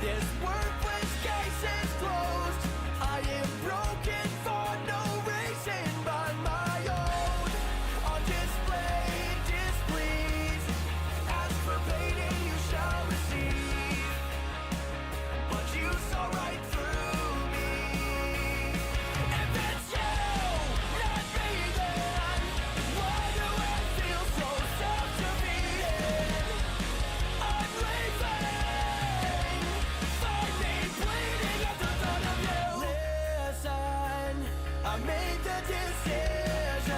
This worthless case is closed. I am broken for no reason but my own. On display, displeased. Ask for paying, you shall receive. But you saw right through me. If it's you, not me, then why do I feel so self-defeated? I'm leaving. Find me bleeding at the thought of you. Listen, I made the decision.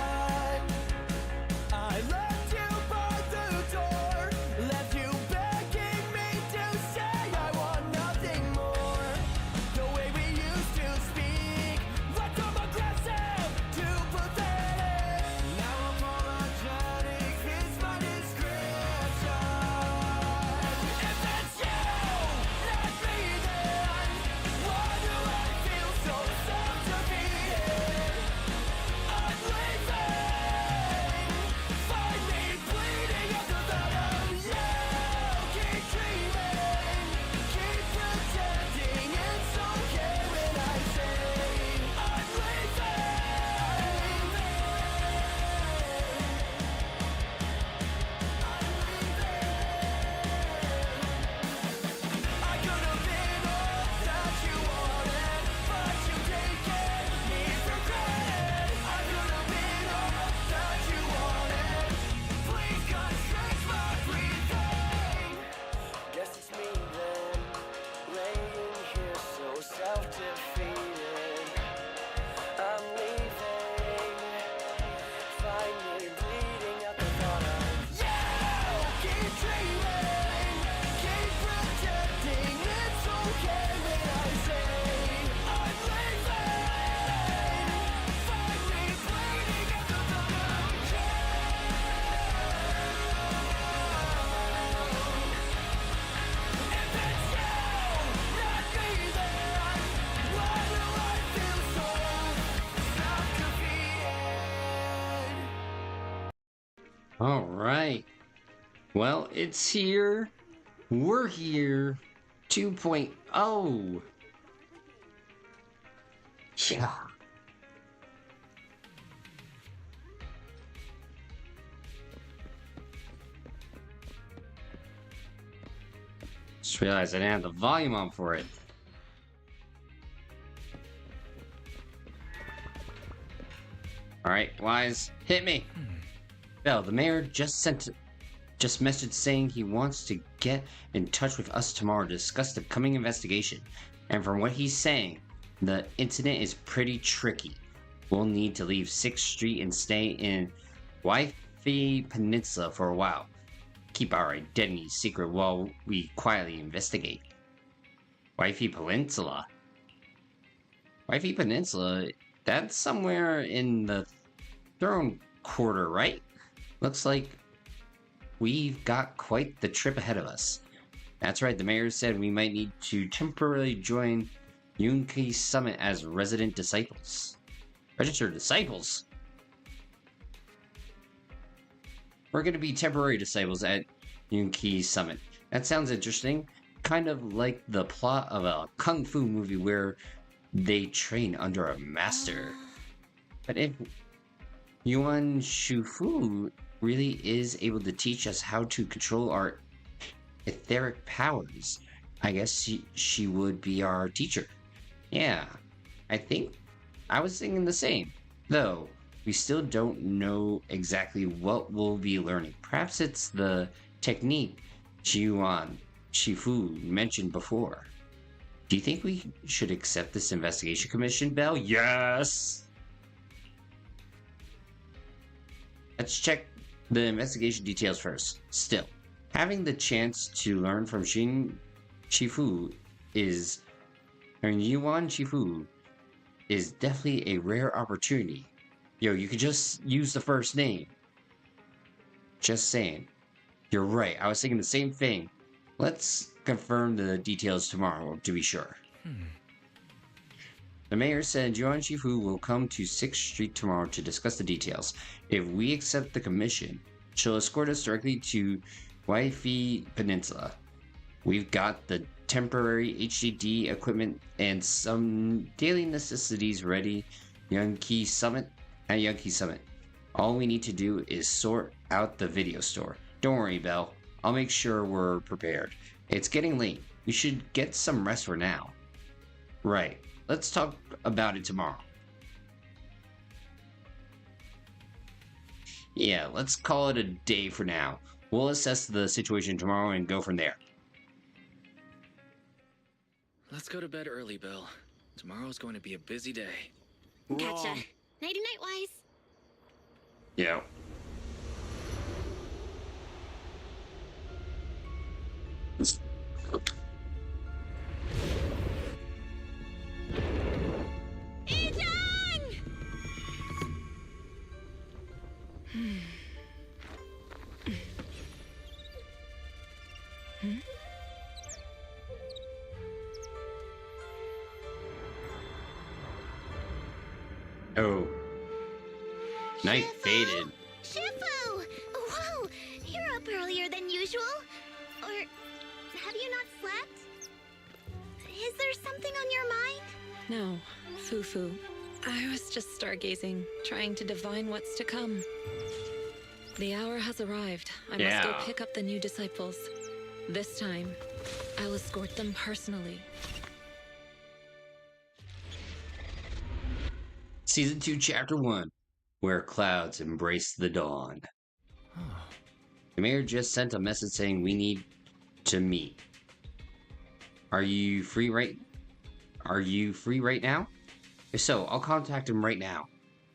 I left you by the door, left you begging me to say I want nothing more. The way we used to speak, went from aggressive to pathetic. Now apologetic is my description. If it's you, not me, then why do I feel so self-defeated? I'm leaving. Find me bleeding at the thought of you. Keep dreaming, keep pretending it's okay when I say I'm I could have been all that you wanted, but you taken me for granted. I could have been all that you wanted. Please constrict my breathing. Guess it's me then, laying here so self-defeated. I'm leaving. Find me bleeding at the thought of you. Keep dreaming, keep pretending it's okay when I say I'm leaving. Find me bleeding at the thought of you. If it's you, not me, then why do I feel so self-defeated? All right. Well, it's here. We're here. 2.0. Yeah. Just realized I didn't have the volume on for it. All right, Wise, hit me. Bell, the mayor just messaged saying he wants to get in touch with us tomorrow to discuss the coming investigation. And from what he's saying, the incident is pretty tricky. We'll need to leave 6th Street and stay in WIFIE Peninsula for a while. Keep our identity secret while we quietly investigate. WIFIE Peninsula? WIFIE Peninsula? That's somewhere in the Throne Quarter, right? Looks like we've got quite the trip ahead of us. That's right, the mayor said we might need to temporarily join Honkai Summit as resident disciples. Registered disciples? We're going to be temporary disciples at Honkai Summit. That sounds interesting. Kind of like the plot of a kung fu movie where they train under a master. But if Yuan Shufu really is able to teach us how to control our etheric powers, I guess she would be our teacher. Yeah, I was thinking the same. Though, we still don't know exactly what we'll be learning. Perhaps it's the technique Yuan Shifu mentioned before. Do you think we should accept this investigation commission, Bell? Yes! Let's check the investigation details first. Still, having the chance to learn from Yuan Shifu is definitely a rare opportunity. Yo, you could just use the first name. Just saying. You're right, I was thinking the same thing. Let's confirm the details tomorrow to be sure. The mayor said Yuan Shifu will come to 6th Street tomorrow to discuss the details. If we accept the commission, she'll escort us directly to WIFIE Peninsula. We've got the temporary HDD equipment and some daily necessities ready at Young Summit. All we need to do is sort out the video store. Don't worry, Belle. I'll make sure we're prepared. It's getting late. We should get some rest for now. Right. Let's talk about it tomorrow. Yeah, let's call it a day for now. We'll assess the situation tomorrow and go from there. Let's go to bed early, Bill. Tomorrow's going to be a busy day. Gotcha. Nighty-night, Wise. Yeah. Ijang! Oh. Night faded. Shifu! Whoa! You're up earlier than usual? Or have you not slept? Is there something on your mind? No, Fufu. I was just stargazing, trying to divine what's to come. The hour has arrived. I must go pick up the new disciples. This time, I'll escort them personally. Season 2, Chapter 1. Where Clouds Embrace the Dawn. The mayor just sent a message saying we need to meet. Are you free right now? If so, I'll contact him right now.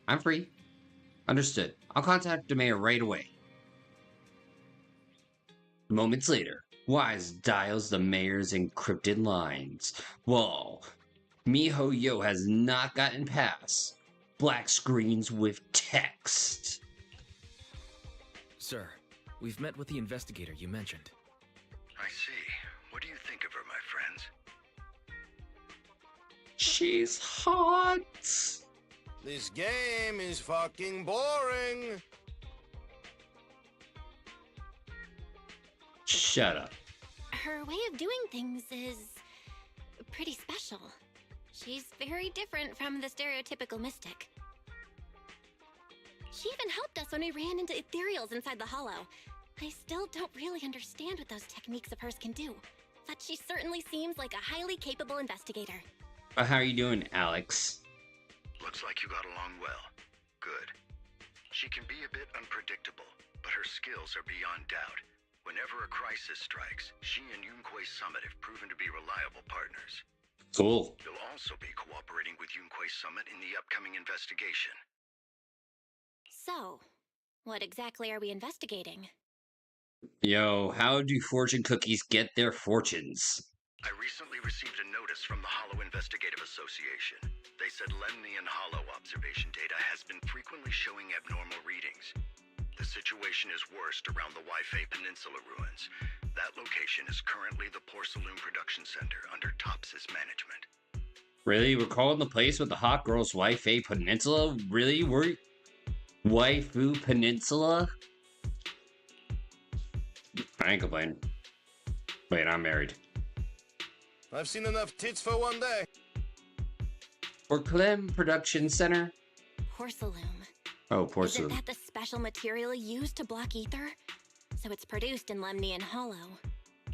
I'm free. Understood. I'll contact the mayor right away. Moments later, Wise dials the mayor's encrypted lines. Whoa. miHoYo has not gotten past. Black screens with text. Sir, we've met with the investigator you mentioned. I see. What do you think of her, my friends? She's hot. This game is fucking boring. Shut up. Her way of doing things is pretty special. She's very different from the stereotypical mystic. She even helped us when we ran into Ethereals inside the hollow. I still don't really understand what those techniques of hers can do, but she certainly seems like a highly capable investigator. How are you doing, Alex? Looks like you got along well. Good. She can be a bit unpredictable, but her skills are beyond doubt. Whenever a crisis strikes, she and Yunquei Summit have proven to be reliable partners. Cool. You'll also be cooperating with Yunquei Summit in the upcoming investigation. So, what exactly are we investigating? Yo, how do fortune cookies get their fortunes? I recently received a notice from the Hollow Investigative Association. They said Lemnian Hollow observation data has been frequently showing abnormal readings. The situation is worst around the WIFIE Peninsula ruins. That location is currently the Porcelain Production Center under Topsys management. Really? We're calling the place with the hot girl's Wi-Fi Peninsula? Really? We're... Waifu Peninsula? I ain't complaining. Wait, I'm married. I've seen enough tits for one day. Porcelain Production Center? Porcelain. Oh, porcelain. Isn't that the special material used to block ether? So it's produced in Lemnian Hollow.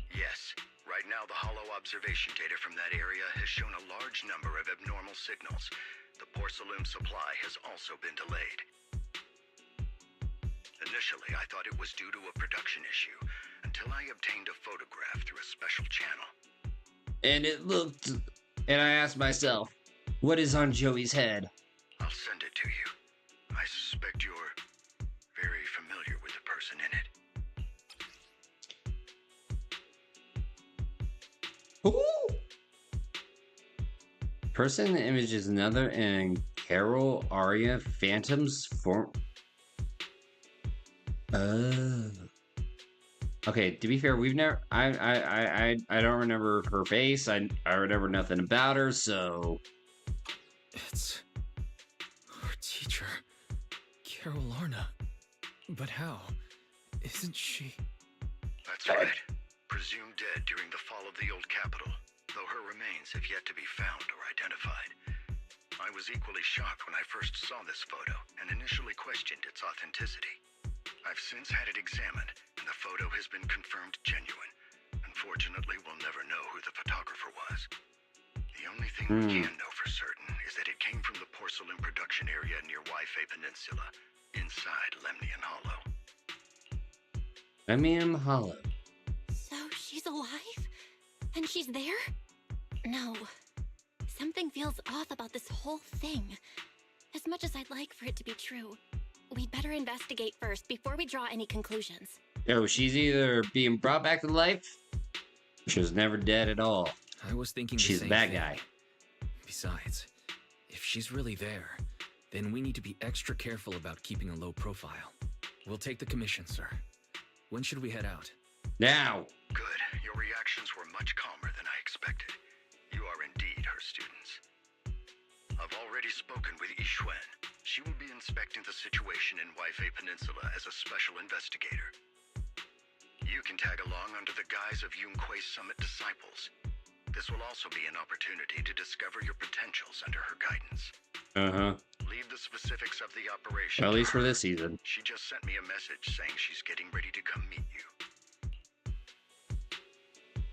Yes. Right now, the Hollow observation data from that area has shown a large number of abnormal signals. The porcelain supply has also been delayed. Initially, I thought it was due to a production issue, until I obtained a photograph through a special channel. And it looked... And I asked myself, what is on Joey's head? I'll send it to you. I suspect you're very familiar with the person in it. Ooh! Person in the image is another, and Carol Aria Phantom's form... Okay, to be fair, we've never... I don't remember her face. I remember nothing about her, so... It's... our teacher, Carol Lorna. But how? Isn't she... That's right. presumed dead during the fall of the old capital, though her remains have yet to be found or identified. I was equally shocked when I first saw this photo and initially questioned its authenticity. I've since had it examined, and the photo has been confirmed genuine. Unfortunately, we'll never know who the photographer was. The only thing we can know for certain is that it came from the porcelain production area near WIFIE Peninsula, inside Lemnian Hollow. Lemnian Hollow. So she's alive? And she's there? No. Something feels off about this whole thing. As much as I'd like for it to be true, we'd better investigate first before we draw any conclusions. Yo, she's either being brought back to life, or she was never dead at all. I was thinking the She's a same bad thing. guy. Besides, if she's really there, then we need to be extra careful about keeping a low profile. We'll take the commission, sir. When should we head out? Now! Good. Your reactions were much calmer than I expected. You are indeed her students. I've already spoken with Yixuan. She will be inspecting the situation in WIFIE Peninsula as a special investigator. You can tag along under the guise of Yunque's Summit disciples. This will also be an opportunity to discover your potentials under her guidance. Uh-huh. Leave the specifics of the operation. Well, at least to for her. this season. She just sent me a message saying she's getting ready to come meet you.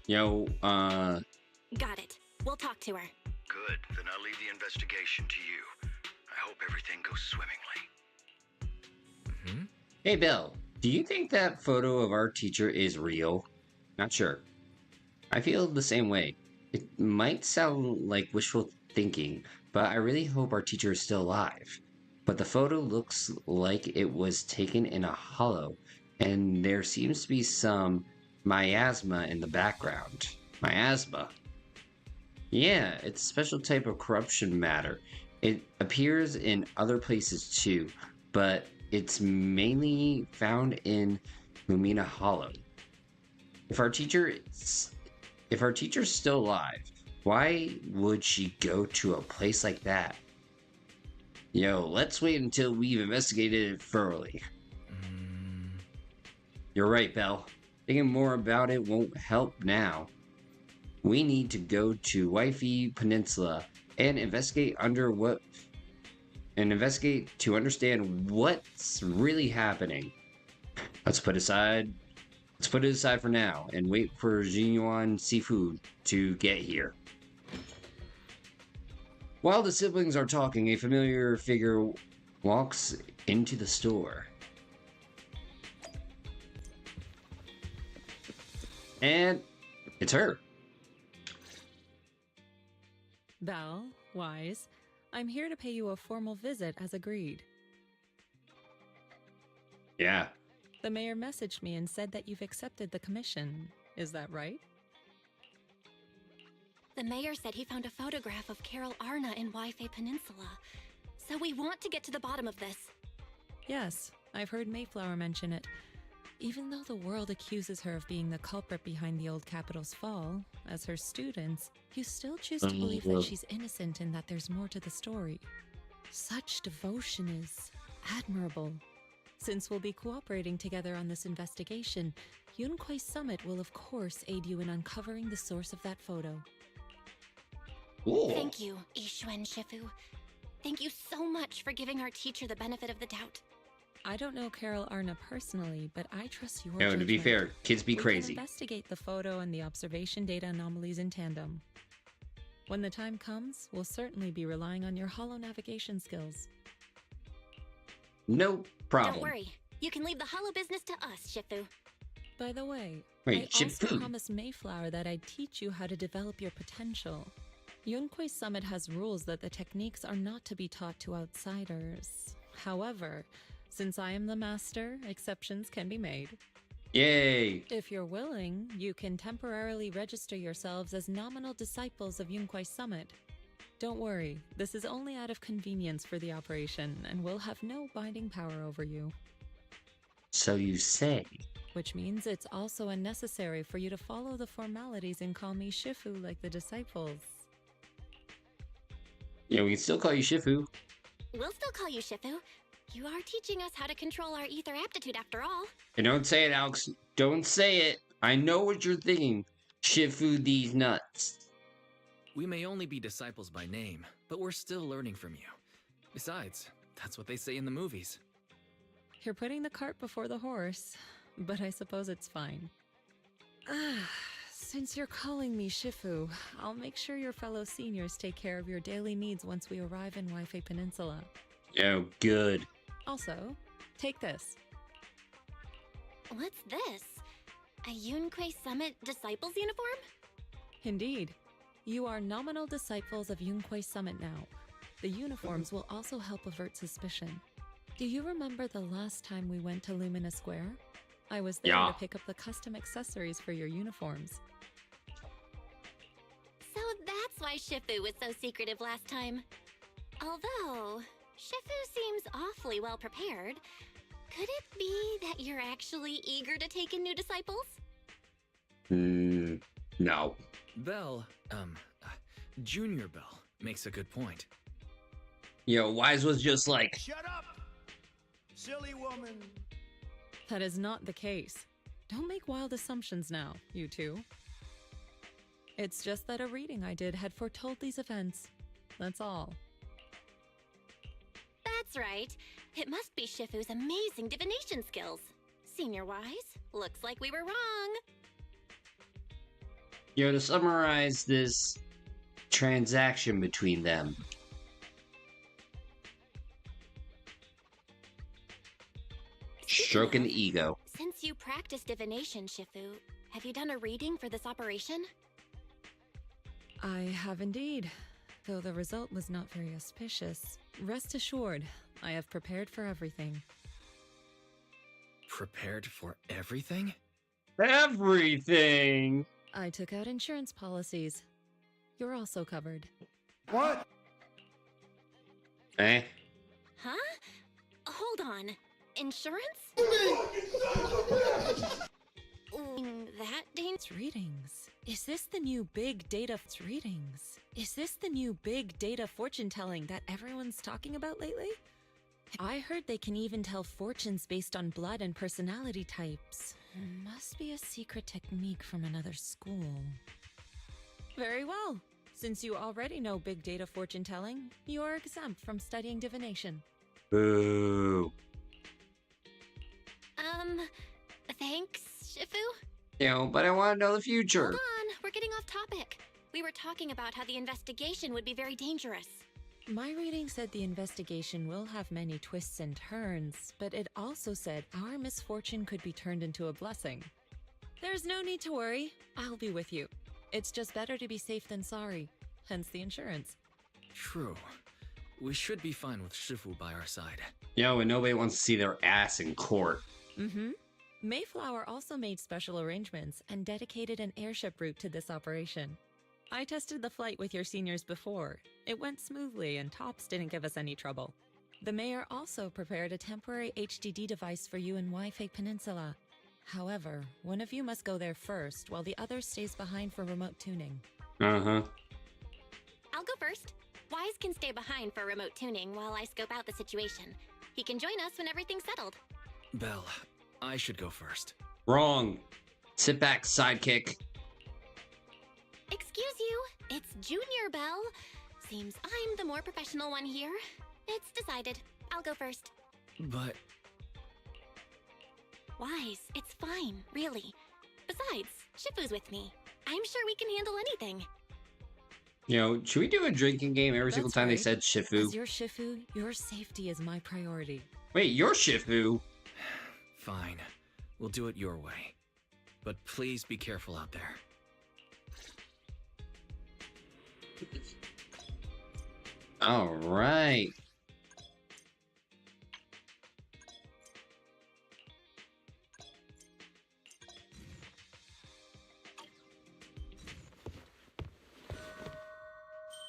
Yo, Got it. We'll talk to her. Good. Then I'll leave the investigation to you. I hope everything goes swimmingly. Hey Bill, do you think that photo of our teacher is real? Not sure. I feel the same way. It might sound like wishful thinking, but I really hope our teacher is still alive. But the photo looks like it was taken in a hollow, and there seems to be some miasma in the background. Miasma? Yeah, it's a special type of corruption matter. It appears in other places too, but it's mainly found in Lumina Hollow. If our teacher's still alive, why would she go to a place like that? Yo, let's wait until we've investigated it thoroughly. You're right, Belle. Thinking more about it won't help now. We need to go to WIFIE Peninsula and investigate to understand what's really happening. Let's put it aside for now and wait for Jinyuan Seafood to get here. While the siblings are talking, a familiar figure walks into the store. And it's her. Belle, Wise, I'm here to pay you a formal visit as agreed. Yeah. The mayor messaged me and said that you've accepted the commission. Is that right? The mayor said he found a photograph of Carol Arna in WIFIE Peninsula. So we want to get to the bottom of this. Yes, I've heard Mayflower mention it. Even though the world accuses her of being the culprit behind the old capital's fall, as her students, you still choose to believe that she's innocent and that there's more to the story. Such devotion is admirable. Since we'll be cooperating together on this investigation, Yunque's Summit will of course aid you in uncovering the source of that photo. Ooh. Thank you, Yixuan Shifu. Thank you so much for giving our teacher the benefit of the doubt. I don't know Carol Arna personally, but I trust your No, judgment. to be fair, kids be We crazy. can investigate the photo and the observation data anomalies in tandem. When the time comes, we'll certainly be relying on your holo navigation skills. No problem. Don't worry. You can leave the hollow business to us, Shifu. By the way, Wait, I also Shifu. promised Mayflower that I'd teach you how to develop your potential. Yunque's Summit has rules that the techniques are not to be taught to outsiders. However, since I am the master, exceptions can be made. Yay. If you're willing, you can temporarily register yourselves as nominal disciples of Yunque's Summit. Don't worry, this is only out of convenience for the operation and will have no binding power over you. So you say. Which means it's also unnecessary for you to follow the formalities and call me Shifu like the disciples. Yeah, we can still call you Shifu. We'll still call you Shifu. You are teaching us how to control our ether aptitude after all. And don't say it, Alex. Don't say it. I know what you're thinking. Shifu these nuts. We may only be disciples by name, but we're still learning from you. Besides, that's what they say in the movies. You're putting the cart before the horse, but I suppose it's fine. Since you're calling me Shifu, I'll make sure your fellow seniors take care of your daily needs once we arrive in WIFIE Peninsula. Oh, good. Also, take this. What's this? A Yunquei Summit Disciples uniform? Indeed. You are nominal disciples of Yunquei Summit now. The uniforms will also help avert suspicion. Do you remember the last time we went to Lumina Square? I was there Yeah. to pick up the custom accessories for your uniforms. So that's why Shifu was so secretive last time. Although, Shifu seems awfully well prepared. Could it be that you're actually eager to take in new disciples? No. Bell, Junior Bell makes a good point. Yo, Wise was just like, Shut up, silly woman. That is not the case. Don't make wild assumptions now, you two. It's just that a reading I did had foretold these events. That's all. That's right. It must be Shifu's amazing divination skills. Senior Wise, looks like we were wrong. yo, to summarize this transaction between them. Stroking the ego. Since you practice divination, Shifu, have you done a reading for this operation? I have indeed, though the result was not very auspicious. Rest assured, I have prepared for everything. Prepared for everything? Everything! I took out insurance policies. You're also covered. What? Eh? Huh? Hold on. Insurance? That dangerous. Readings. Is this the new big data readings? Is this the new big data fortune telling that everyone's talking about lately? I heard they can even tell fortunes based on blood and personality types. Must be a secret technique from another school. Very well. Since you already know big data fortune telling, you are exempt from studying divination. Boo. Thanks, Shifu? Yo, but I want to know the future. Hold on, we're getting off topic. We were talking about how the investigation would be very dangerous. My reading said the investigation will have many twists and turns, but it also said our misfortune could be turned into a blessing. There's no need to worry. I'll be with you. It's just better to be safe than sorry, hence the insurance. True. We should be fine with Shifu by our side. Yo, and nobody wants to see their ass in court. Mm-hmm. Mayflower also made special arrangements and dedicated an airship route to this operation. I tested the flight with your seniors before. It went smoothly and Tops didn't give us any trouble. The mayor also prepared a temporary HDD device for you in WIFIE Peninsula. However, one of you must go there first while the other stays behind for remote tuning. Uh-huh. I'll go first. Wise can stay behind for remote tuning while I scope out the situation. He can join us when everything's settled. Bell, I should go first. Wrong. Sit back, sidekick. Excuse you, it's Junior Bell. Seems I'm the more professional one here. It's decided. I'll go first. But Wise, it's fine, really. Besides, Shifu's with me. I'm sure we can handle anything. Yo, should we do a drinking game every single That's time they right. said Shifu? As your Shifu, your safety is my priority. Wait, you're Shifu? fine. We'll do it your way. But please be careful out there. All right.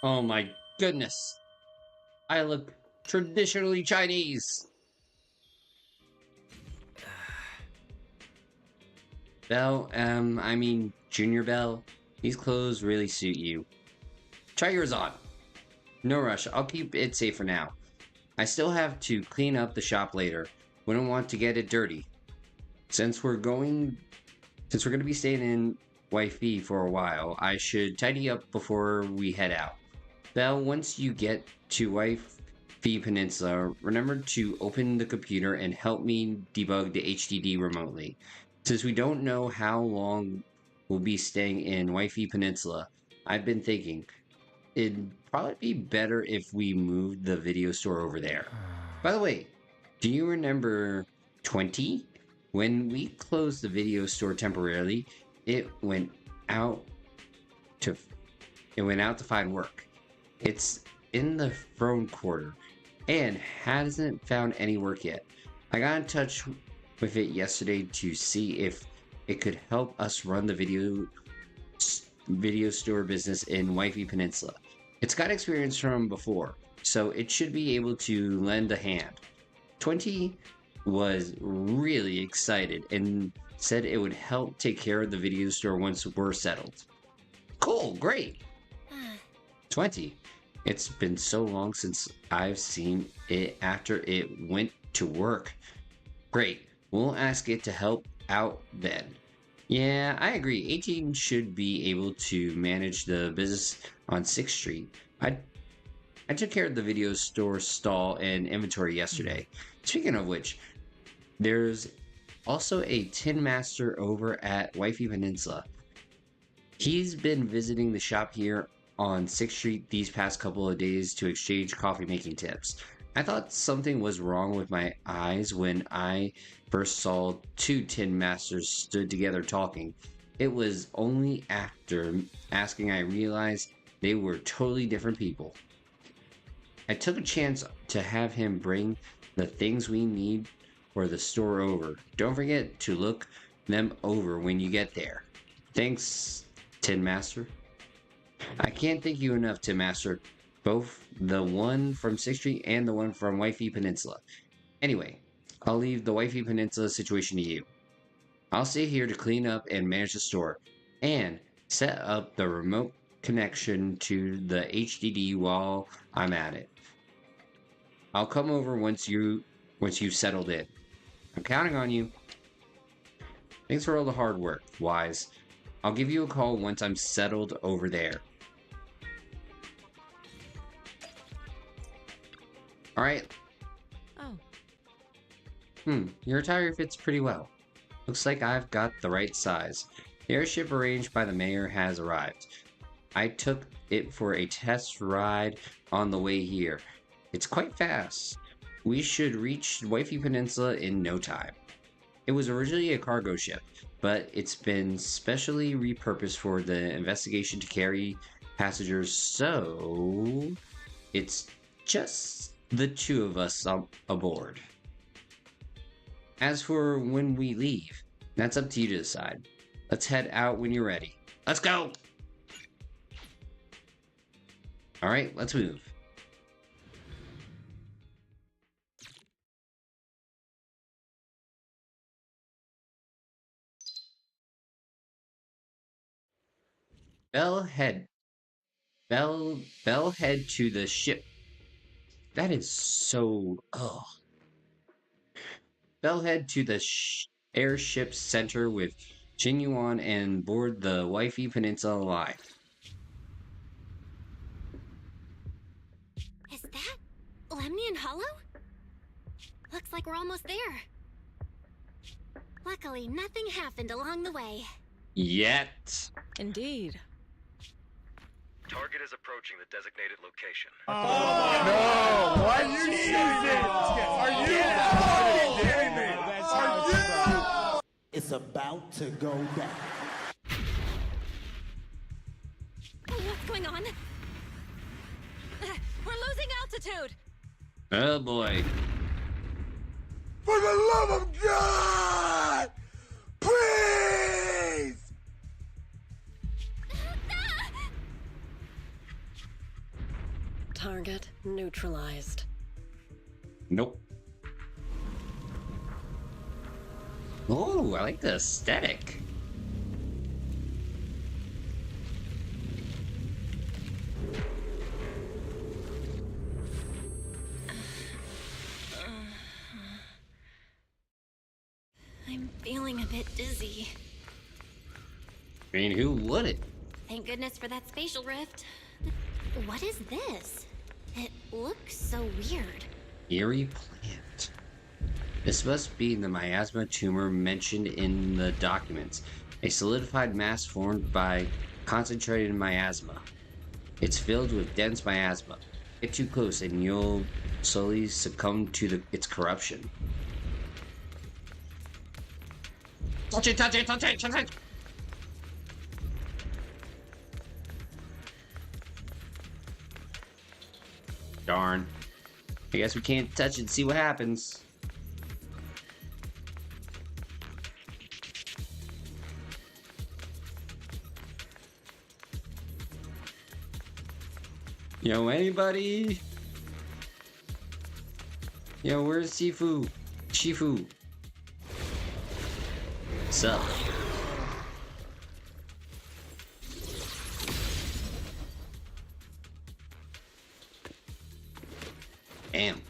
Oh my goodness. I look traditionally Chinese. Belle, I mean, Junior Belle, these clothes really suit you. Try yours on. No rush, I'll keep it safe for now. I still have to clean up the shop later. Wouldn't want to get it dirty. Since we're going Since we're going to be staying in WIFIE for a while, I should tidy up before we head out. Belle, once you get to WIFIE Peninsula, remember to open the computer and help me debug the HDD remotely. Since we don't know how long we'll be staying in WIFIE Peninsula, I've been thinking it'd probably be better if we moved the video store over there. By the way, do you remember 20? When we closed the video store temporarily, it went out to find work. It's in the throne quarter and hasn't found any work yet. I got in touch with it yesterday to see if it could help us run the video store business in WIFIE Peninsula. It's got experience from before, so it should be able to lend a hand. 20 was really excited and said it would help take care of the video store once we're settled. Cool, great. 20. It's been so long since I've seen it after it went to work. Great, we'll ask it to help out then. Yeah, I agree. 18 should be able to manage the business on 6th Street. I took care of the video store stall and inventory yesterday. Speaking of which, there's also a Tin Master over at WIFIE Peninsula. He's been visiting the shop here on 6th Street these past couple of days to exchange coffee making tips. I thought something was wrong with my eyes when I first saw two Tin Masters stood together talking. It was only after asking I realized they were totally different people. I took a chance to have him bring the things we need for the store over. Don't forget to look them over when you get there. Thanks, Tin Master. I can't thank you enough, Tin Master. Both the one from 6th Street and the one from WIFIE Peninsula. Anyway, I'll leave the WIFIE Peninsula situation to you. I'll stay here to clean up and manage the store, and set up the remote connection to the HDD while I'm at it. I'll come over once you've settled in. I'm counting on you. Thanks for all the hard work, Wise. I'll give you a call once I'm settled over there. Alright. Oh. Your attire fits pretty well. Looks like I've got the right size. The airship arranged by the mayor has arrived. I took it for a test ride on the way here. It's quite fast. We should reach WIFIE Peninsula in no time. It was originally a cargo ship, but it's been specially repurposed for the investigation to carry passengers, so it's just the two of us aboard. As for when we leave, that's up to you to decide. Let's head out when you're ready. Let's go! Alright, let's move. Bell head to the ship. That is so... Ugh. Bell head to the airship center with Jinyuan and board the WIFIE Peninsula Live. Is that Lemnian Hollow? Looks like we're almost there. Luckily, nothing happened along the way. Yet. Indeed. Target is approaching the designated location. No! What? Are you serious? Are you kidding me? Are you? It's about to go down. What's going on? We're losing altitude! Oh boy. For the love of God! Please! Target neutralized. Nope. Oh, I like the aesthetic. I'm feeling a bit dizzy. mean, who wouldn't? Thank goodness for that spatial rift. What is this? It looks so weird. Eerie plant. This must be the miasma tumor mentioned in the documents. A solidified mass formed by concentrated miasma. It's filled with dense miasma. Get too close and you'll slowly succumb to its corruption. Touch it, touch it, touch it, touch it! Darn. I guess we can't touch it and see what happens. Yo, anybody? Yo, where's Sifu? Shifu? Sup? Damn.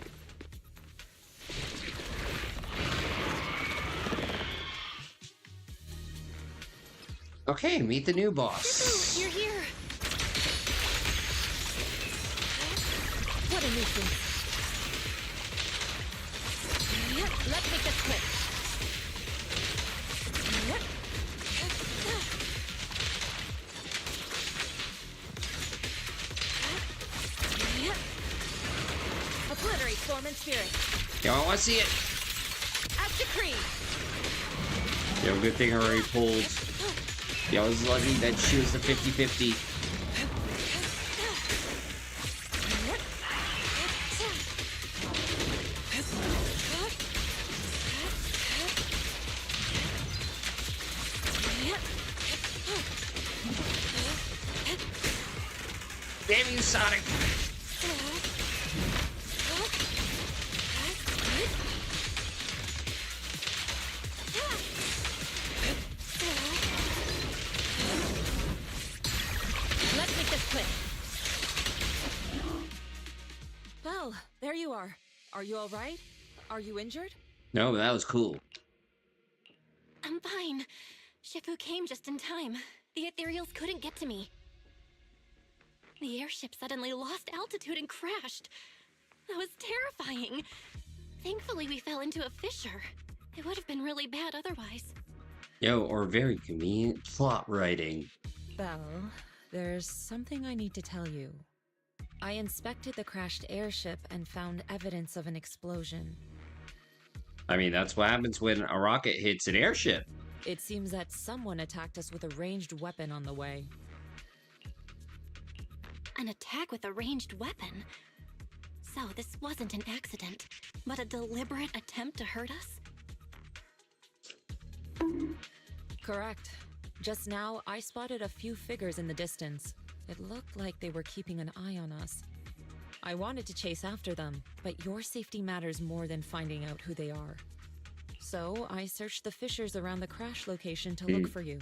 Okay, meet the new boss. Shifu, you're here. What a nuisance. Let's make this quick. Obliterate form and spirit. Yo, I want to see it. As decreed. Yo, good thing I already pulled. Yo, I was lucky that she was the 50-50. Damn you, Sonic! Let's make this quick. Well, there you are. Are you all right? Are you injured? No, but that was cool. I'm fine. Shifu came just in time. The Ethereals couldn't get to me. The airship suddenly lost altitude and crashed. That was terrifying. Thankfully, we fell into a fissure. It would have been really bad otherwise. Yo, or very convenient plot writing. Belle, there's something I need to tell you. I inspected the crashed airship and found evidence of an explosion. I mean, that's what happens when a rocket hits an airship. It seems that someone attacked us with a ranged weapon on the way. An attack with a ranged weapon. So this wasn't an accident, but a deliberate attempt to hurt us? Correct. Just now, I spotted a few figures in the distance. It looked like they were keeping an eye on us. I wanted to chase after them, but your safety matters more than finding out who they are. So I searched the fissures around the crash location to look for you.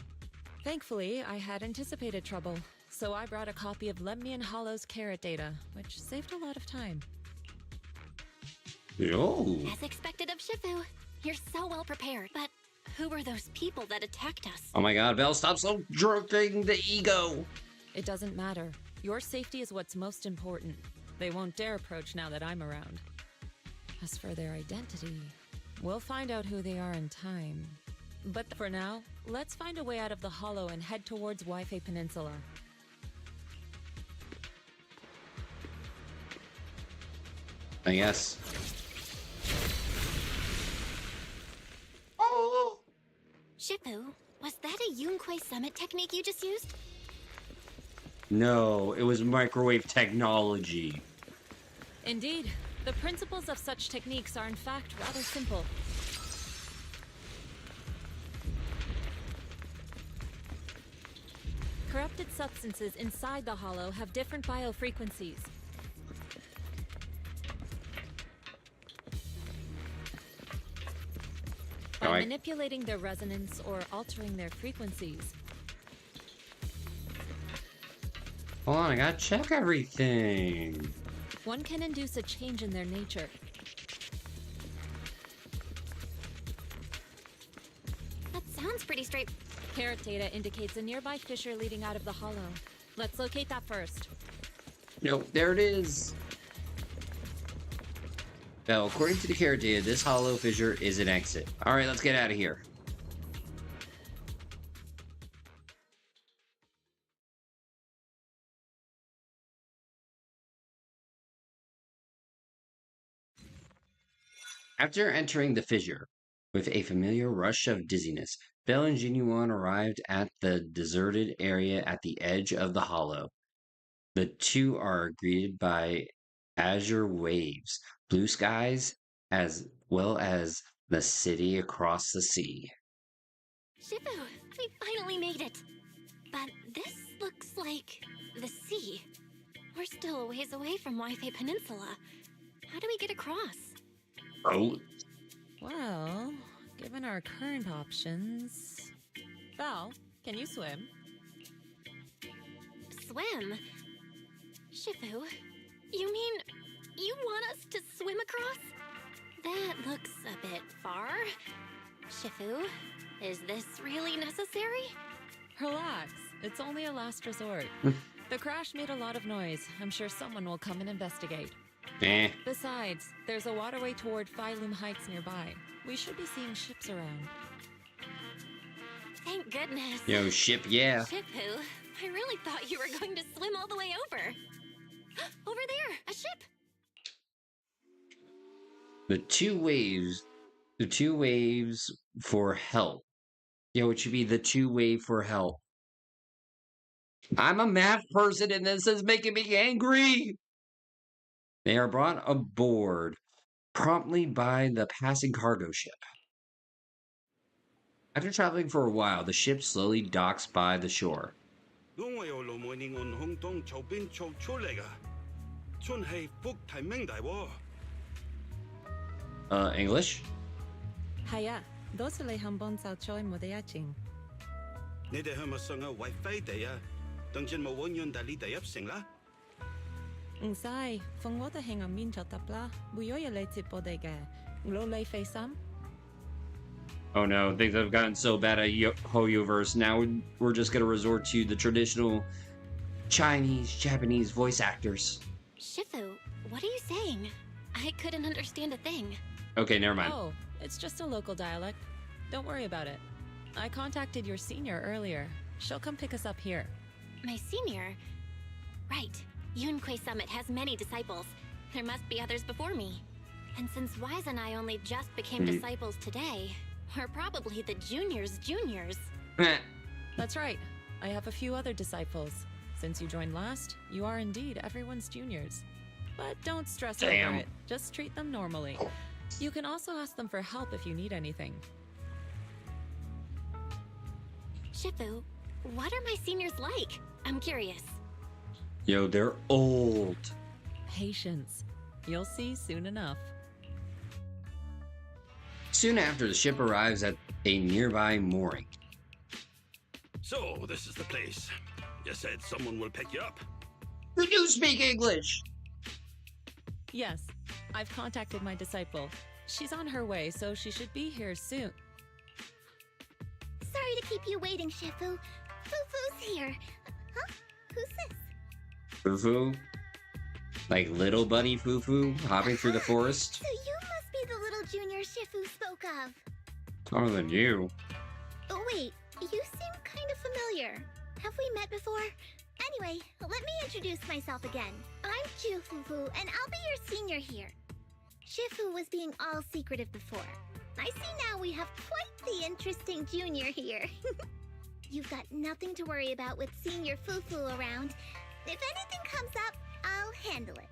Thankfully, I had anticipated trouble, so I brought a copy of miHoYo's carrot data, which saved a lot of time. Yo. As expected of Shifu, you're so well prepared. But who were those people that attacked us? Oh my god, Belle, stop so dropping the ego. It doesn't matter. Your safety is what's most important. They won't dare approach now that I'm around. As for their identity, we'll find out who they are in time. But for now, let's find a way out of the hollow and head towards WIFIE Peninsula. I guess. Oh! Shifu, was that a Yunquei Summit technique you just used? No, it was microwave technology. Indeed, the principles of such techniques are in fact rather simple. Corrupted substances inside the hollow have different biofrequencies. By manipulating their resonance or altering their frequencies. Hold on, I gotta check everything. One can induce a change in their nature. That sounds pretty straight. Carrot data indicates a nearby fissure leading out of the hollow. Let's locate that first. Nope, there it is. Now, according to the carrot data, this hollow fissure is an exit. Alright, let's get out of here. After entering the fissure, with a familiar rush of dizziness, Belle and Genuine arrived at the deserted area at the edge of the hollow. The two are greeted by azure waves, blue skies, as well as the city across the sea. Shifu, we finally made it. But this looks like the sea. We're still a ways away from WIFIE Peninsula. How do we get across? Oh, Well, given our current options... Val, can you swim? Swim? Shifu, you mean you want us to swim across? That looks a bit far. Shifu, is this really necessary? Relax, it's only a last resort. The crash made a lot of noise. I'm sure someone will come and investigate. eh. Besides, there's a waterway toward Phylum Heights nearby. We should be seeing ships around. Thank goodness. Yo, ship, yeah. Shifu, I really thought you were going to swim all the way over. Over there, a ship. The two waves for help. Yo, it should be the two wave for help. I'm a math person and this is making me angry. They are brought aboard promptly by the passing cargo ship. After traveling for a while, the ship slowly docks by the shore. English? Haya, 도스레 한번 살초에 모대야징. Sai, fungwota henga min chotapla, buyoya leti podege. Glole face Oh no, things have gotten so bad at HoYoverse. Now we're just gonna resort to the traditional Chinese, Japanese voice actors. Shifu, what are you saying? I couldn't understand a thing. Okay, never mind. Oh, it's just a local dialect. Don't worry about it. I contacted your senior earlier. She'll come pick us up here. My senior? Right. Yunkui Summit has many disciples. There must be others before me. And since Wise and I only just became disciples today, we're probably the juniors' juniors. That's right. I have a few other disciples. Since you joined last, you are indeed everyone's juniors. But don't stress over it. Just treat them normally. You can also ask them for help if you need anything. Shifu, what are my seniors like? I'm curious. Yo, they're old. Patience. You'll see soon enough. Soon after, the ship arrives at a nearby mooring. So, this is the place. You said someone will pick you up. You do speak English! Yes, I've contacted my disciple. She's on her way, so she should be here soon. Sorry to keep you waiting, Shifu. Fufu's here. Huh? Who's this? Fufu? Like little bunny Fufu hopping through the forest? So you must be the little junior Shifu spoke of. Taller than you. Oh, wait. You seem kind of familiar. Have we met before? Anyway, let me introduce myself again. I'm Ju Fufu, and I'll be your senior here. Shifu was being all secretive before. I see now we have quite the interesting junior here. You've got nothing to worry about with senior Fufu around. If anything comes up, I'll handle it.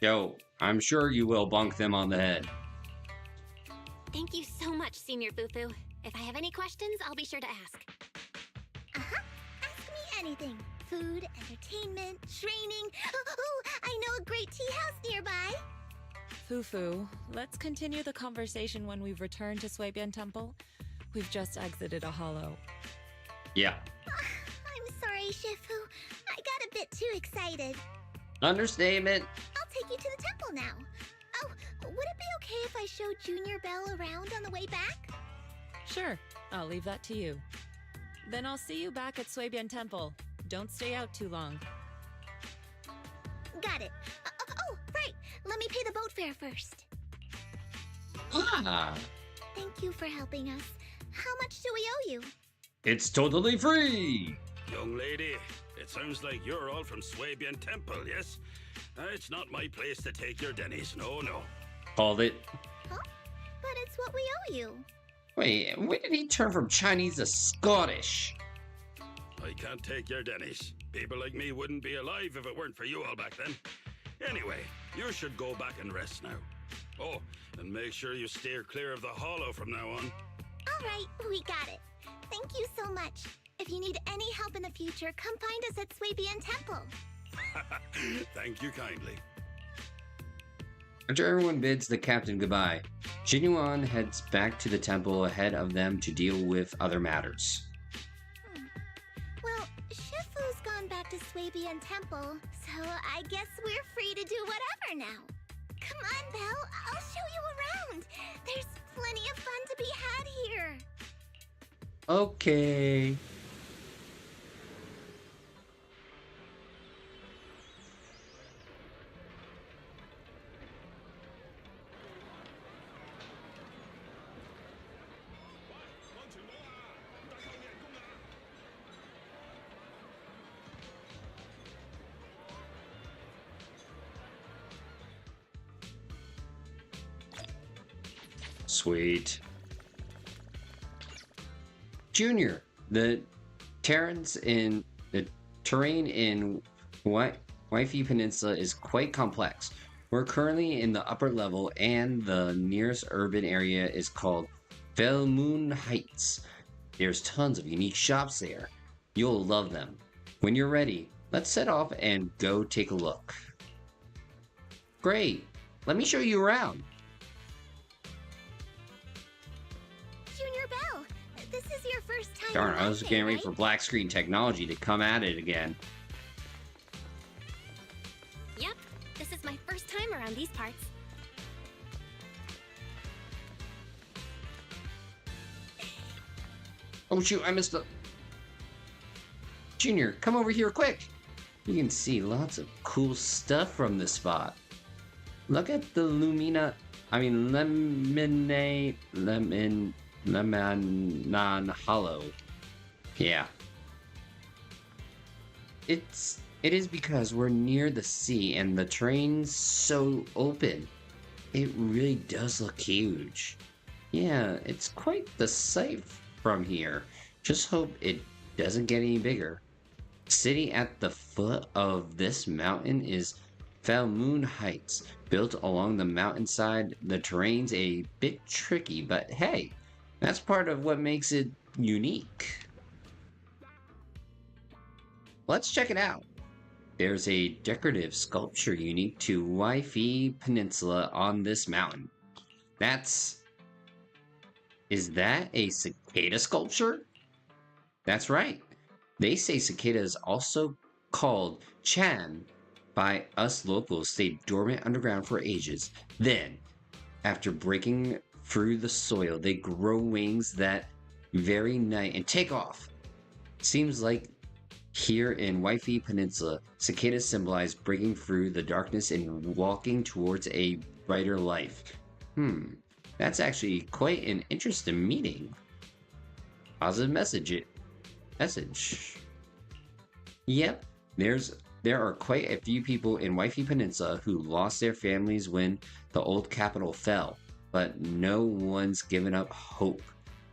Yo, I'm sure you will bonk them on the head. Thank you so much, Senior Fufu. If I have any questions, I'll be sure to ask. Uh-huh. Ask me anything. Food, entertainment, training. Oh, I know a great tea house nearby. Fufu, let's continue the conversation when we've returned to Suibian Temple. We've just exited a hollow. Yeah. I'm sorry, Shifu. I got a bit too excited. Understatement. I'll take you to the temple now. Oh, would it be okay if I showed Junior Belle around on the way back? Sure, I'll leave that to you. Then I'll see you back at Suebian Temple. Don't stay out too long. Got it. Oh, right. Let me pay the boat fare first. Ah, Thank you for helping us. How much do we owe you? it's totally free! Young lady, it sounds like you're all from Suebian Temple, yes? It's not my place to take your dennies, no. Called it. Huh? But it's what we owe you. Wait, when did he turn from Chinese to Scottish? I can't take your dennies. People like me wouldn't be alive if it weren't for you all back then. Anyway, you should go back and rest now. Oh, and make sure you steer clear of the hollow from now on. All right, we got it. Thank you so much. If you need any help in the future, come find us at Suebian Temple. Thank you kindly. After everyone bids the captain goodbye, Jinyuan heads back to the temple ahead of them to deal with other matters. Well, Shifu's gone back to Suebian Temple, so I guess we're free to do whatever now. Come on, Belle, I'll show you around. There's plenty of fun to be had here. Okay. Sweet. Junior, the terrain in WIFIE Peninsula is quite complex. We're currently in the upper level, and the nearest urban area is called Felmoon Heights. There's tons of unique shops there. You'll love them. When you're ready, let's set off and go take a look. Great. Let me show you around. Junior Belle, this is your first time. Darn, in I was London, getting ready right? for black screen technology to come at it again. Yep, this is my first time around these parts. Oh shoot, I missed the... Junior, come over here quick! You can see lots of cool stuff from this spot. Look at the Lemonan Hollow. Yeah. It is because we're near the sea and the terrain's so open. It really does look huge. Yeah, it's quite the sight from here. Just hope it doesn't get any bigger. Sitting at the foot of this mountain is Felmoon Heights. Built along the mountainside, the terrain's a bit tricky, but hey, that's part of what makes it unique. Let's check it out. There's a decorative sculpture unique to WIFIE Peninsula on this mountain. Is that a cicada sculpture? That's right. They say cicadas, also called Chan by us locals, stay dormant underground for ages. Then, after breaking through the soil, they grow wings that very night and take off. Seems like here in WIFIE Peninsula, cicadas symbolize breaking through the darkness and walking towards a brighter life. That's actually quite an interesting meaning. Positive message. Yep, there are quite a few people in WIFIE Peninsula who lost their families when the old capital fell, but no one's given up hope.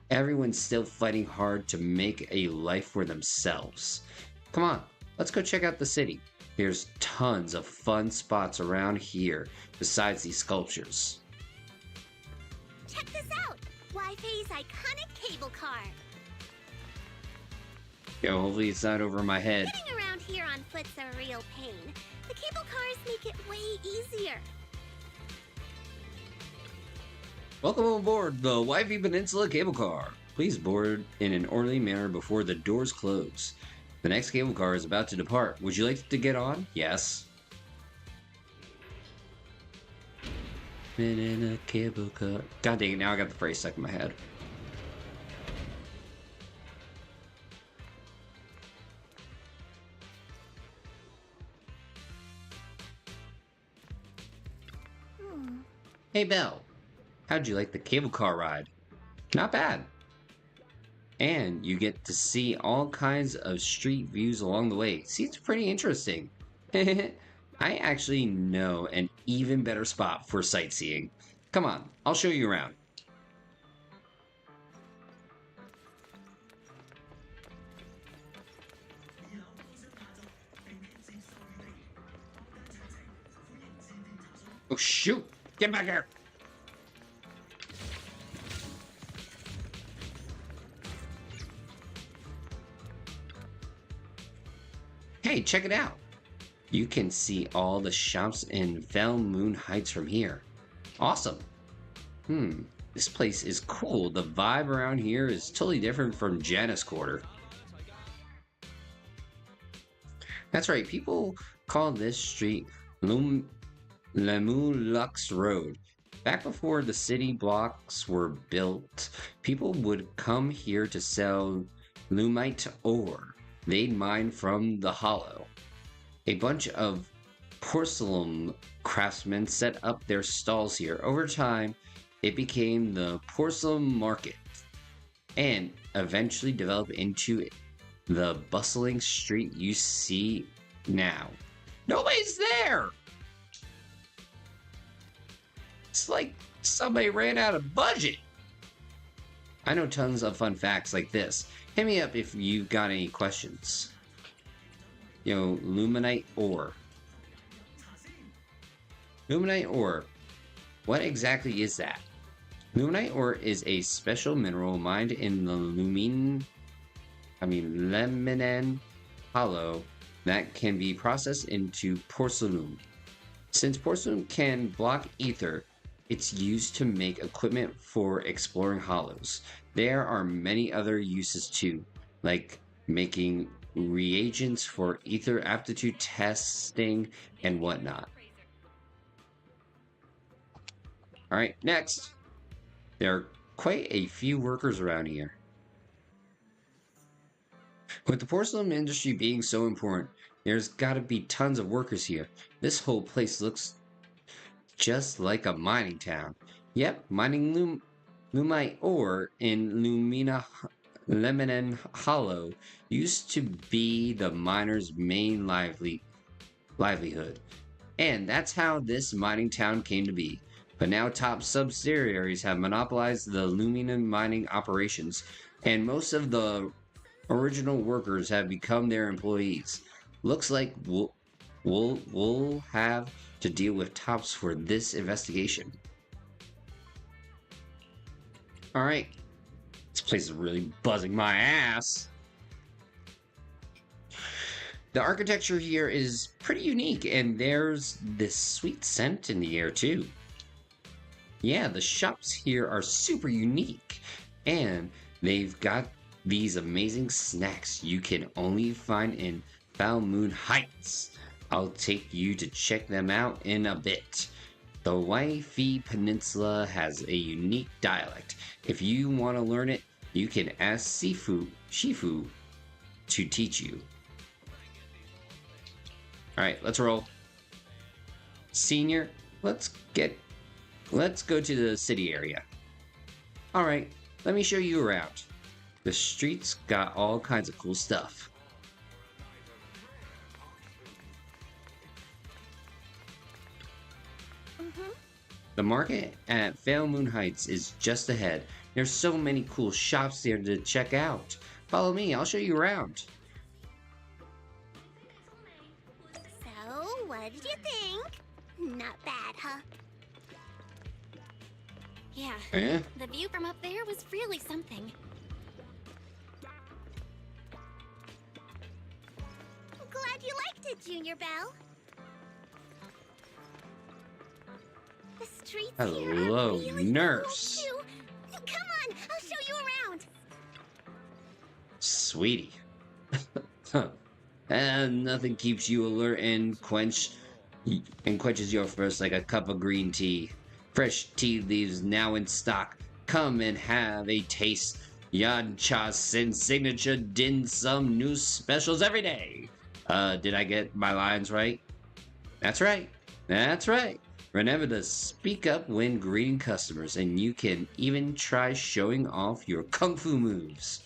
Everyone's still fighting hard to make a life for themselves. Come on, let's go check out the city. There's tons of fun spots around here besides these sculptures. Check this out! WIFIE's iconic cable car. Yo, hopefully it's not over my head. Getting around here on foot's a real pain. The cable cars make it way easier. Welcome aboard the WIFIE Peninsula cable car. Please board in an orderly manner before the doors close. The next cable car is about to depart. Would you like to get on? Yes. Been in a cable car. God dang it, now I got the phrase stuck in my head. Hey Belle, how'd you like the cable car ride? Not bad. And you get to see all kinds of street views along the way. Seems pretty interesting. I actually know an even better spot for sightseeing. Come on, I'll show you around. Oh shoot! Get back here! Hey, check it out! You can see all the shops in Fel Moon Heights from here. Awesome! This place is cool. The vibe around here is totally different from Janus Quarter. That's right, people call this street Lemulux Road. Back before the city blocks were built, people would come here to sell lumite ore they'd mine from the hollow. A bunch of porcelain craftsmen set up their stalls here. Over time, it became the porcelain market and eventually developed into the bustling street you see now. Nobody's there! It's like somebody ran out of budget. I know tons of fun facts like this. Hit me up if you've got any questions. Yo, luminite ore. Luminite ore. What exactly is that? Luminite ore is a special mineral mined in the Leminen Hollow that can be processed into porcelain. Since porcelain can block ether, it's used to make equipment for exploring hollows. There are many other uses too, like making reagents for ether aptitude testing and whatnot. Alright, next. There are quite a few workers around here. With the porcelain industry being so important, there's gotta be tons of workers here. This whole place looks just like a mining town. Yep, mining lumite ore in Leminen Hollow used to be the miners' main livelihood. And that's how this mining town came to be. But now top subsidiaries have monopolized the Luminan mining operations, and most of the original workers have become their employees. Looks like we'll have to deal with tops for this investigation. Alright. This place is really buzzing my ass. The architecture here is pretty unique, and there's this sweet scent in the air too. Yeah, the shops here are super unique, and they've got these amazing snacks you can only find in Fel Moon Heights. I'll take you to check them out in a bit. The WIFIE Peninsula has a unique dialect. If you want to learn it, you can ask Shifu to teach you. Alright, let's roll. Senior, let's go to the city area. Alright, let me show you around. The streets got all kinds of cool stuff. The market at Fel Moon Heights is just ahead. There's so many cool shops there to check out. Follow me, I'll show you around. So, what did you think? Not bad, huh? Yeah, the view from up there was really something. Glad you liked it, Junior Belle. The streets here are Hello, really nurse. cool too. Come on, I'll show you around. Sweetie. And nothing keeps you alert and quenches your thirst like a cup of green tea. Fresh tea leaves now in stock. Come and have a taste. Yan Cha Sin signature dim sum new specials every day. Did I get my lines right? That's right. That's right. Remember to speak up when greeting customers, and you can even try showing off your kung fu moves.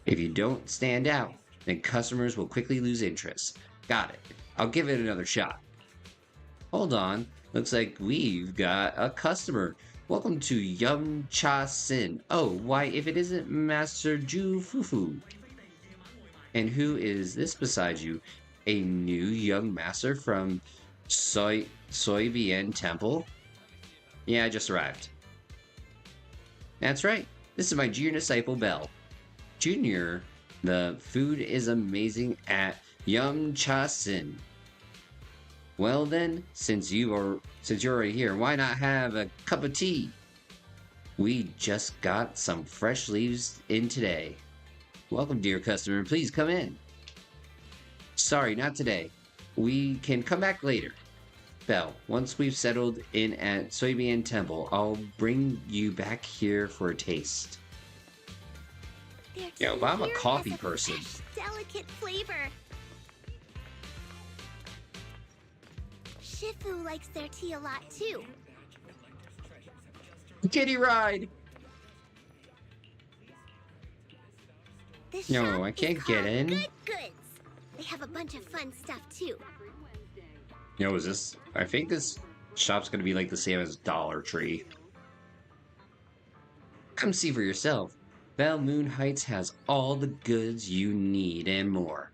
If you don't stand out, then customers will quickly lose interest. Got it. I'll give it another shot. Hold on. Looks like we've got a customer. Welcome to Yum Cha Sin. Oh, why, if it isn't Master Ju Fufu. And who is this beside you? A new young master from Soybian Temple? Yeah, I just arrived. That's right. This is my junior disciple, Belle. Junior, the food is amazing at Yum Cha Sin. Well then, since you're already here, why not have a cup of tea? We just got some fresh leaves in today. Welcome, dear customer. Please come in. Sorry, not today. We can come back later. Belle, once we've settled in at Soybian Temple, I'll bring you back here for a taste. Yo, but I'm a coffee person. Fresh, delicate flavor. Shifu likes their tea a lot too. Kitty ride! This No, shop I is can't get called in. Good Goods. They have a bunch of fun stuff too. Yo, is this... I think this shop's gonna be like the same as Dollar Tree. Come see for yourself. Belle Moon Heights has all the goods you need and more.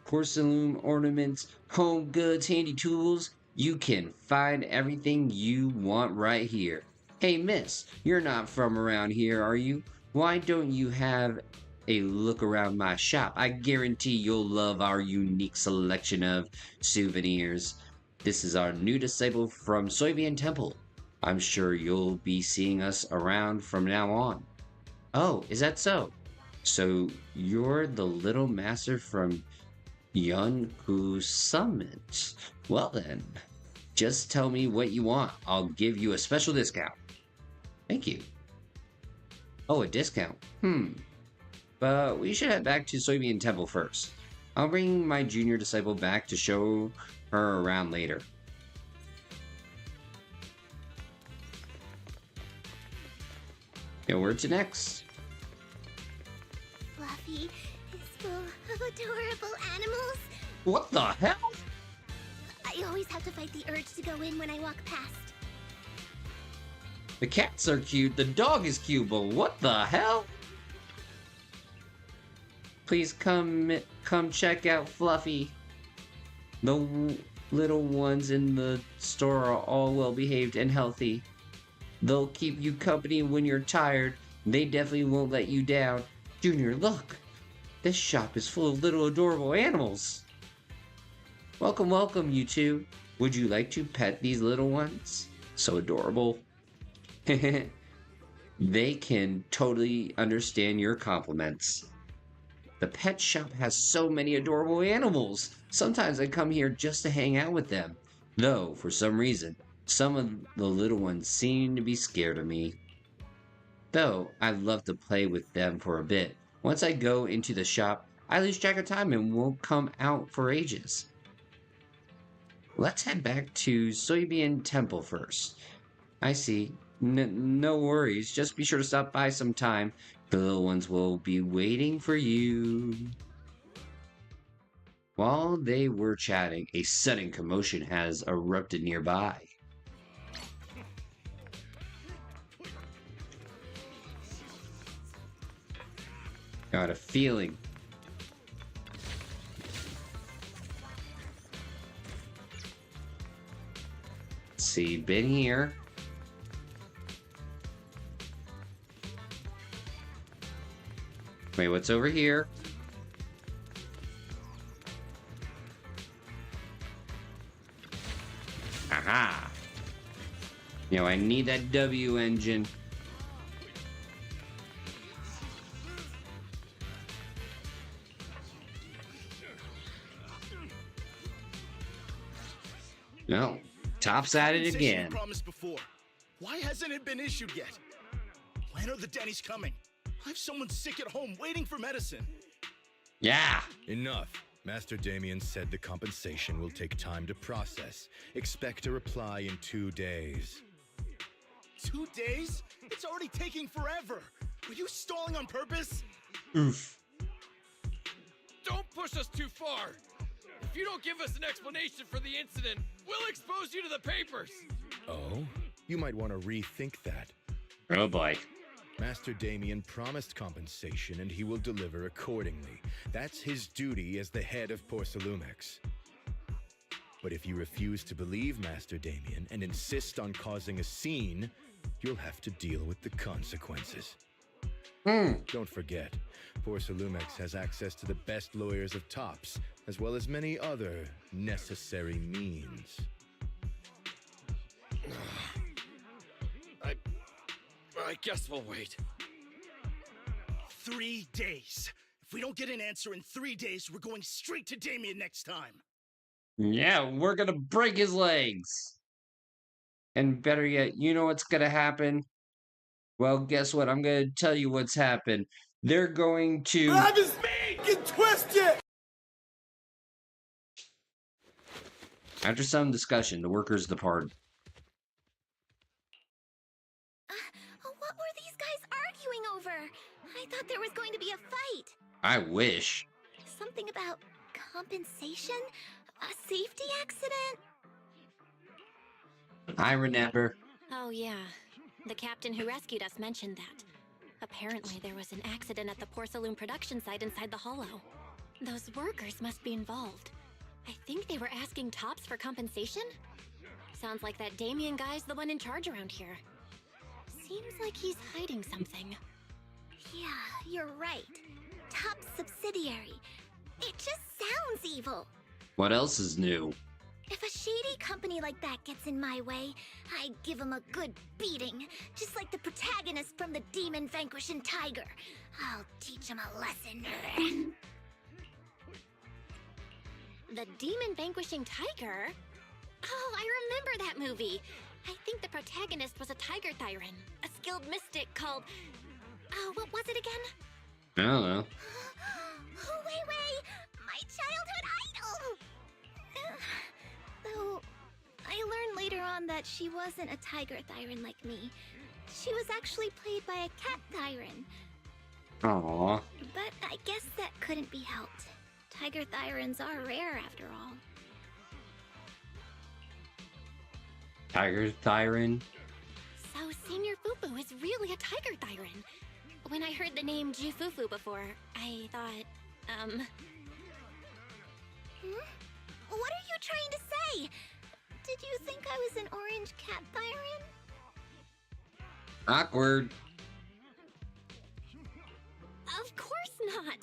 Porcelain ornaments, home goods, handy tools. You can find everything you want right here. Hey miss, you're not from around here, are you? Why don't you have a look around my shop? I guarantee you'll love our unique selection of souvenirs. This is our new disciple from Soybian Temple. I'm sure you'll be seeing us around from now on. Oh, is that so? So you're the little master from Yunhu Summit. Well then, just tell me what you want. I'll give you a special discount. Thank you. Oh, a discount. But we should head back to Soybian Temple first. I'll bring my junior disciple back to show her around later. Yo, where to next? Fluffy is full of adorable animals. What the hell? I always have to fight the urge to go in when I walk past. The cats are cute, the dog is cute, but what the hell? Please come check out Fluffy. The little ones in the store are all well behaved and healthy. They'll keep you company when you're tired. They definitely won't let you down. Junior, look! This shop is full of little adorable animals. Welcome, welcome, you two. Would you like to pet these little ones? So adorable. They can totally understand your compliments. The pet shop has so many adorable animals. Sometimes I come here just to hang out with them. Though, for some reason, some of the little ones seem to be scared of me. Though, I'd love to play with them for a bit. Once I go into the shop, I lose track of time and won't come out for ages. Let's head back to Soybian Temple first. I see. No worries. Just be sure to stop by sometime. The little ones will be waiting for you. While they were chatting, a sudden commotion has erupted nearby. Got a feeling. Let's see, been here. Wait, what's over here? Aha! You know, I need that W engine. No, Top's at it again. Promised before. Why hasn't it been issued yet? When are the Denny's coming? I have someone sick at home waiting for medicine. Yeah. Enough. Master Damien said the compensation will take time to process. Expect a reply in 2 days. 2 days? It's already taking forever. Are you stalling on purpose? Oof. Don't push us too far. If you don't give us an explanation for the incident, we'll expose you to the papers. Oh? You might want to rethink that. Oh boy. Master Damien promised compensation and he will deliver accordingly. That's his duty as the head of Porcelumex. But if you refuse to believe Master Damien and insist on causing a scene, you'll have to deal with the consequences. Don't forget, Porcelumex has access to the best lawyers of Tops, as well as many other necessary means. I guess we'll wait. 3 days. If we don't get an answer in 3 days, we're going straight to Damien next time. Yeah, we're gonna break his legs. And better yet, you know what's gonna happen? Well, guess what? I'm gonna tell you what's happened. They're going to... Grab his meat! Get twisted! After some discussion, the workers depart. What were these guys arguing over? I thought there was going to be a fight. I wish. Something about compensation? A safety accident? I remember. Oh, yeah. The captain who rescued us mentioned that. Apparently, there was an accident at the porcelain production site inside the hollow. Those workers must be involved. I think they were asking Tops for compensation? Sounds like that Damien guy's the one in charge around here. Seems like he's hiding something. Yeah, you're right. Top subsidiary. It just sounds evil. What else is new? If a shady company like that gets in my way, I'd give him a good beating. Just like the protagonist from the Demon Vanquishing Tiger. I'll teach him a lesson. The Demon Vanquishing Tiger? Oh, I remember that movie. I think the protagonist was a tiger Thyran, a skilled mystic called... Oh, what was it again? I don't know. Wait, my childhood idol! Though, I learned later on that she wasn't a tiger Thyran like me. She was actually played by a cat Thyran. Aww. But I guess that couldn't be helped. Tiger Thyrans are rare after all. Tiger Thyran? So Senior Fufu is really a tiger Thyran. When I heard the name Jufufu before, I thought, What are you trying to say? Did you think I was an orange cat Thyran? Awkward. Of course not!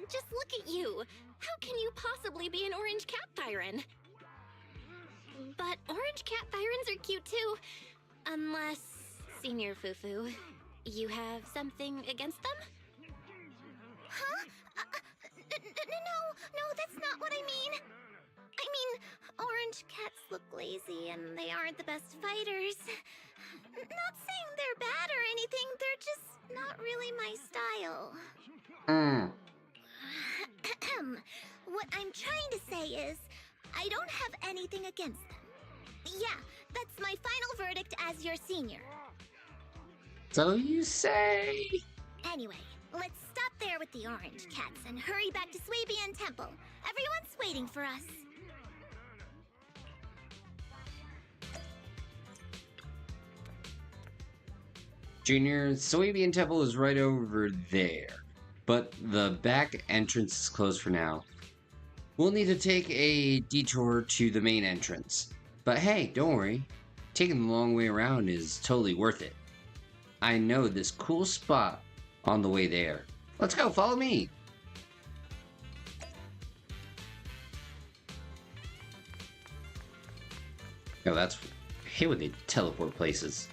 Just look at you! How can you possibly be an orange cat Thyran? But orange cat Thyrans are cute too. Unless, Senior Fufu, you have something against them? Huh? No, that's not what I mean. I mean, orange cats look lazy and they aren't the best fighters. Not saying they're bad or anything, they're just not really my style. What I'm trying to say is, I don't have anything against them. Yeah, that's my final verdict as your senior. So you say? Anyway, let's stop there with the orange cats and hurry back to Swabian Temple. Everyone's waiting for us. Junior, Swabian Temple is right over there. But the back entrance is closed for now. We'll need to take a detour to the main entrance. But hey, don't worry. Taking the long way around is totally worth it. I know this cool spot on the way there. Let's go, follow me! Oh, that's... I hate when they teleport places.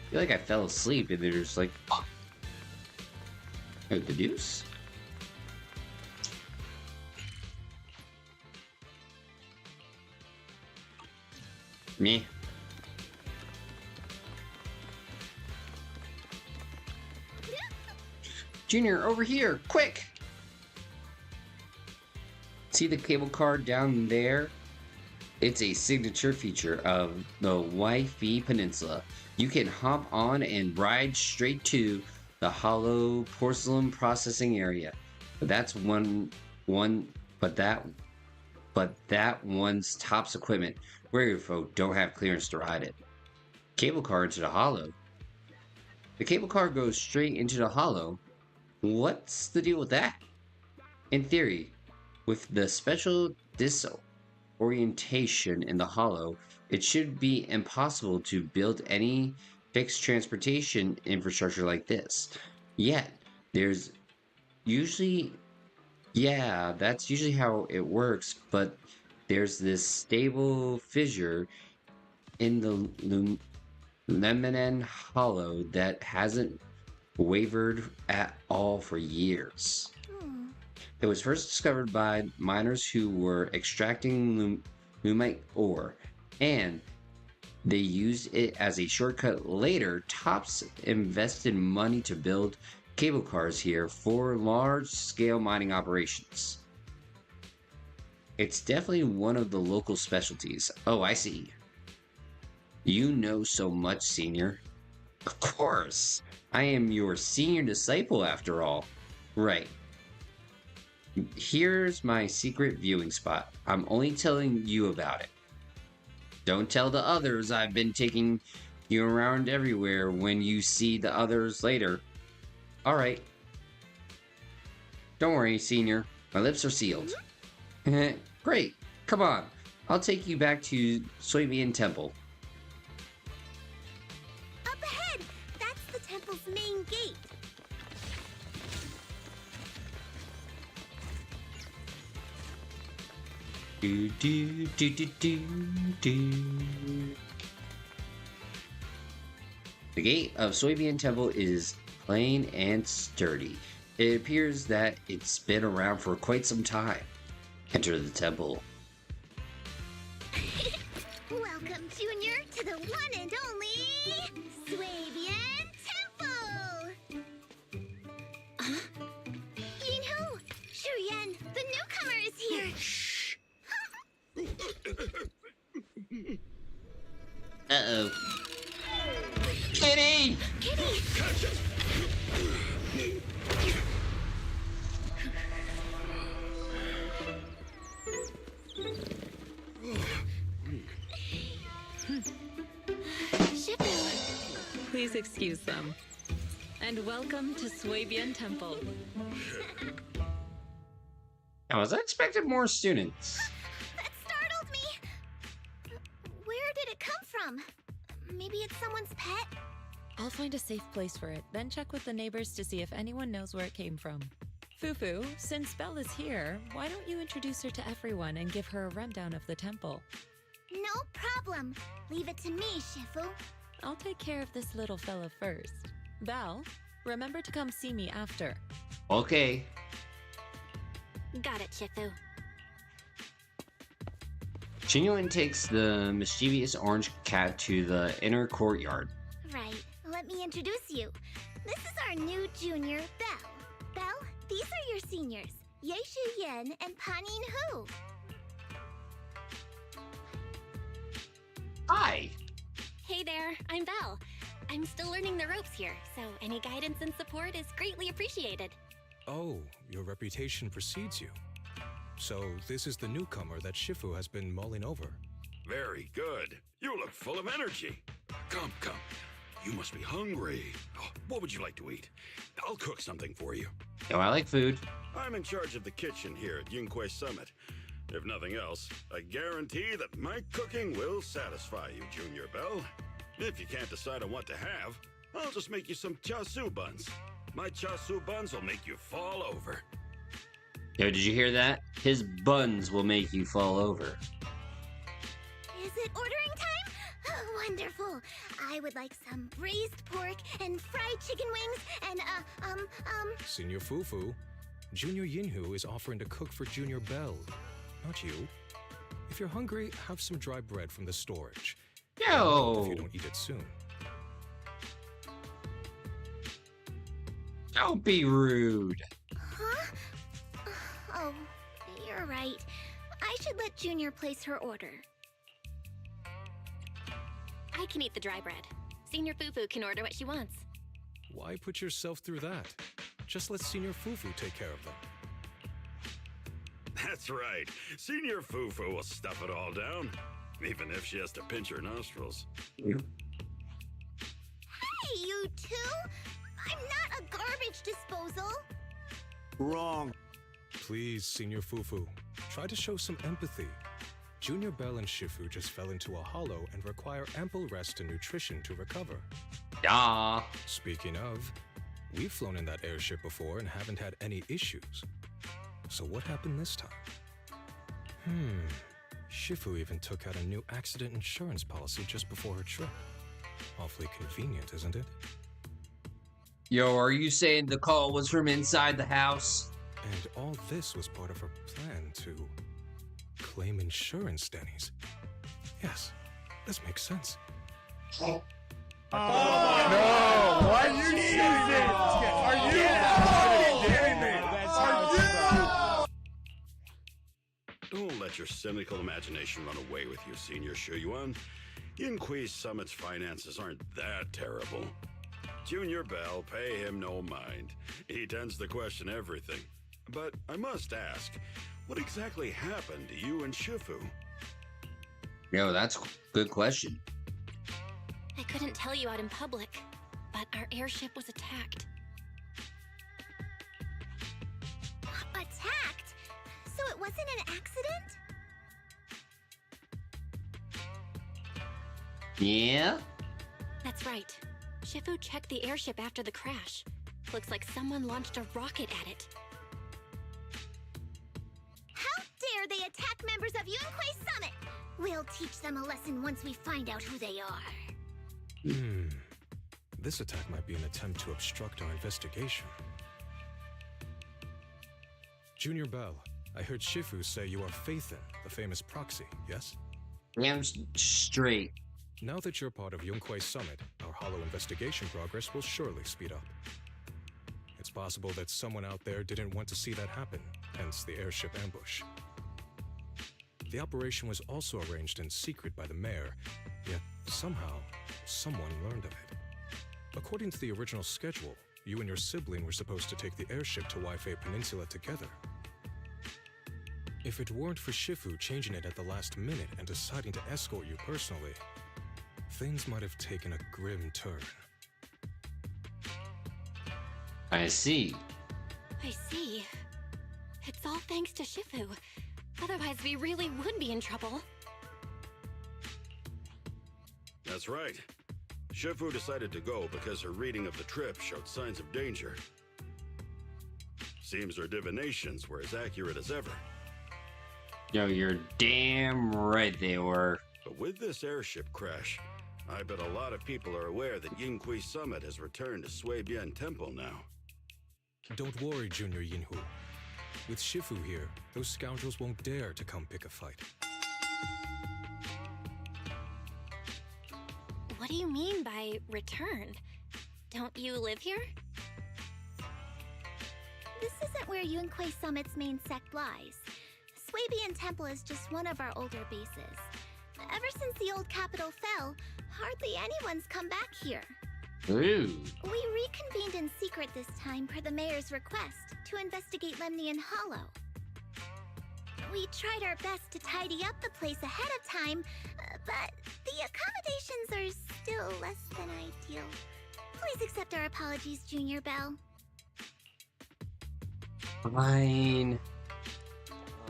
I feel like I fell asleep and they're just like... Oh, the deuce? Me. Junior, over here, quick! See the cable car down there? It's a signature feature of the WIFIE Peninsula. You can hop on and ride straight to the hollow porcelain processing area. But that's that one's tops equipment. Regular folk don't have clearance to ride it. Cable car into the hollow. The cable car goes straight into the hollow. What's the deal with that? In theory, with the special disorientation in the hollow, it should be impossible to build any fixed transportation infrastructure like this. Yet, there's usually... Yeah, that's usually how it works, but there's this stable fissure in the Lemon Hollow that hasn't wavered at all for years. It was first discovered by miners who were extracting lumite ore, and they used it as a shortcut later. Tops invested money to build cable cars here for large-scale mining operations. It's definitely one of the local specialties. Oh, I see. You know so much, senior. Of course. I am your senior disciple, after all. Right. Here's my secret viewing spot. I'm only telling you about it. Don't tell the others I've been taking you around everywhere when you see the others later. Alright. Don't worry, senior. My lips are sealed. Great. Come on. I'll take you back to Soybean Temple. Up ahead! That's the temple's main gate. Do do do do do do. The gate of Soybean Temple is plain and sturdy. It appears that it's been around for quite some time. Enter the temple. Welcome, Junior, to the one and only Swabian Temple! Yinhu! Shuyan, the newcomer is here! Uh-oh. Kitty! Kitty! Please excuse them. And welcome to Swabian Temple. I was expecting more students. That startled me! Where did it come from? Maybe it's someone's pet? I'll find a safe place for it, then check with the neighbors to see if anyone knows where it came from. Fufu, since Belle is here, why don't you introduce her to everyone and give her a rundown of the temple? No problem. Leave it to me, Shifu. I'll take care of this little fella first. Belle, remember to come see me after. Okay. Got it, Shifu. Shinyuan takes the mischievous orange cat to the inner courtyard. Right. Let me introduce you. This is our new junior, Belle. Belle, these are your seniors, Yeishu Yen and Panin Hu. Hi. Hey there, I'm Belle. I'm still learning the ropes here, so any guidance and support is greatly appreciated. Oh, your reputation precedes you. So this is the newcomer that Shifu has been mulling over. Very good. You look full of energy. Come, come. You must be hungry. Oh, what would you like to eat? I'll cook something for you. Oh, I like food. I'm in charge of the kitchen here at Yingque Summit. If nothing else, I guarantee that my cooking will satisfy you, Junior Belle. If you can't decide on what to have, I'll just make you some chasu buns. My chasu buns will make you fall over. Yo, did you hear that? His buns will make you fall over. Is it ordering time? Oh, wonderful. I would like some braised pork and fried chicken wings and, Senior Fufu, Junior Yinhu is offering to cook for Junior Belle, not you. If you're hungry, have some dry bread from the storage. Yo! If you don't eat it soon. Don't be rude. huh? Oh, you're You're right. I should let Junior place her order. I can eat the dry bread. Senior Fufu can order what she wants. Why put yourself through that? Just let Senior Fufu take care of them. That's right. Senior Fufu will stuff it all down, even if she has to pinch her nostrils. Hey, you two! I'm not a garbage disposal! Wrong. Please, Senior Fufu, try to show some empathy. Junior Bell and Shifu just fell into a hollow and require ample rest and nutrition to recover. Yeah. Speaking of, we've flown in that airship before and haven't had any issues. So what happened this time? Shifu even took out a new accident insurance policy just before her trip. Awfully convenient, isn't it? Yo, are you saying the call was from inside the house? And all this was part of her plan to claim insurance, Denny's. Yes, this makes sense. No! What? Are you serious? Are you kidding me? Don't let your cynical imagination run away with you, Senior Shuyuan. Yinqui's Summit's finances aren't that terrible. Junior Bell, pay him no mind. He tends to question everything. But I must ask, what exactly happened to you and Shifu? Yo, that's a good question. I couldn't tell you out in public, but our airship was attacked. Attacked? So it wasn't an accident? Yeah? That's right. Shifu checked the airship after the crash. Looks like someone launched a rocket at it. How dare they attack members of Yunquei Summit? We'll teach them a lesson once we find out who they are. This attack might be an attempt to obstruct our investigation. Junior Bell, I heard Shifu say you are Faithin, the famous proxy, yes? I'm straight. Now that you're part of Yunquei Summit, our hollow investigation progress will surely speed up. It's possible that someone out there didn't want to see that happen, hence the airship ambush. The operation was also arranged in secret by the mayor, yet somehow, someone learned of it. According to the original schedule, you and your sibling were supposed to take the airship to WIFIE Peninsula together. If it weren't for Shifu changing it at the last minute and deciding to escort you personally, things might have taken a grim turn. I see. I see. It's all thanks to Shifu. Otherwise, we really would be in trouble. That's right. Shifu decided to go because her reading of the trip showed signs of danger. Seems her divinations were as accurate as ever. Yo, you're damn right they were. But with this airship crash, I bet a lot of people are aware that Yinqui Summit has returned to Suibian Temple now. Don't worry, Junior Yinhu. With Shifu here, those scoundrels won't dare to come pick a fight. What do you mean by returned? Don't you live here? This isn't where Yunquei Summit's main sect lies. Suibian Temple is just one of our older bases. Ever since the old capital fell, hardly anyone's come back here. Ooh. We reconvened in secret this time per the mayor's request to investigate Lemnian Hollow. We tried our best to tidy up the place ahead of time, but the accommodations are still less than ideal. Please accept our apologies, Junior Bell. Fine.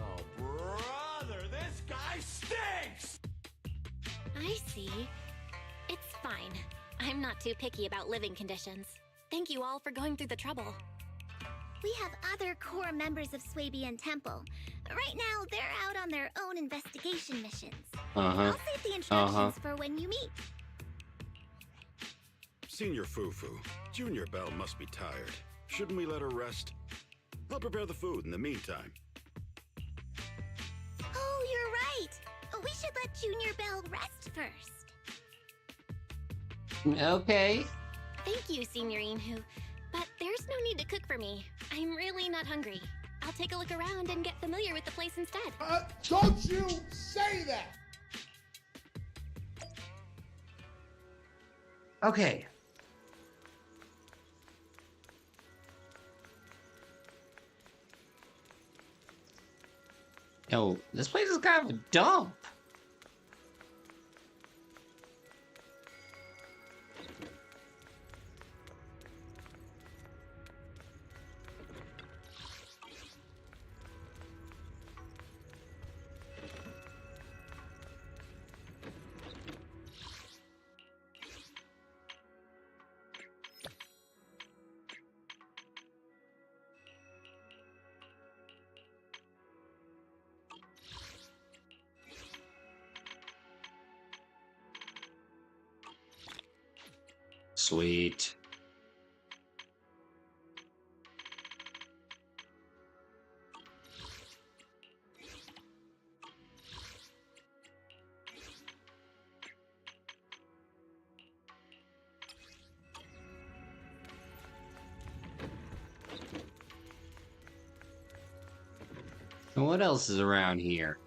Oh, brother, this guy stinks! I see. It's fine. I'm not too picky about living conditions. Thank you all for going through the trouble. We have other core members of Suibian Temple. Right now, they're out on their own investigation missions. I'll save the instructions for when you meet. Senior Fufu, Junior Bell must be tired. Shouldn't we let her rest? I'll prepare the food in the meantime. Oh, you're right. We should let Junior Bell rest first. Okay. Thank you, Senior Inhu. But there's no need to cook for me. I'm really not hungry. I'll take a look around and get familiar with the place instead. Don't you say that! Okay. Yo, this place is kind of a dump. Sweet. And what else is around here?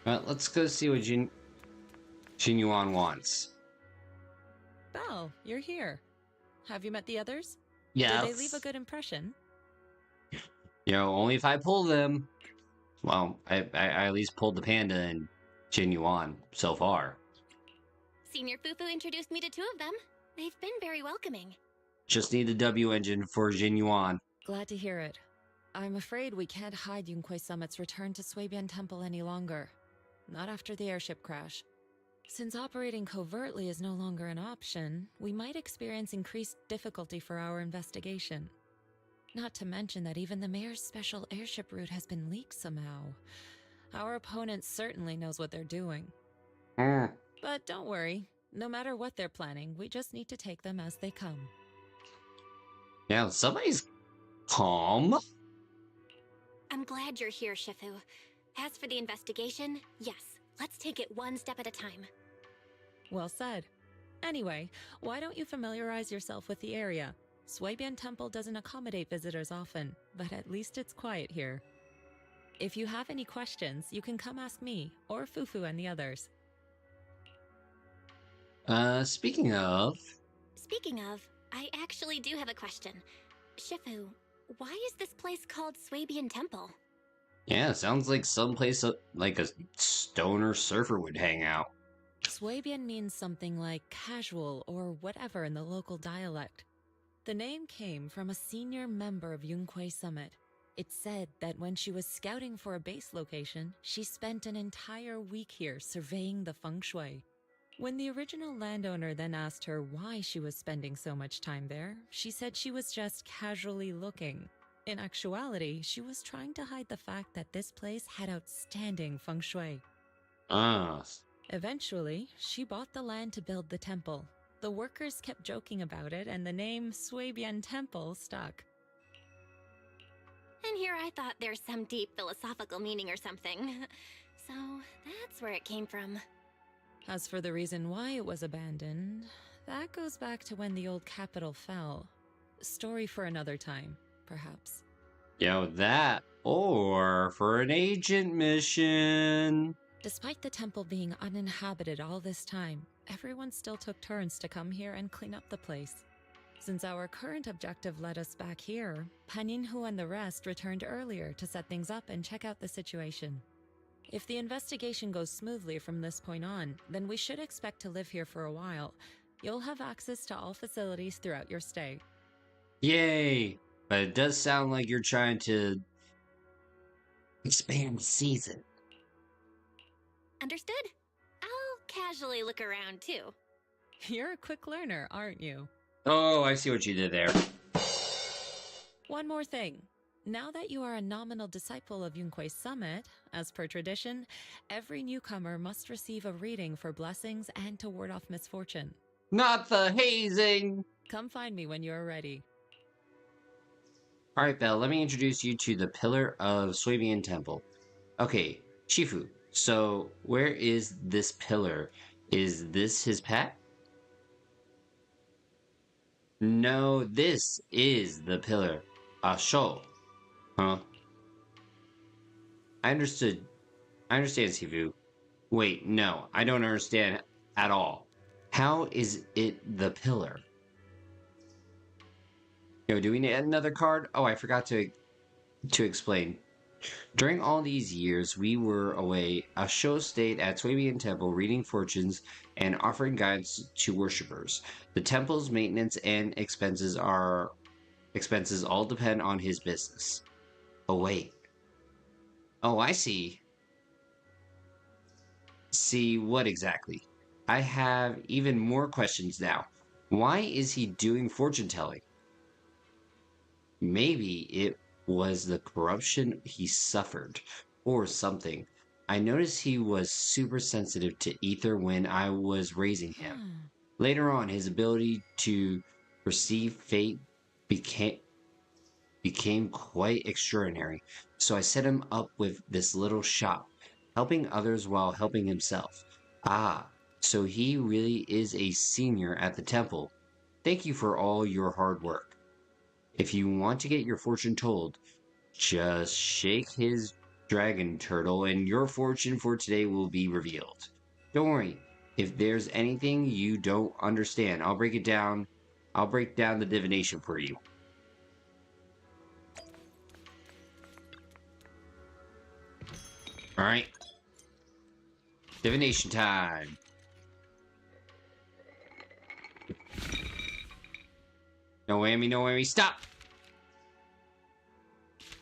Well, let's go see what Jinyuan wants. Belle, you're here. Have you met the others? Yeah. Did they leave a good impression? You know, only if I pull them. Well, I at least pulled the panda and Jinyuan so far. Senior Fufu introduced me to 2 of them. They've been very welcoming. Just need the W engine for Jinyuan. Glad to hear it. I'm afraid we can't hide Yunquei Summit's return to Suibian Temple any longer. Not after the airship crash. Since operating covertly is no longer an option, we might experience increased difficulty for our investigation. Not to mention that even the mayor's special airship route has been leaked somehow. Our opponent certainly knows what they're doing. But don't worry, no matter what they're planning, we just need to take them as they come. Yeah, somebody's calm. I'm glad you're here, Shifu. As for the investigation, yes, let's take it one step at a time. Well said. Anyway, why don't you familiarize yourself with the area? Suibian Temple doesn't accommodate visitors often, but at least it's quiet here. If you have any questions, you can come ask me, or Fufu and the others. Speaking of, I actually do have a question. Shifu, why is this place called Suibian Temple? yeah, sounds like someplace like a stoner surfer would hang out. Suibian means something like casual or whatever in the local dialect. The name came from a senior member of Yunquei Summit. It's said that when she was scouting for a base location, she spent an entire week here surveying the feng shui. When the original landowner then asked her why she was spending so much time there, she said she was just casually looking. In actuality, she was trying to hide the fact that this place had outstanding feng shui. Eventually, she bought the land to build the temple. The workers kept joking about it, and the name Suibian Temple stuck. And here I thought there's some deep philosophical meaning or something. So that's where it came from. As for the reason why it was abandoned, that goes back to when the old capital fell. Story for another time, perhaps. Yo, that, or for an agent mission. Despite the temple being uninhabited all this time, everyone still took turns to come here and clean up the place. Since our current objective led us back here, Paninhu and the rest returned earlier to set things up and check out the situation. If the investigation goes smoothly from this point on, then we should expect to live here for a while. You'll have access to all facilities throughout your stay. Yay! But it does sound like you're trying to expand the season. Understood? I'll casually look around too. You're a quick learner, aren't you? Oh, I see what you did there. One more thing. Now that you are a nominal disciple of Yunquei Summit, as per tradition, every newcomer must receive a reading for blessings and to ward off misfortune. Not the hazing! Come find me when you're ready. Alright, Belle, let me introduce you to the Pillar of Suibian Temple. Okay, Shifu, so where is this pillar? Is this his pet? No, this is the pillar. Show. Huh? I understood. I understand, Sifu. Wait, no, I don't understand at all. How is it the pillar? Yo, do we need another card? Oh, I forgot to explain. During all these years we were away, Asho stayed at Suibian Temple reading fortunes and offering guides to worshippers. The temple's maintenance and expenses all depend on his business. Oh wait. Oh, I see. See what exactly? I have even more questions now. Why is he doing fortune telling? Maybe it was the corruption he suffered, or something. I noticed he was super sensitive to ether when I was raising him. Later on, his ability to perceive fate became quite extraordinary, so I set him up with this little shop, helping others while helping himself. Ah, so he really is a senior at the temple. Thank you for all your hard work. If you want to get your fortune told, just shake his dragon turtle and your fortune for today will be revealed. Don't worry, if there's anything you don't understand, I'll break it down. I'll break down the divination for you. Alright. Divination time. No whammy, no whammy, stop!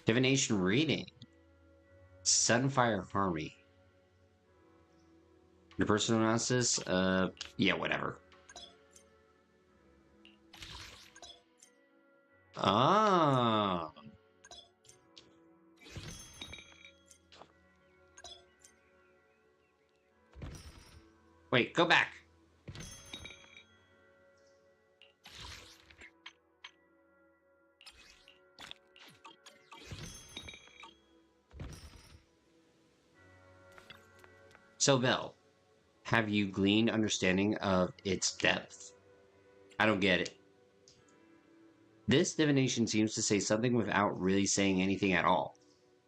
Divination reading. Sunfire Harmony. Your personal analysis? Yeah, whatever. Ah. Wait, go back. So, Belle, have you gleaned understanding of its depth? I don't get it. This divination seems to say something without really saying anything at all.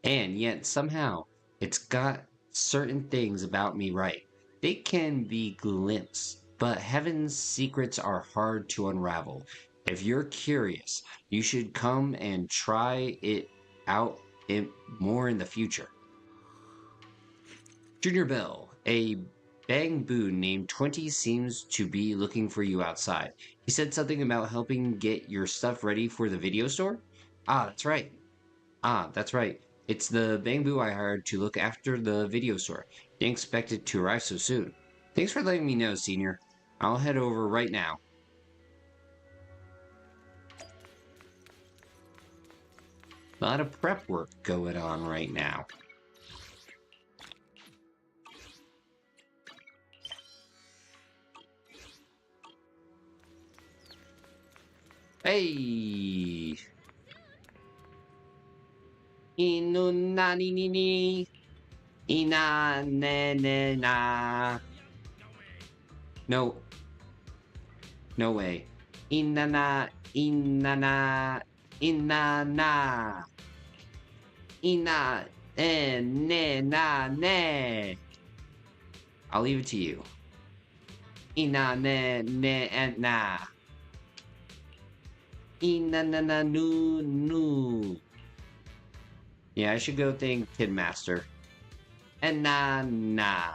And yet, somehow, it's got certain things about me right. They can be glimpsed, but heaven's secrets are hard to unravel. If you're curious, you should come and try it out more in the future. Junior Bell, a bangboo named 20 seems to be looking for you outside. He said something about helping get your stuff ready for the video store? Ah, that's right. It's the bangboo I hired to look after the video store. Didn't expect it to arrive so soon. Thanks for letting me know, Senior. I'll head over right now. A lot of prep work going on right now. Hey! Inu na ni ni ni. Ina ne ne na. No. No way. Ina na. Ina na. Ina na. Ina ne na ne. I'll leave it to you. Ina ne ne na. Ina na na nu nu. Yeah, I should go thank Kid Master. And na na.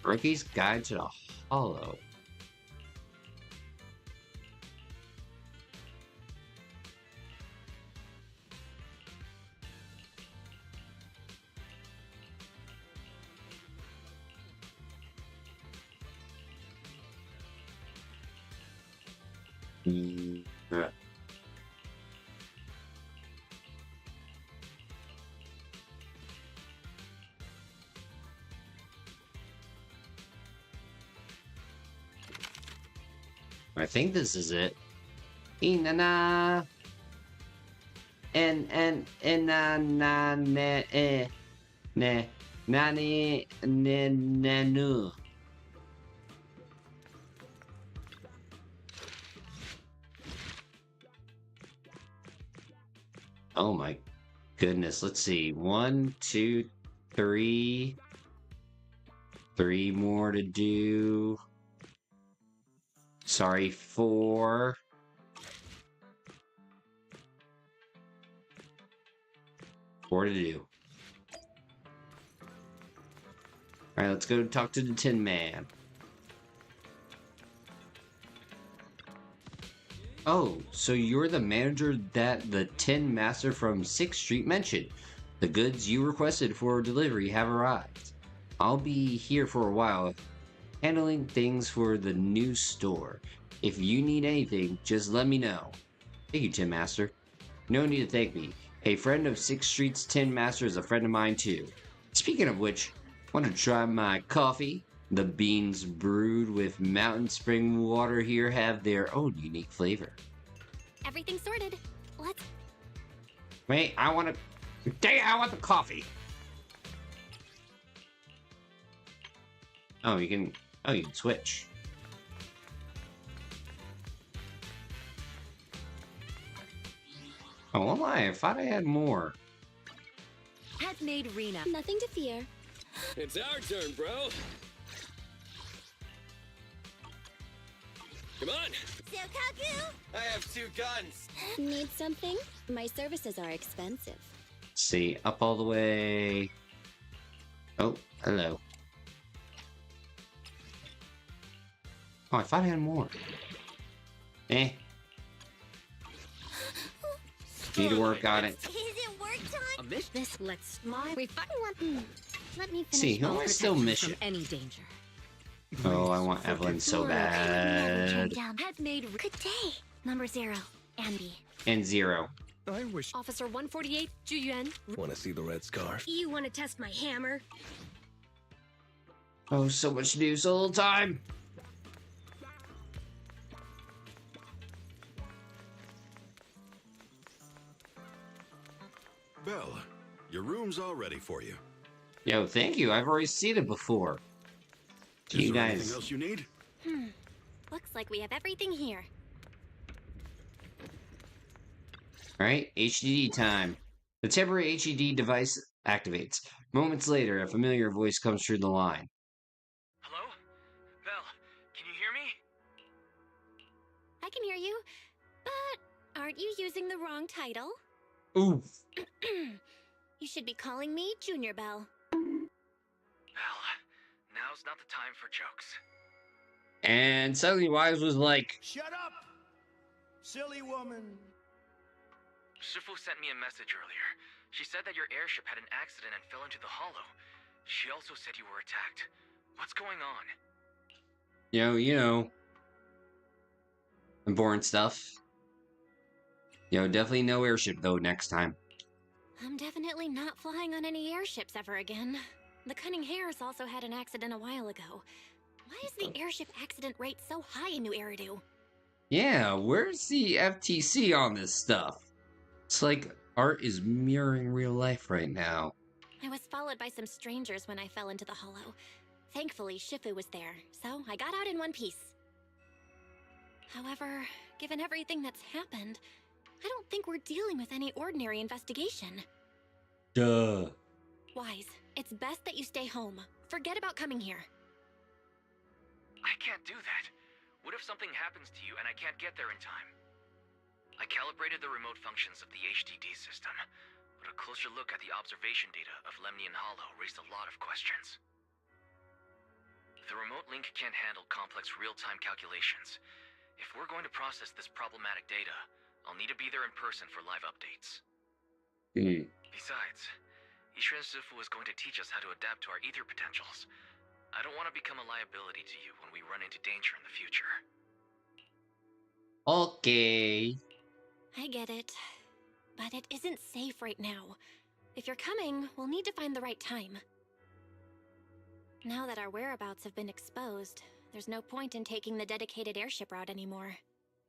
Rookie's Guide to the Hollow. Yeah. I think this is it. Inana. Na ne ne nani ne nanu. Oh my goodness. Let's see. 1, 2, 3. 3 more to do. Sorry, 4. 4 to do. Alright, let's go talk to the Tin Man. Oh, so you're the manager that the Tin Master from 6th Street mentioned. The goods you requested for delivery have arrived. I'll be here for a while, handling things for the new store. If you need anything, just let me know. Thank you, Tin Master. No need to thank me. A friend of 6th Street's Tin Master is a friend of mine too. Speaking of which, want to try my coffee? The beans brewed with mountain spring water here have their own unique flavor. Everything's sorted. Let's... Wait, I want the coffee. Oh, you can switch. Oh, well, I thought I had more. Has made Rena. Nothing to fear. It's our turn, bro. Come on. Sokaku! I have 2 guns. Need something? My services are expensive. Let's see, up all the way. Oh, hello. Oh, I thought I had more. Eh. Need to work on it. Is it work time? A mission. This let's smile. We Let me finish. See, who am I still missing? from any danger. Oh, I want Evelyn so bad. Has made Good day. Number 0. Ambi. And 0. I wish. Officer 148, Juyuan. Want to see the red scarf? You want to test my hammer? Oh, so much to do, so little time. Belle, your room's all ready for you. Yo, thank you. I've already seen it before. Is You there guys. anything else you need? Looks like we have everything here. Alright, HDD time. The temporary HDD device activates. Moments later, a familiar voice comes through the line. Hello? Belle, can you hear me? I can hear you, but aren't you using the wrong title? Ooh. You should be calling me Junior Belle. Belle, now's not the time for jokes. And suddenly Wise was like, Shut up, silly woman. Shifu sent me a message earlier. She said that your airship had an accident and fell into the hollow. She also said you were attacked. What's going on? you know. Important stuff. Definitely no airship though next time. I'm definitely not flying on any airships ever again. The Cunning Hares also had an accident a while ago. Why is the airship accident rate so high in New Eridu? Yeah, where's the FTC on this stuff? It's like art is mirroring real life right now. I was followed by some strangers when I fell into the hollow. Thankfully, Shifu was there, so I got out in one piece. However, given everything that's happened, I don't think we're dealing with any ordinary investigation. Duh. Wise, it's best that you stay home. Forget about coming here. I can't do that. What if something happens to you and I can't get there in time? I calibrated the remote functions of the HDD system, but a closer look at the observation data of Lemnian Hollow raised a lot of questions. The remote link can't handle complex real-time calculations. If we're going to process this problematic data, I'll need to be there in person for live updates. Besides, Ishren Sifu is going to teach us how to adapt to our ether potentials. I don't want to become a liability to you when we run into danger in the future. Okay. I get it. But it isn't safe right now. If you're coming, we'll need to find the right time. Now that our whereabouts have been exposed, there's no point in taking the dedicated airship route anymore.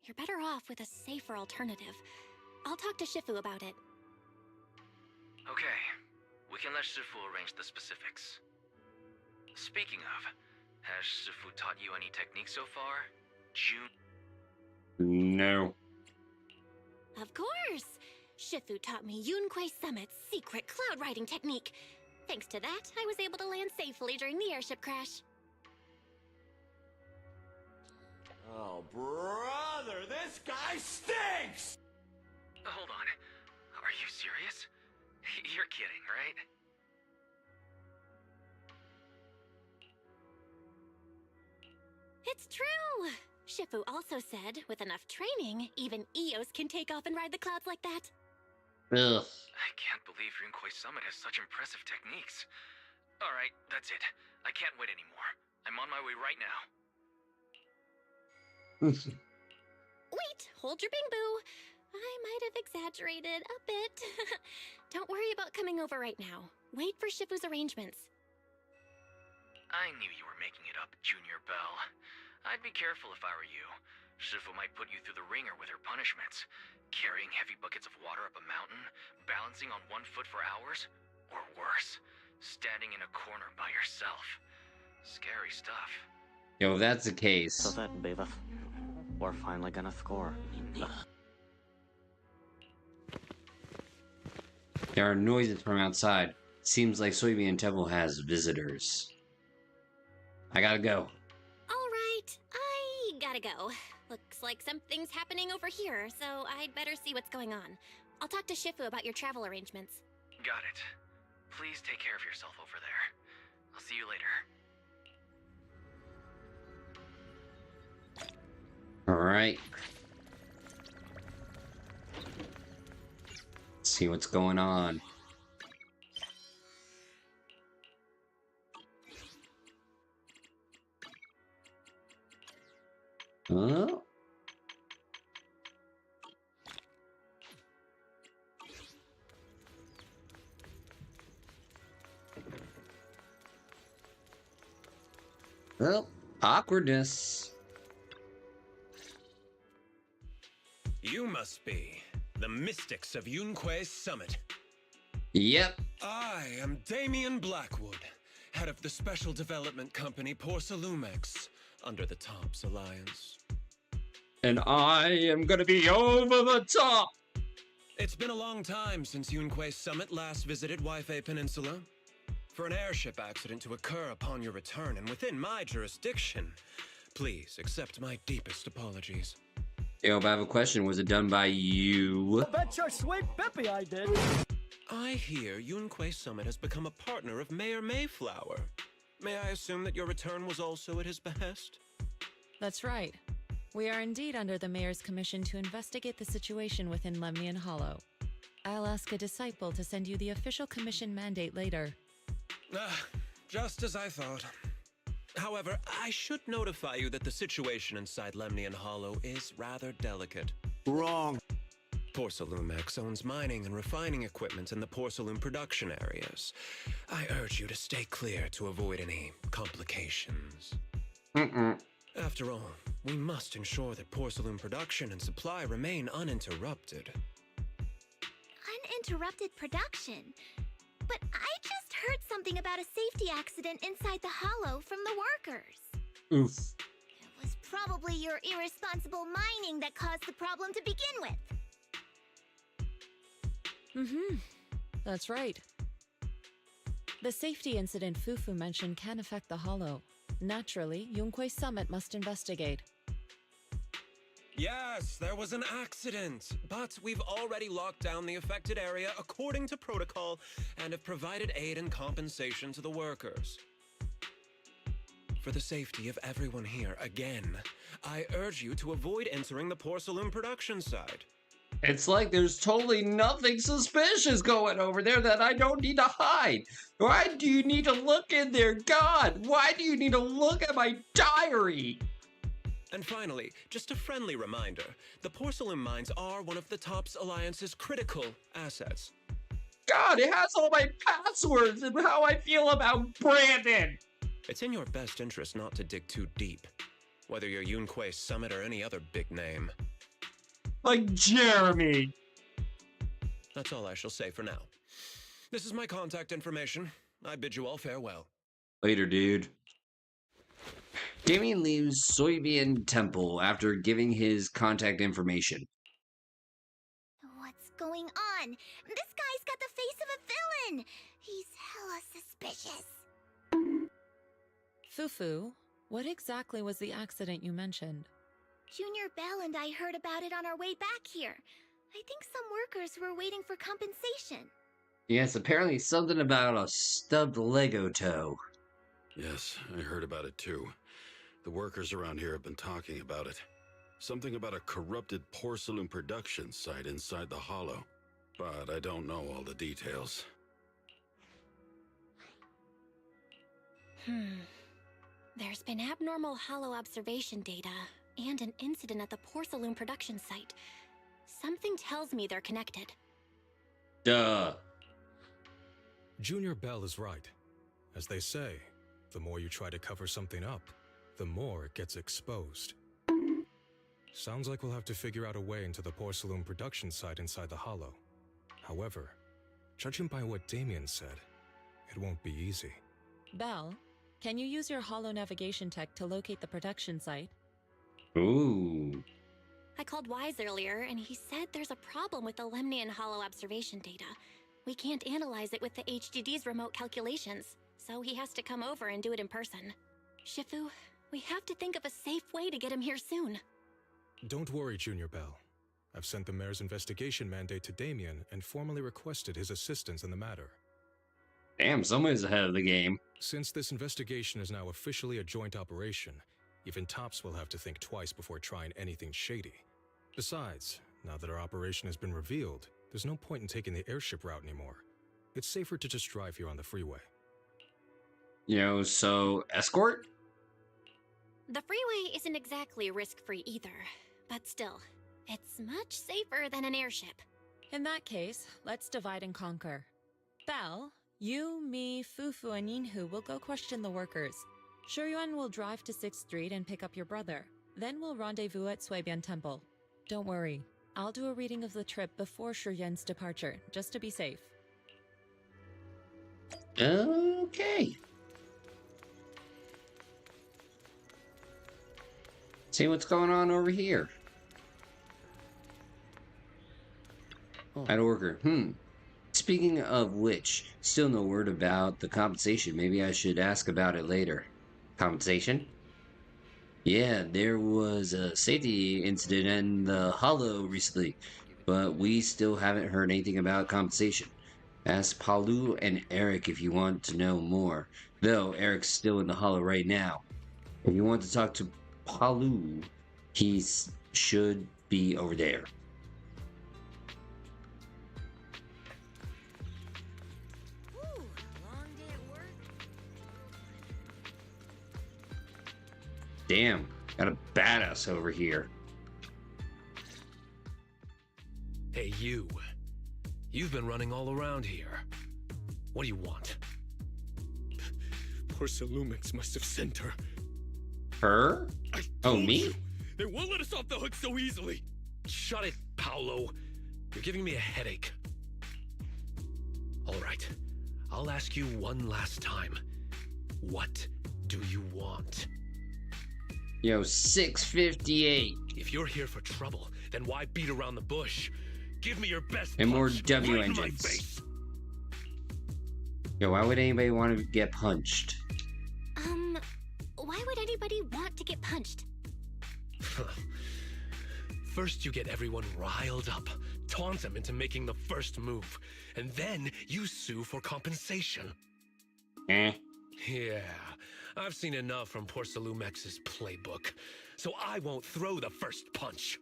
You're better off with a safer alternative. I'll talk to Shifu about it. Okay, we can let Shifu arrange the specifics. Speaking of, has Shifu taught you any techniques so far? No. Of course! Shifu taught me Yunquei Summit's secret cloud riding technique. Thanks to that, I was able to land safely during the airship crash. Oh, brother, this guy stinks! Hold on. Are you serious? You're kidding, right? It's true! Shifu also said, with enough training, even Eos can take off and ride the clouds like that. Ugh. I can't believe Yunquei Summit has such impressive techniques. Alright, that's it. I can't wait anymore. I'm on my way right now. Wait, hold your bing-boo. I might have exaggerated a bit. Don't worry about coming over right now. Wait for Shifu's arrangements. I knew you were making it up, Junior Bell. I'd be careful if I were you. Shifu might put you through the ringer with her punishments. Carrying heavy buckets of water up a mountain, balancing on 1 foot for hours, or worse, standing in a corner by yourself. Scary stuff. Yo, if that's the case. So that, Beavis. We're finally gonna score. There are noises from outside. Seems like Soybean Temple has visitors. I gotta go. Alright, I gotta go. Looks like something's happening over here, so I'd better see what's going on. I'll talk to Shifu about your travel arrangements. Got it. Please take care of yourself over there. I'll see you later. Alright. Let's see what's going on. Oh. Well, awkwardness. You must be the mystics of Yunquei Summit. Yep. I am Damien Blackwood, head of the special development company Porsalumex, under the Tops Alliance. And I am gonna be over the top! It's been a long time since Yunquei Summit last visited WIFIE Peninsula. For an airship accident to occur upon your return and within my jurisdiction, please accept my deepest apologies. Yo, if I have a question, was it done by you? I bet your sweet Bippy I did. I hear Yunquei Summit has become a partner of Mayor Mayflower. May I assume that your return was also at his behest? That's right. We are indeed under the Mayor's commission to investigate the situation within Lemnian Hollow. I'll ask a disciple to send you the official commission mandate later. Just as I thought. However, I should notify you that the situation inside Lemnian Hollow is rather delicate. Wrong. Porsalumex owns mining and refining equipment in the porcelain production areas. I urge you to stay clear to avoid any complications. After all, we must ensure that porcelain production and supply remain uninterrupted. Uninterrupted production? But I just heard something about a safety accident inside the hollow from the workers. Oof. It was probably your irresponsible mining that caused the problem to begin with. That's right. The safety incident Fufu mentioned can affect the hollow. Naturally, Yunquei Summit must investigate. Yes, there was an accident, but we've already locked down the affected area according to protocol and have provided aid and compensation to the workers. For the safety of everyone here, again, I urge you to avoid entering the porcelain production side. It's like there's totally nothing suspicious going over there that I don't need to hide. Why do you need to look in there? God, why do you need to look at my diary? And finally, just a friendly reminder, the porcelain mines are one of the Tops Alliance's critical assets. God, it has all my passwords and how I feel about Brandon. It's in your best interest not to dig too deep, whether you're Yunquei Summit or any other big name. Like Jeremy. That's all I shall say for now. This is my contact information. I bid you all farewell. Later, dude. Damien leaves Soybean Temple after giving his contact information. What's going on. This guy's got the face of a villain. He's hella suspicious. Fufu, what exactly was the accident you mentioned? Junior Bell and I heard about it on our way back here. I think some workers were waiting for compensation. Yes, apparently something about a stubbed Lego toe. Yes, I heard about it too. The workers around here have been talking about it. Something about a corrupted porcelain production site inside the hollow. But I don't know all the details. There's been abnormal hollow observation data and an incident at the porcelain production site. Something tells me they're connected. Duh. Junior Bell is right. As they say, the more you try to cover something up, the more it gets exposed. Sounds like we'll have to figure out a way into the porcelain production site inside the hollow. However, judging by what Damien said, it won't be easy. Bell, can you use your hollow navigation tech to locate the production site? Ooh. I called Wise earlier, and he said there's a problem with the Lemnian hollow observation data. We can't analyze it with the HDD's remote calculations, so he has to come over and do it in person. Shifu, we have to think of a safe way to get him here soon. Don't worry, Junior Bell. I've sent the mayor's investigation mandate to Damien and formally requested his assistance in the matter. Damn, someone's ahead of the game. Since this investigation is now officially a joint operation, even Tops will have to think twice before trying anything shady. Besides, now that our operation has been revealed, there's no point in taking the airship route anymore. It's safer to just drive here on the freeway. So, escort? The freeway isn't exactly risk-free either, but still, it's much safer than an airship. In that case, let's divide and conquer. Bell, you, me, Fufu, and Yinhu will go question the workers. Shuryuan will drive to 6th Street and pick up your brother. Then we'll rendezvous at Suibian Temple. Don't worry, I'll do a reading of the trip before Shuryuan's departure, just to be safe. Okay. See what's going on over here. At worker. Speaking of which, still no word about the compensation. Maybe I should ask about it later. Compensation? Yeah, there was a safety incident in the hollow recently, but we still haven't heard anything about compensation. Ask Palu and Eric if you want to know more, though Eric's still in the hollow right now. If you want to talk to Palu, he should be over there. Damn, got a badass over here. Hey, you. You've been running all around here. What do you want? Porcelumix must have sent her. Her? Oh, me? You, they won't let us off the hook so easily. Shut it, Paolo. You're giving me a headache. All right, I'll ask you one last time. What do you want? Yo, 658. If you're here for trouble, then why beat around the bush? Give me your best and more punch W right in my engines. face. Yo, why would anybody want to get punched? Why would anybody want to get punched? First you get everyone riled up, taunt them into making the first move, and then you sue for compensation. Eh? Yeah, I've seen enough from Porcelumex's playbook, so I won't throw the first punch.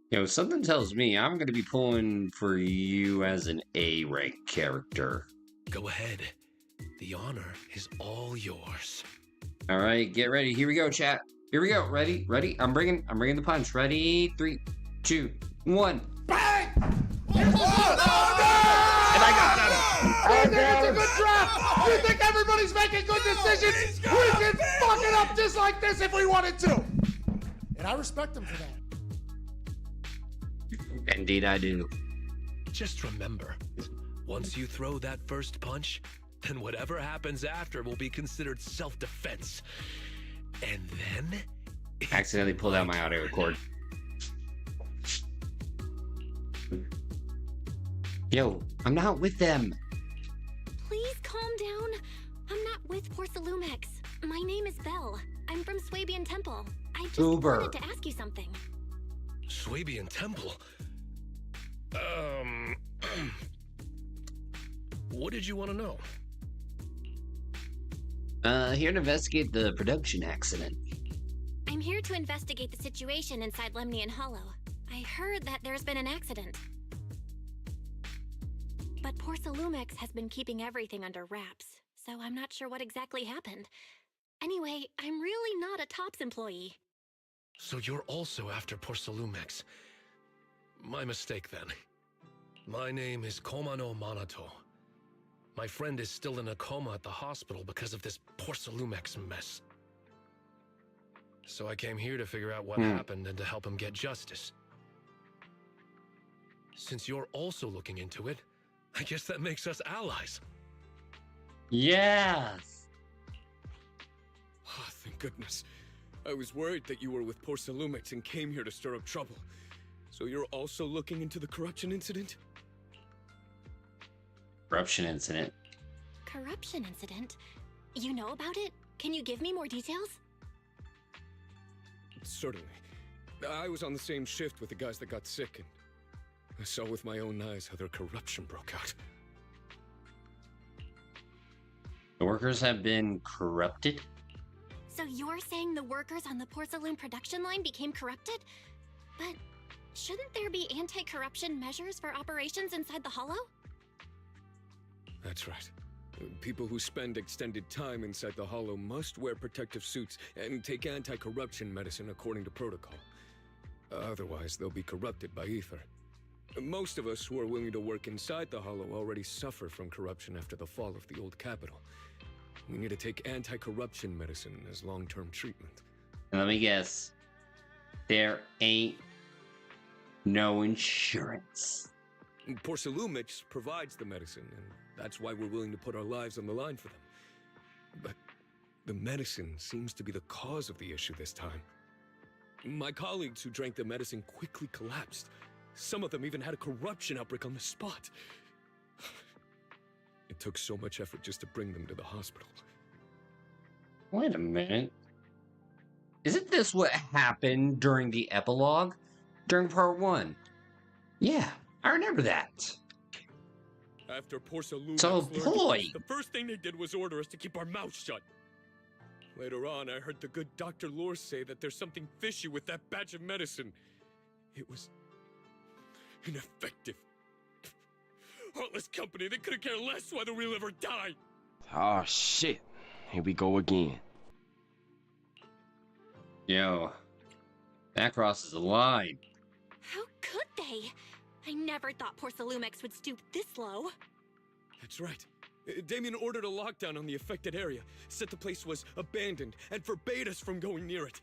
Yo, something tells me I'm gonna be pulling for you as an A-rank character. Go ahead. The honor is all yours. All right, get ready. Here we go, chat. Here we go. Ready? Ready? I'm bringing the punch. Ready? 3, 2, 1. Bang! And I got him. I think it's a good draft. You think everybody's making good decisions? We can fuck it up just like this if we wanted to. And I respect them for that. Indeed, I do. Just remember, once you throw that first punch, then whatever happens after will be considered self-defense. And then... Accidentally pulled out my audio record. Yo, I'm not with them. Please calm down. I'm not with Porcelumex. My name is Belle. I'm from Swabian Temple. I just wanted to ask you something. Swabian Temple? What did you want to know? Here to investigate the production accident. I'm here to investigate the situation inside Lemnian Hollow. I heard that there's been an accident. But Porcelumex has been keeping everything under wraps, so I'm not sure what exactly happened. Anyway, I'm really not a TOPS employee. So you're also after Porcelumex. My mistake then. My name is Komano Manato. My friend is still in a coma at the hospital because of this Porcelumex mess. So I came here to figure out what happened and to help him get justice. Since you're also looking into it, I guess that makes us allies. Yes! Oh, thank goodness. I was worried that you were with Porcelumex and came here to stir up trouble. So you're also looking into the corruption incident? Corruption incident. Corruption incident? You know about it? Can you give me more details? Certainly. I was on the same shift with the guys that got sick, and I saw with my own eyes how their corruption broke out. The workers have been corrupted? So you're saying the workers on the porcelain production line became corrupted? But shouldn't there be anti-corruption measures for operations inside the Hollow? That's right. People who spend extended time inside the Hollow must wear protective suits and take anti-corruption medicine according to protocol. Otherwise, they'll be corrupted by ether. Most of us who are willing to work inside the Hollow already suffer from corruption after the fall of the old capital. We need to take anti-corruption medicine as long-term treatment. Let me guess. There ain't no insurance. Porcelumex provides the medicine, and that's why we're willing to put our lives on the line for them. But the medicine seems to be the cause of the issue this time. My colleagues who drank the medicine quickly collapsed. Some of them even had a corruption outbreak on the spot. It took so much effort just to bring them to the hospital. Wait a minute. Isn't this what happened during the epilogue? During part 1? Yeah, I remember that. After Porcelumex So, boy! the first thing they did was order us to keep our mouths shut. Later on, I heard the good Dr. Lore say that there's something fishy with that batch of medicine. It was ineffective. Heartless company, they couldn't care less whether we live or die. Oh shit. Here we go again. Yo, that crosses the line. How could they? I never thought Porcelumex would stoop this low. That's right. Damien ordered a lockdown on the affected area, said the place was abandoned, and forbade us from going near it.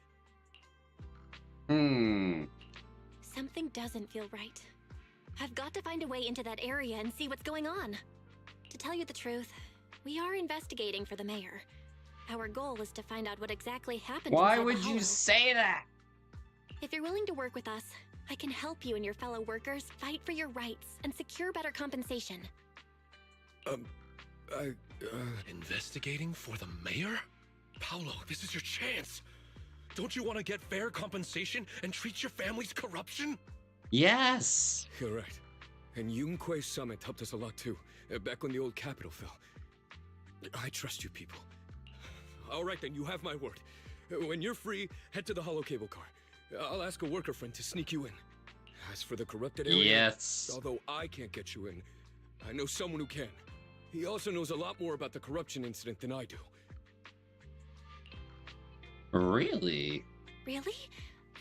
Something doesn't feel right. I've got to find a way into that area and see what's going on. To tell you the truth, we are investigating for the mayor. Our goal is to find out what exactly happened. Why would you say that? If you're willing to work with us, I can help you and your fellow workers fight for your rights and secure better compensation. Investigating for the mayor? Paolo, this is your chance. Don't you want to get fair compensation and treat your family's corruption? Yes! You're right. And Yunque Summit helped us a lot too, back when the old capital fell. I trust you people. All right then, you have my word. When you're free, head to the Hollow Cable Car. I'll ask a worker friend to sneak you in. As for the corrupted area, yes. Although I can't get you in, I know someone who can. He also knows a lot more about the corruption incident than I do. Really? Really?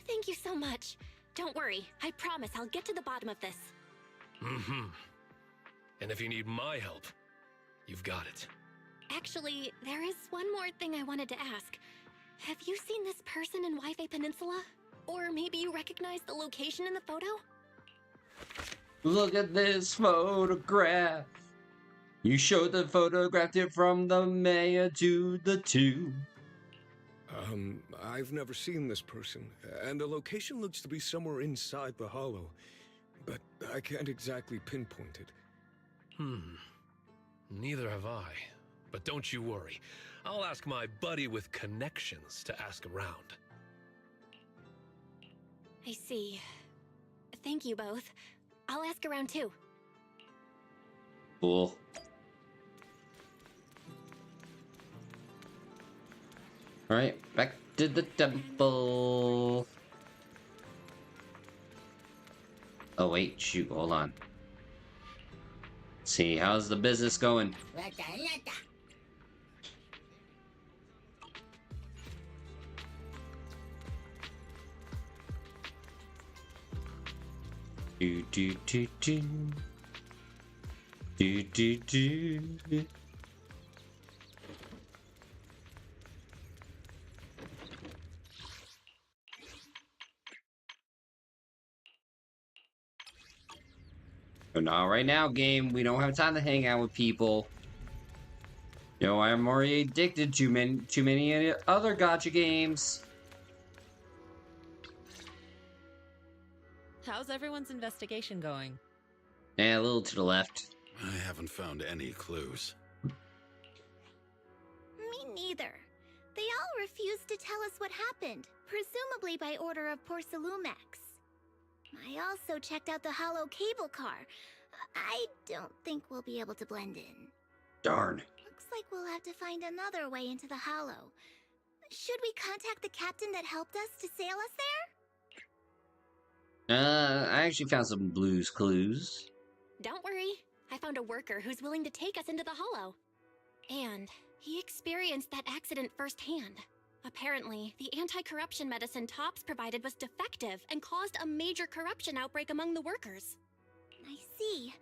Thank you so much. Don't worry, I promise I'll get to the bottom of this. And if you need my help, you've got it. Actually, there is one more thing I wanted to ask. Have you seen this person in WIFIE Peninsula? Or maybe you recognize the location in the photo? Look at this photograph. You showed the photograph it from the mayor to the two. I've never seen this person, and the location looks to be somewhere inside the Hollow, but I can't exactly pinpoint it. Neither have I. But don't you worry. I'll ask my buddy with connections to ask around. I see. Thank you both. I'll ask around too. Cool. Alright, back to the temple. Oh wait, shoot, hold on. Let's see, how's the business going? Do do do do. Do do do. But not right now, game. We don't have time to hang out with people. Yo, I'm already addicted to many other gacha games. How's everyone's investigation going? Yeah, a little to the left. I haven't found any clues. Me neither. They all refused to tell us what happened, presumably by order of Porsalumex. I also checked out the hollow cable car. I don't think we'll be able to blend in. Darn. Looks like we'll have to find another way into the hollow. Should we contact the captain that helped us to sail us there? I actually found some Blue's Clues. Don't worry. I found a worker who's willing to take us into the hollow. And he experienced that accident firsthand. Apparently, the anti-corruption medicine Tops provided was defective and caused a major corruption outbreak among the workers. I see.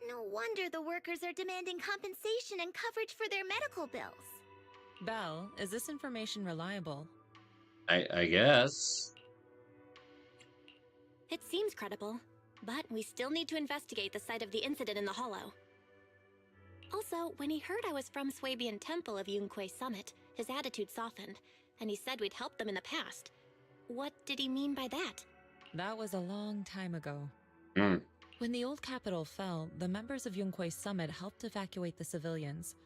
No wonder the workers are demanding compensation and coverage for their medical bills. Belle, is this information reliable? I guess. It seems credible, but we still need to investigate the site of the incident in the hollow. Also, when he heard I was from Swabian Temple of Yunquay Summit, his attitude softened, and he said we'd helped them in the past. What did he mean by that? That was a long time ago. Mm. When the old capital fell, the members of Yunquay Summit helped evacuate the civilians.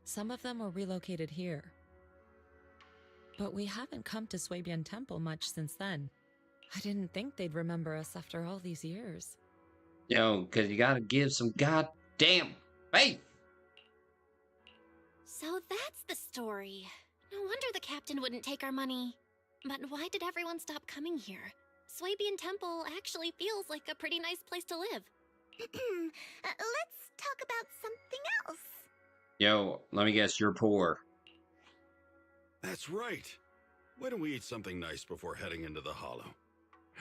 Some of them were relocated here. But we haven't come to Swabian Temple much since then. I didn't think they'd remember us after all these years. Yo, cause you gotta give some goddamn faith. So that's the story. No wonder the captain wouldn't take our money. But why did everyone stop coming here? Swabian Temple actually feels like a pretty nice place to live. Let's talk about something else. Yo, let me guess, you're poor. That's right. Why don't we eat something nice before heading into the hollow?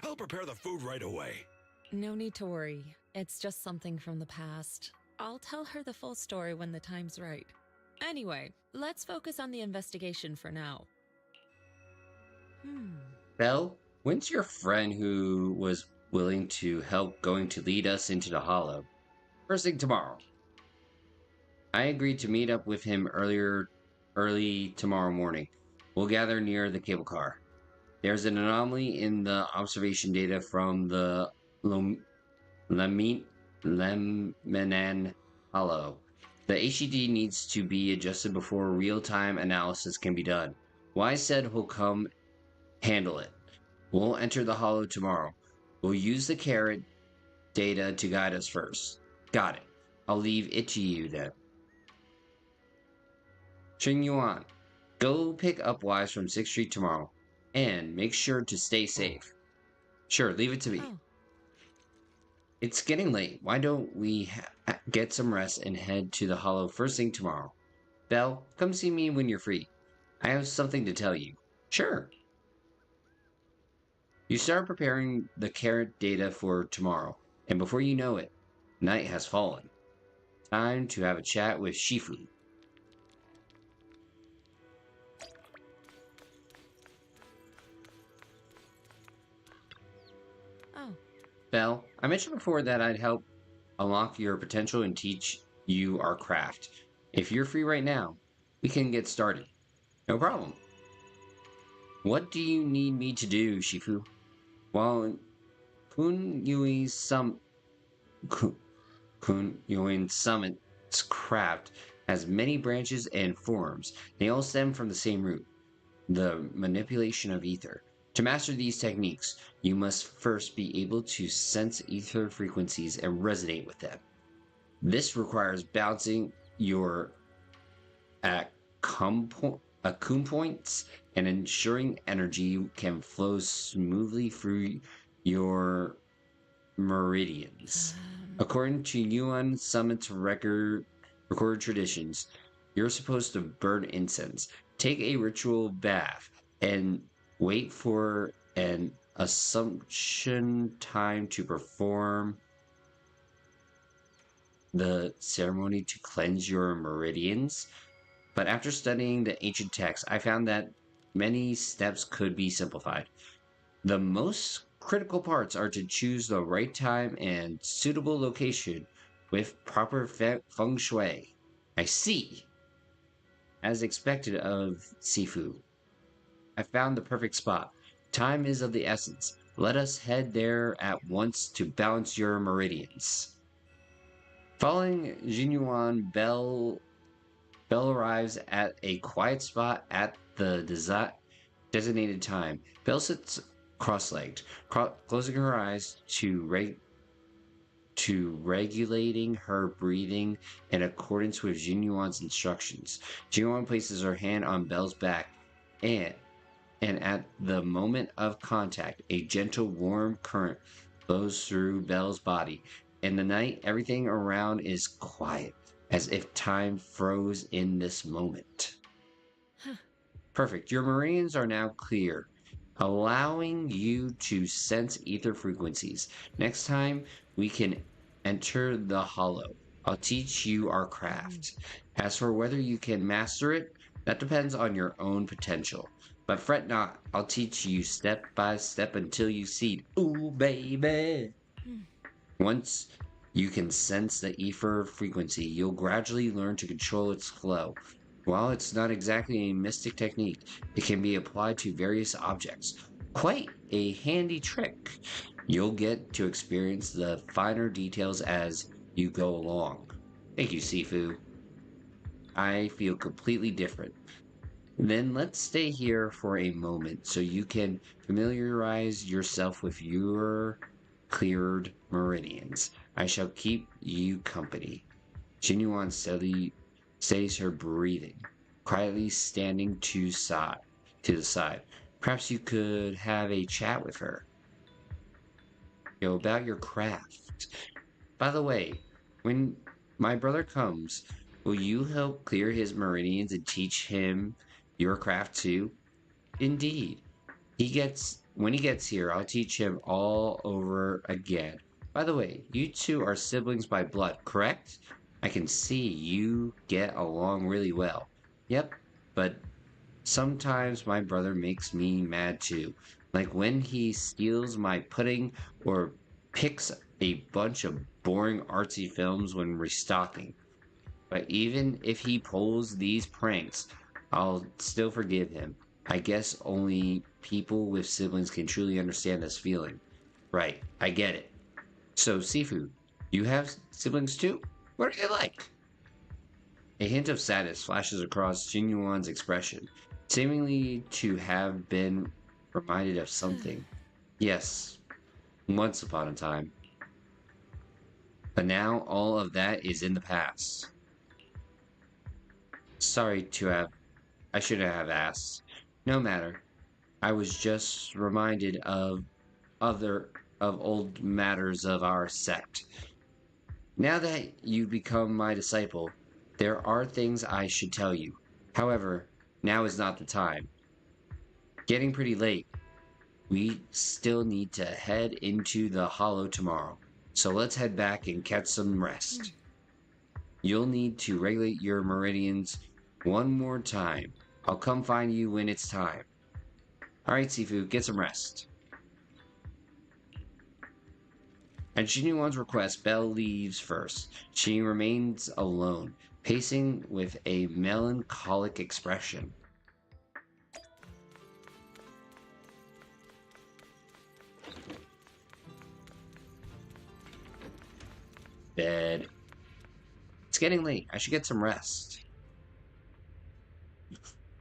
I'll prepare the food right away. No need to worry. It's just something from the past. I'll tell her the full story when the time's right. Anyway, let's focus on the investigation for now. Belle, when's your friend who was willing to help going to lead us into the hollow? First thing tomorrow. I agreed to meet up with him early tomorrow morning. We'll gather near the cable car. There's an anomaly in the observation data from the Lemmenan Hollow. The HDD needs to be adjusted before real-time analysis can be done. Wise said he'll come handle it. We'll enter the hollow tomorrow. We'll use the carrot data to guide us first. Got it. I'll leave it to you then. Ching Yuan, go pick up Wise from 6th Street tomorrow. And make sure to stay safe. Sure, leave it to me. It's getting late. Why don't we get some rest and head to the hollow first thing tomorrow? Belle, come see me when you're free. I have something to tell you. Sure. You start preparing the carrot data for tomorrow, and before you know it, night has fallen. Time to have a chat with Shifu. Oh. Belle, I mentioned before that I'd help unlock your potential and teach you our craft. If you're free right now, we can get started. No problem. What do you need me to do, Shifu? Well, Kunyoin Summit's craft has many branches and forms. They all stem from the same root, the manipulation of ether. To master these techniques, you must first be able to sense ether frequencies and resonate with them. This requires balancing your accum points and ensuring energy can flow smoothly through your meridians. According to Yuan Summit's recorded traditions, you're supposed to burn incense, take a ritual bath, and wait for an assumption time to perform the ceremony to cleanse your meridians. But after studying the ancient texts, I found that many steps could be simplified. The most critical parts are to choose the right time and suitable location with proper feng shui. I see. As expected of Sifu, I found the perfect spot. Time is of the essence. Let us head there at once to balance your meridians. Following Jinyuan, Belle arrives at a quiet spot at the designated time. Belle sits cross-legged, closing her eyes to regulating her breathing in accordance with Jinyuan's instructions. Jinyuan places her hand on Belle's back, and at the moment of contact, a gentle, warm current flows through Belle's body. In the night, everything around is quiet, as if time froze in this moment. Perfect. Your meridians are now clear, allowing you to sense ether frequencies. Next time, we can enter the hollow. I'll teach you our craft. As for whether you can master it, that depends on your own potential. But fret not, I'll teach you step by step until you see. Ooh, baby! Once you can sense the ether frequency, you'll gradually learn to control its flow. While it's not exactly a mystic technique, it can be applied to various objects. Quite a handy trick. You'll get to experience the finer details as you go along. Thank you, Sifu. I feel completely different. Then let's stay here for a moment so you can familiarize yourself with your cleared meridians. I shall keep you company. Jinyuan steadily stays her breathing, quietly standing to the side. Perhaps you could have a chat with her. About your craft. By the way, when my brother comes, will you help clear his meridians and teach him your craft too? Indeed. When he gets here, I'll teach him all over again. By the way, you two are siblings by blood, correct? I can see you get along really well. Yep, but sometimes my brother makes me mad too. Like when he steals my pudding or picks a bunch of boring artsy films when restocking. But even if he pulls these pranks, I'll still forgive him. I guess only people with siblings can truly understand this feeling. Right, I get it. So, Sifu, you have siblings too? What are they like? A hint of sadness flashes across Jinyuan's expression, seemingly to have been reminded of something. Yes, once upon a time. But now all of that is in the past. Sorry I shouldn't have asked. No matter. I was just reminded of old matters of our sect. Now that you've become my disciple, there are things I should tell you. However, now is not the time. Getting pretty late. We still need to head into the hollow tomorrow. So let's head back and catch some rest. You'll need to regulate your meridians one more time. I'll come find you when it's time. Alright, Sifu, get some rest. At Jinyuan's request, Belle leaves first. She remains alone, pacing with a melancholic expression. bed. It's getting late. I should get some rest.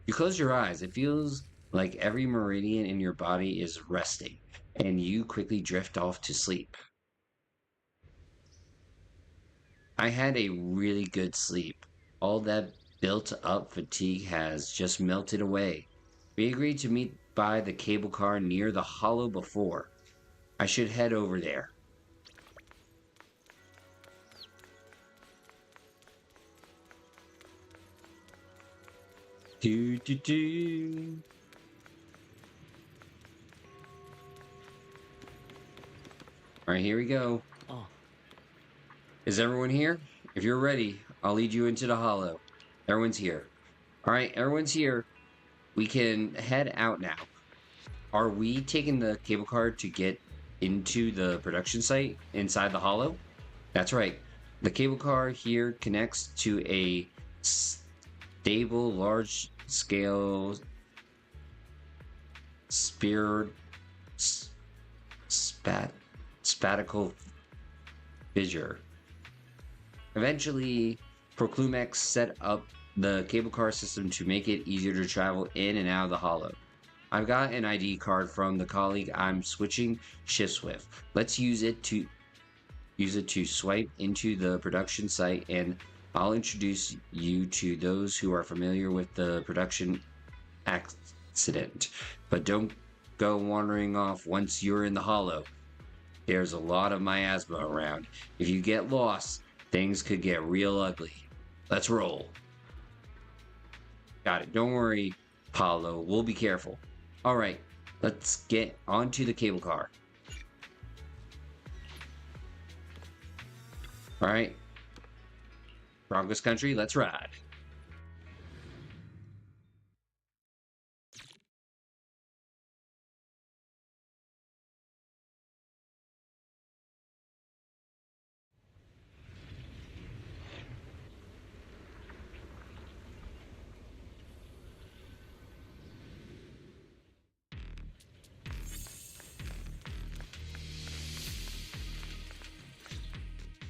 You close your eyes. It feels like every meridian in your body is resting, and you quickly drift off to sleep. I had a really good sleep. All that built-up fatigue has just melted away. We agreed to meet by the cable car near the hollow before. I should head over there. Do do do. All right, here we go. Oh. Is everyone here? If you're ready, I'll lead you into the hollow. Everyone's here. All right, everyone's here. We can head out now. Are we taking the cable car to get into the production site inside the hollow? That's right. The cable car here connects to a stable, large-scale spatical fissure. Eventually, Proclumex set up the cable car system to make it easier to travel in and out of the hollow. I've got an ID card from the colleague I'm switching shifts with. Let's use it to swipe into the production site, and I'll introduce you to those who are familiar with the production accident. But don't go wandering off once you're in the hollow. There's a lot of miasma around. If you get lost, things could get real ugly. Let's roll. Got it. Don't worry, Paulo. We'll be careful. All right, let's get onto the cable car. All right, Broncos country, let's ride.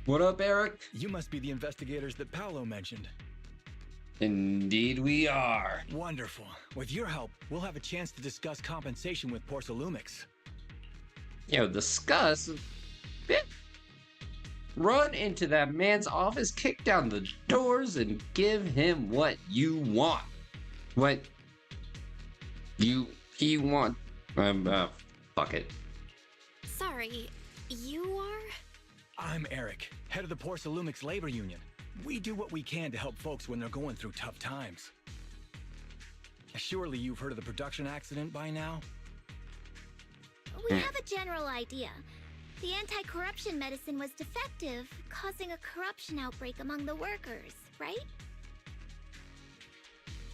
What up, Eric? You must be the investigators that Paolo mentioned. Indeed we are. Wonderful. With your help, we'll have a chance to discuss compensation with Porsalumix. Yo, discuss? Run into that man's office, kick down the doors, and give him what you want. What he want. Fuck it. Sorry, you are? I'm Eric, head of the Porsalumix Labor Union. We do what we can to help folks when they're going through tough times. Surely you've heard of the production accident by now? We have a general idea. The anti-corruption medicine was defective, causing a corruption outbreak among the workers, right?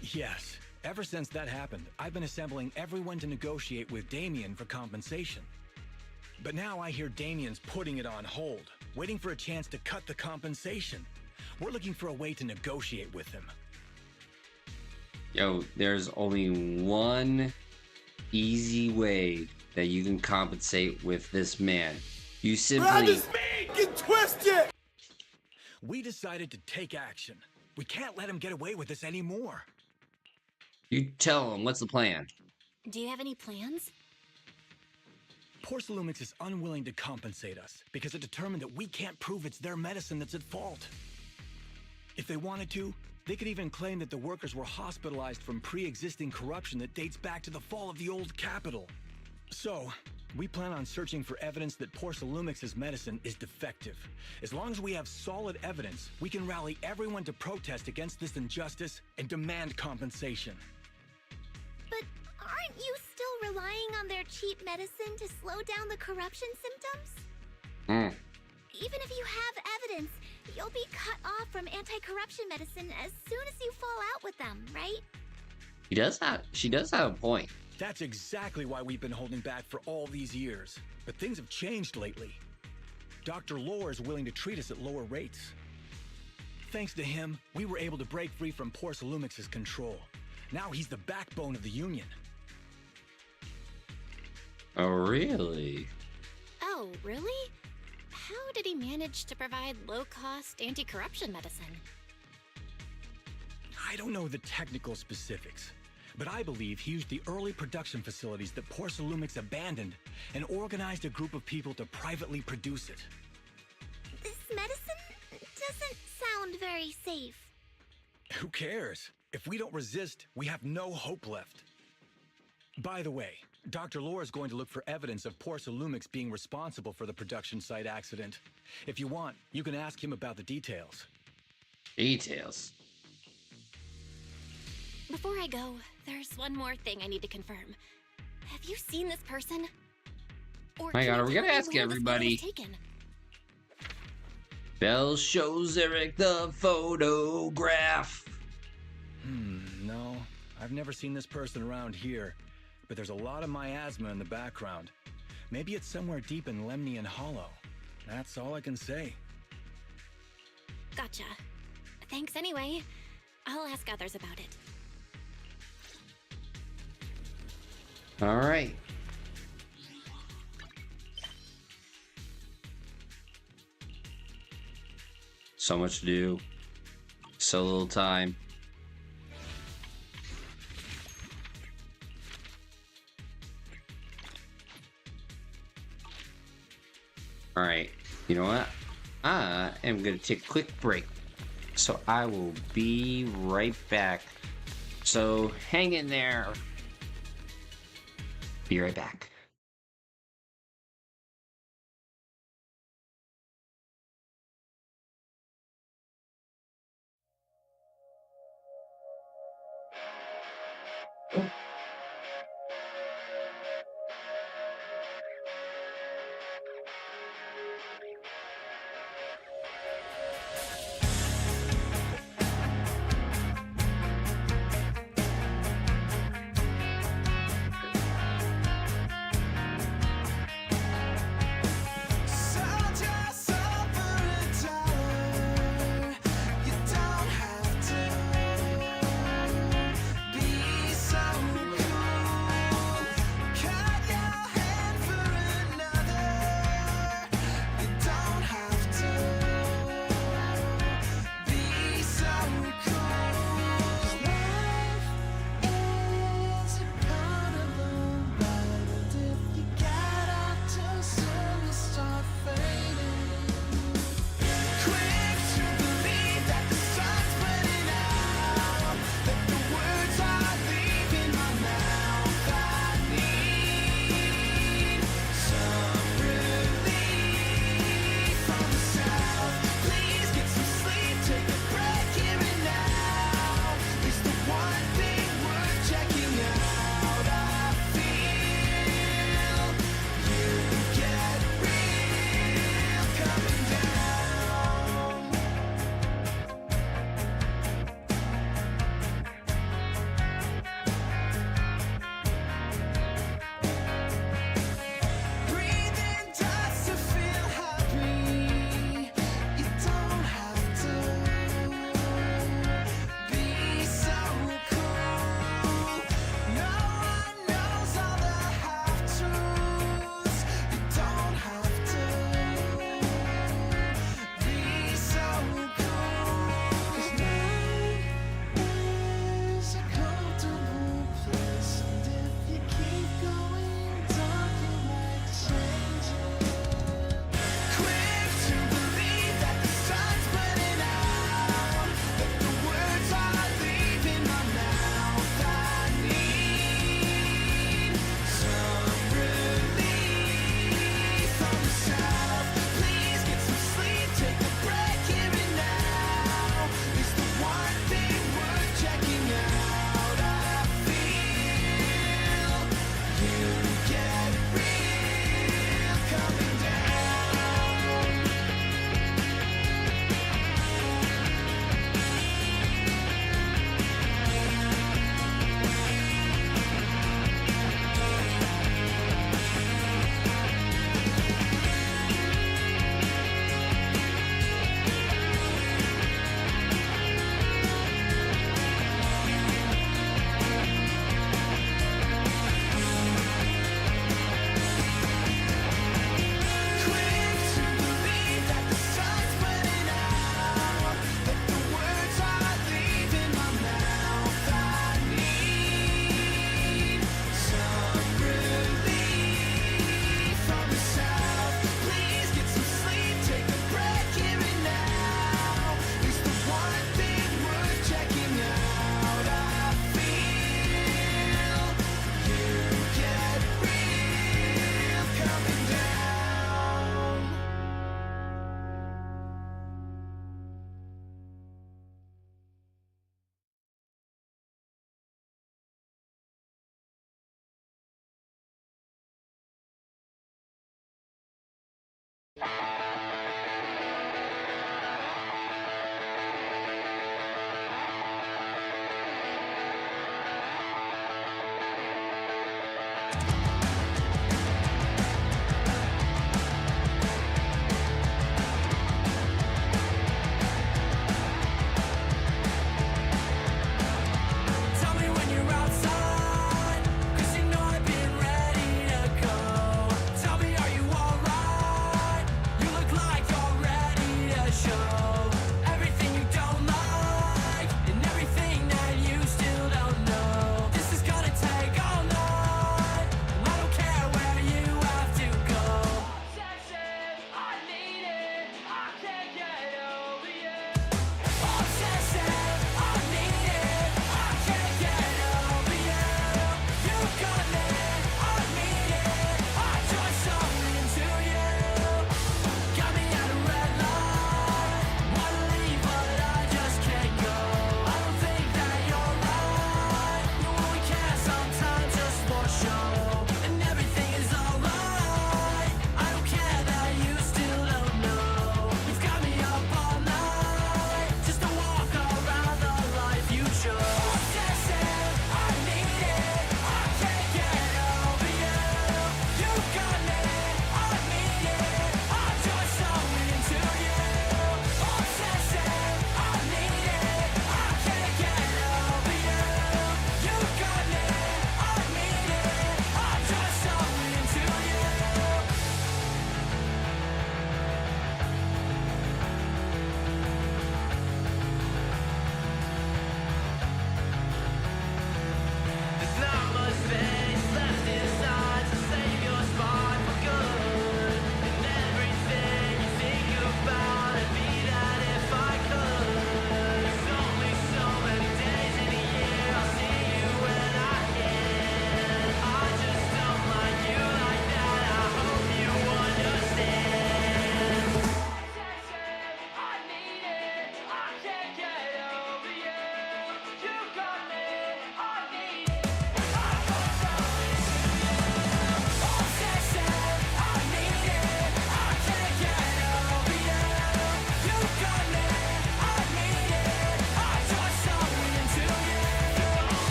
Yes. Ever since that happened, I've been assembling everyone to negotiate with Damien for compensation. But now I hear Damien's putting it on hold, waiting for a chance to cut the compensation. We're looking for a way to negotiate with him. Yo, there's only one easy way that you can compensate with this man. You simply... Get twisted! We decided to take action. We can't let him get away with this anymore. You tell him, what's the plan? Do you have any plans? Porsalumix is unwilling to compensate us because it determined that we can't prove it's their medicine that's at fault. If they wanted to, they could even claim that the workers were hospitalized from pre-existing corruption that dates back to the fall of the old capital. So, we plan on searching for evidence that Porsalumix's medicine is defective. As long as we have solid evidence, we can rally everyone to protest against this injustice and demand compensation. But aren't you still relying on their cheap medicine to slow down the corruption symptoms? Even if you have evidence, you'll be cut off from anti-corruption medicine as soon as you fall out with them, right? She does have a point. That's exactly why we've been holding back for all these years. But things have changed lately. Dr. Lore is willing to treat us at lower rates. Thanks to him, we were able to break free from Porsalumix's control. Now he's the backbone of the Union. Oh, really? Oh, really? how did he manage to provide low-cost anti-corruption medicine? I don't know the technical specifics, but I believe he used the early production facilities that Porsalumix abandoned and organized a group of people to privately produce it. This medicine doesn't sound very safe. Who cares? If we don't resist, we have no hope left. By the way, Dr. Lore is going to look for evidence of Porsalumix being responsible for the production site accident. If you want, you can ask him about the details. Details? Before I go, there's one more thing I need to confirm. Have you seen this person? Or My God, are we gonna tell me ask where this photo everybody? was taken? Bell shows Eric the photograph. No. I've never seen this person around here, but there's a lot of miasma in the background. Maybe it's somewhere deep in Lemnian Hollow. That's all I can say. Gotcha. Thanks anyway. I'll ask others about it. All right. So much to do. So little time. All right. You know what? I am going to take a quick break. So I will be right back. So hang in there. Be right back.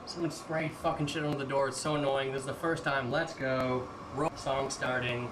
Someone sprayed fucking shit under the door. It's so annoying. This is the first time. Let's go. Song starting.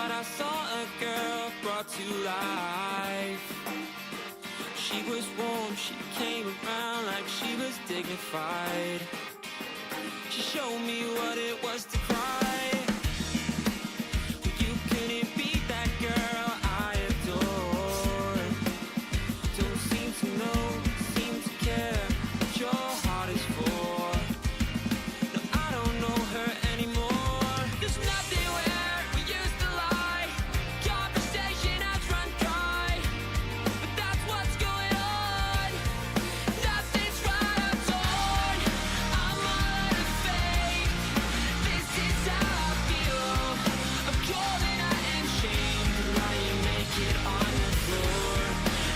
thought I saw a girl brought to life. She was warm, she came around like she was dignified. She showed me what it was to cry. You couldn't beat that girl I adore. Don't seem to know, seem to care what your heart is for. No, I don't know her anymore. There's nothing where we used to lie. Conversation has run dry. But that's what's going on. Nothing's right or torn. I'm all out of faith. This is how I feel. I'm cold and I am shamed. Lying naked on the floor.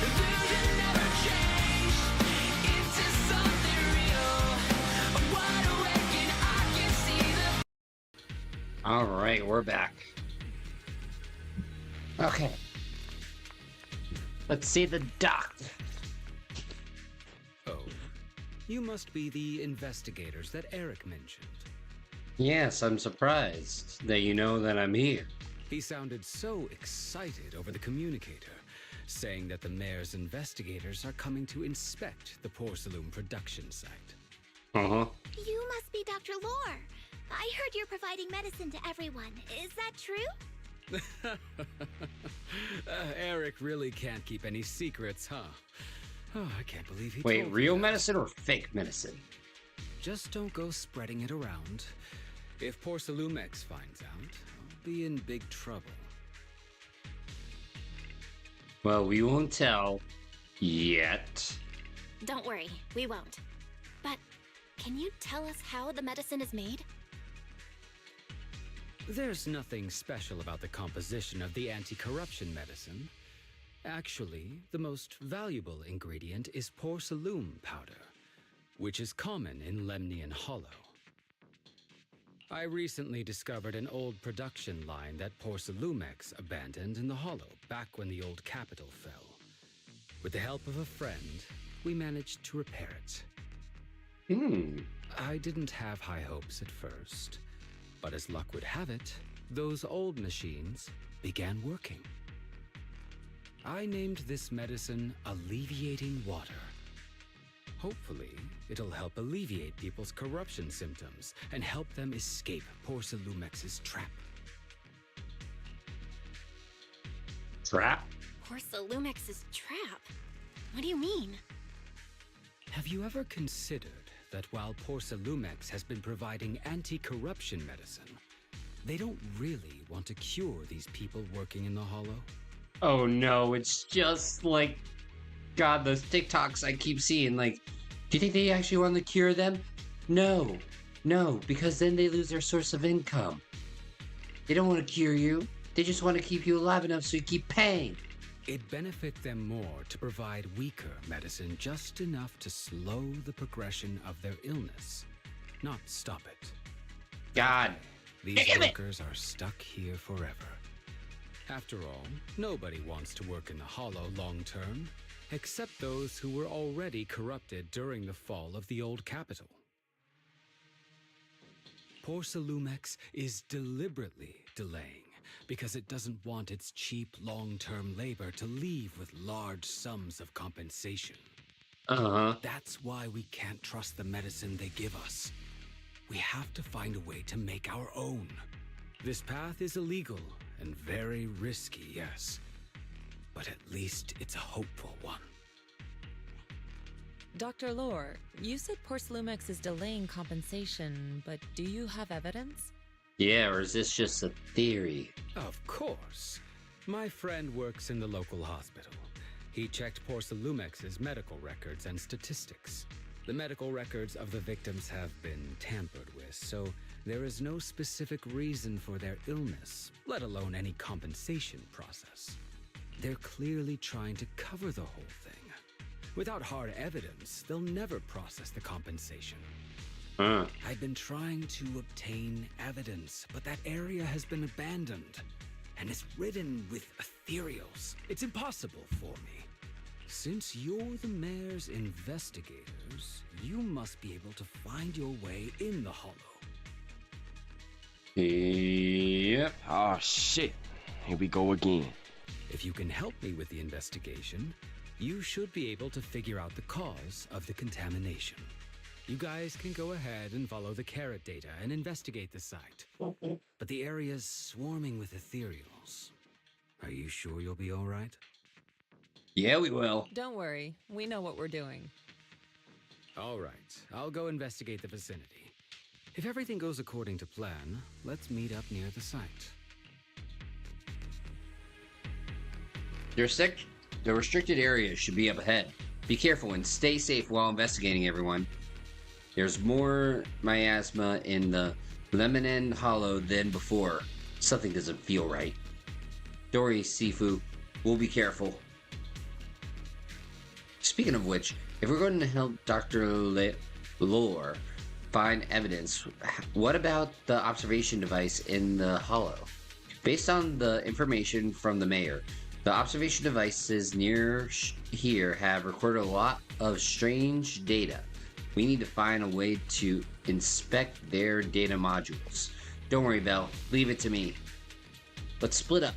Illusion never changed into something real. I'm wide awake and I can see the. All right, we're back. Okay. Let's see the doc. Oh, you must be the investigators that Eric mentioned. Yes, I'm surprised that you know that I'm here. He sounded so excited over the communicator, saying that the mayor's investigators are coming to inspect the Porcelain production site. Uh-huh. You must be Dr. Lore. I heard you're providing medicine to everyone. Is that true? Eric really can't keep any secrets, huh? Oh, I can't believe he Wait, told real you that. medicine or fake medicine? Just don't go spreading it around. If Porcelumex finds out, I'll be in big trouble. Well, we won't tell yet. Don't worry, we won't. But can you tell us how the medicine is made? There's nothing special about the composition of the anti-corruption medicine. Actually, the most valuable ingredient is porcelain powder, which is common in Lemnian Hollow. I recently discovered an old production line that Porcelumex abandoned in the Hollow back when the old capital fell. With the help of a friend, we managed to repair it. I didn't have high hopes at first, but as luck would have it, those old machines began working. I named this medicine Alleviating Water. Hopefully, it'll help alleviate people's corruption symptoms and help them escape Porcelumex's trap. Trap? Porcelumex's trap? What do you mean? Have you ever considered that while Porcelumex has been providing anti-corruption medicine, they don't really want to cure these people working in the Hollow? Oh no, it's just like, God, those TikToks I keep seeing, like, do you think they actually want to cure them? No, because then they lose their source of income. They don't want to cure you, they just want to keep you alive enough so you keep paying. It'd benefit them more to provide weaker medicine, just enough to slow the progression of their illness, not stop it. God. These workers are stuck here forever. After all, nobody wants to work in the Hollow long term, except those who were already corrupted during the fall of the old capital. Porcelumex is deliberately delaying because it doesn't want its cheap long-term labor to leave with large sums of compensation. That's why we can't trust the medicine they give us. We have to find a way to make our own. This path is illegal and very risky, yes, but at least it's a hopeful one. Dr. Lore, you said Porcelumex is delaying compensation, but do you have evidence? Yeah, or is this just a theory? Of course. My friend works in the local hospital. He checked Porcelumex's medical records and statistics. The medical records of the victims have been tampered with, so there is no specific reason for their illness, let alone any compensation process. They're clearly trying to cover the whole thing. Without hard evidence, they'll never process the compensation. I've been trying to obtain evidence, but that area has been abandoned, and it's ridden with Ethereals. It's impossible for me. Since you're the mayor's investigators, you must be able to find your way in the Hollow. Yep. Oh, shit. here we go again. If you can help me with the investigation, you should be able to figure out the cause of the contamination. You guys can go ahead and follow the carrot data and investigate the site. But the area's swarming with Ethereals. Are you sure you'll be all right? Yeah, we will. Don't worry, we know what we're doing. All right, I'll go investigate the vicinity. If everything goes according to plan, let's meet up near the site. The restricted area should be up ahead. Be careful and stay safe while investigating, everyone. There's more miasma in the Lemon Hollow than before. Something doesn't feel right. Dory, Sifu, we'll be careful. Speaking of which, if we're going to help Dr. Lore find evidence, what about the observation device in the Hollow? Based on the information from the mayor, the observation devices near here have recorded a lot of strange data. We need to find a way to inspect their data modules. Don't worry, Belle. Leave it to me. Let's split up.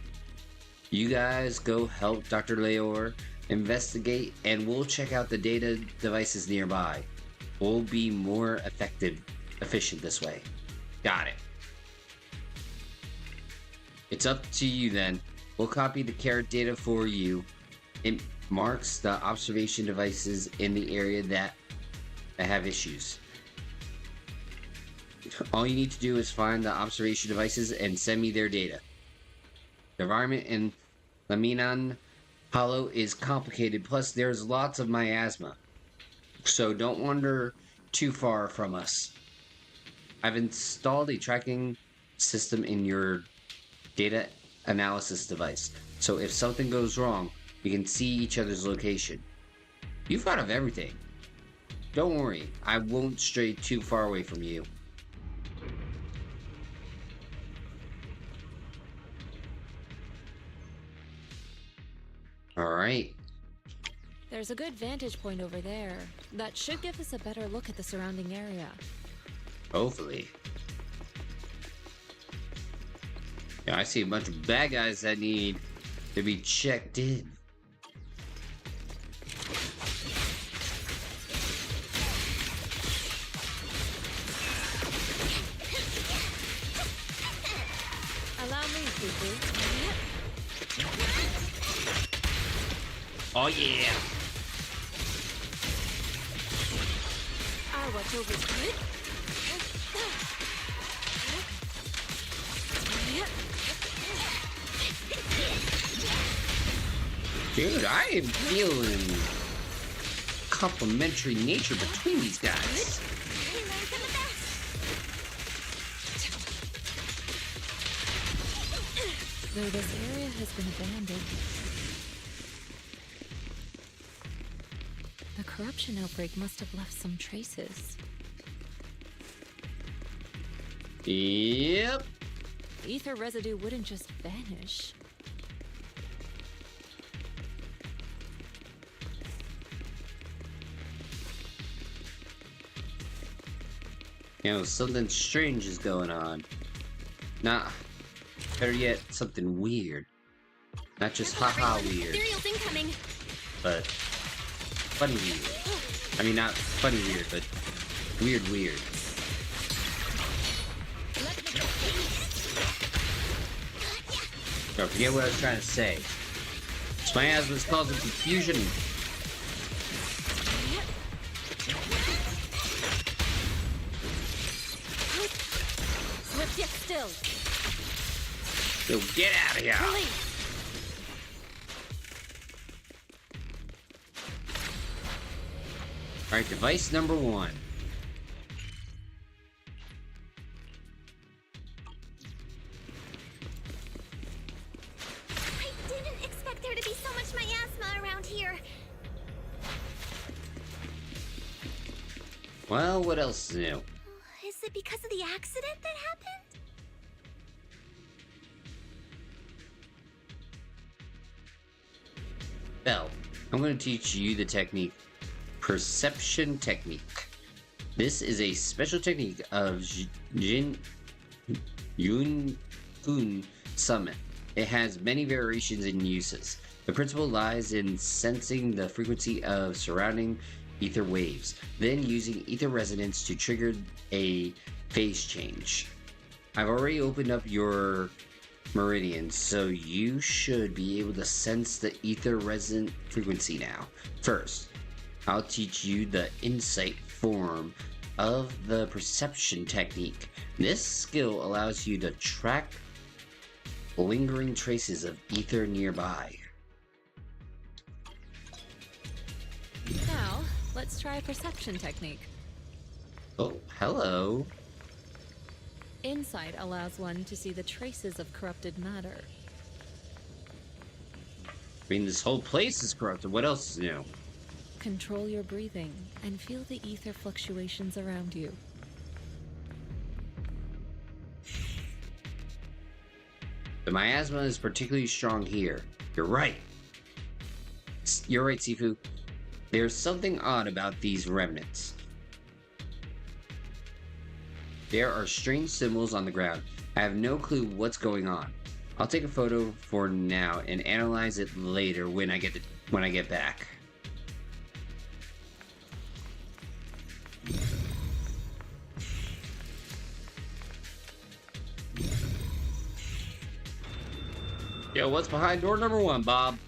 You guys go help Dr. Leor investigate, and we'll check out the data devices nearby. We'll be more efficient this way. Got it. It's up to you then. We'll copy the carrot data for you. It marks the observation devices in the area that have issues. All you need to do is find the observation devices and send me their data. The environment in Laminan Hollow is complicated, plus there's lots of miasma. So don't wander too far from us. I've installed a tracking system in your data analysis device, so if something goes wrong, we can see each other's location. You've thought of everything. Don't worry, I won't stray too far away from you. Alright. There's a good vantage point over there. That should give us a better look at the surrounding area. Hopefully. Yeah, I see a bunch of bad guys that need to be checked in. Allow me, Fufu. Oh yeah! Our watchover's good. Dude, I am feeling complementary nature between these guys. Though this area has been abandoned, the corruption outbreak must have left some traces. Yep. Ether residue wouldn't just vanish. You know, something strange is going on. Nah, better yet, something weird. Not just haha weird, Ethereals incoming. but funny weird. I mean, not funny weird, but weird weird. Don't forget what I was trying to say. This miasma is causing confusion. Swift yet still. Yo, get out of here! Alright, device number 1. I didn't expect there to be so much miasma around here. Well, what else is new? Is it because of the accident that happened? Belle, I'm going to teach you the technique. Perception technique. This is a special technique of Yun Summit. It has many variations and uses. The principle lies in sensing the frequency of surrounding ether waves, then using ether resonance to trigger a phase change. I've already opened up your meridians, so you should be able to sense the ether resonant frequency now. First, I'll teach you the insight form of the perception technique. This skill allows you to track lingering traces of ether nearby. Now, let's try a perception technique. Oh, hello. Insight allows one to see the traces of corrupted matter. I mean, this whole place is corrupted. What else is new? Control your breathing and feel the ether fluctuations around you. The miasma is particularly strong here. You're right. You're right, Sifu. There's something odd about these remnants. There are strange symbols on the ground. I have no clue what's going on. I'll take a photo for now and analyze it later when I get back. Yo, what's behind door number 1, Bob?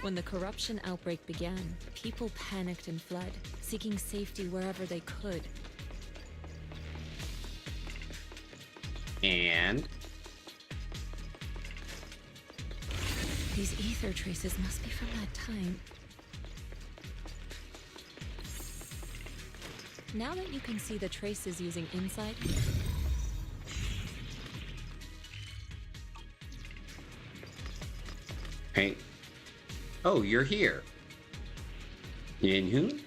When the corruption outbreak began, people panicked and fled, seeking safety wherever they could. And these ether traces must be from that time. Now that you can see the traces using insight, hey. Oh, you're here. Jinhoon?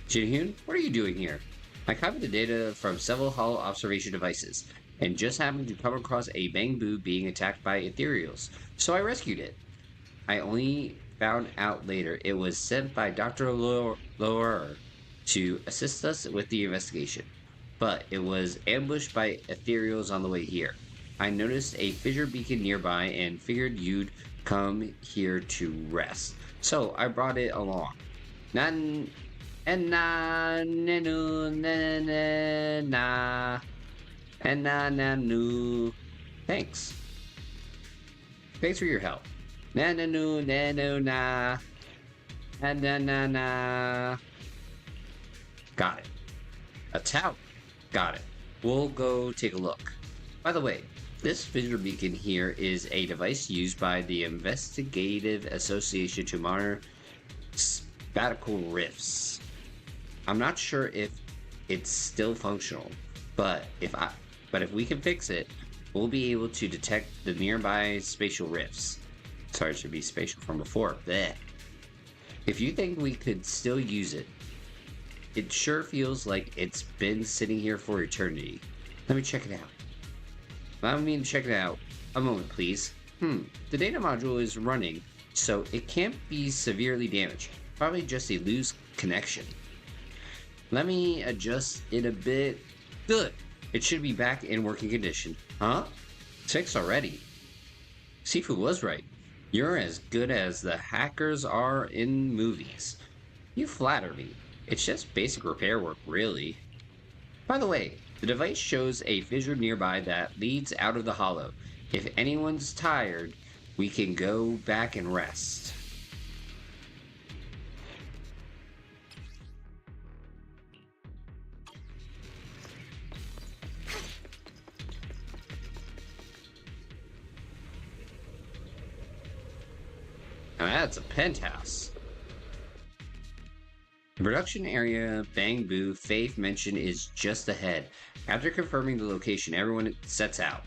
Jinhoon, what are you doing here? I copied the data from several Holo observation devices, and just happened to come across a bamboo being attacked by Ethereals, so I rescued it. I only found out later it was sent by Dr. Lower to assist us with the investigation, but it was ambushed by Ethereals on the way here. I noticed a fissure beacon nearby and figured you'd come here to rest, so I brought it along. Thanks. Thanks for your help. Got it. A tower. Got it. We'll go take a look. By the way, this fissure beacon here is a device used by the Investigative Association to monitor spatial rifts. I'm not sure if it's still functional, but if we can fix it, we'll be able to detect the nearby spatial rifts. Sorry, it should be spatial from before. Blech. If you think we could still use it, it sure feels like it's been sitting here for eternity. Let me check it out. Allow me to check it out. A moment, please. The data module is running, so it can't be severely damaged. Probably just a loose connection. Let me adjust it a bit. Good. It should be back in working condition. Huh? 6 already. Sifu was right. You're as good as the hackers are in movies. You flatter me. It's just basic repair work, really. By the way, the device shows a fissure nearby that leads out of the hollow. If anyone's tired, we can go back and rest. Now that's a penthouse. The production area Bamboo Faith mentioned is just ahead. After confirming the location, everyone sets out.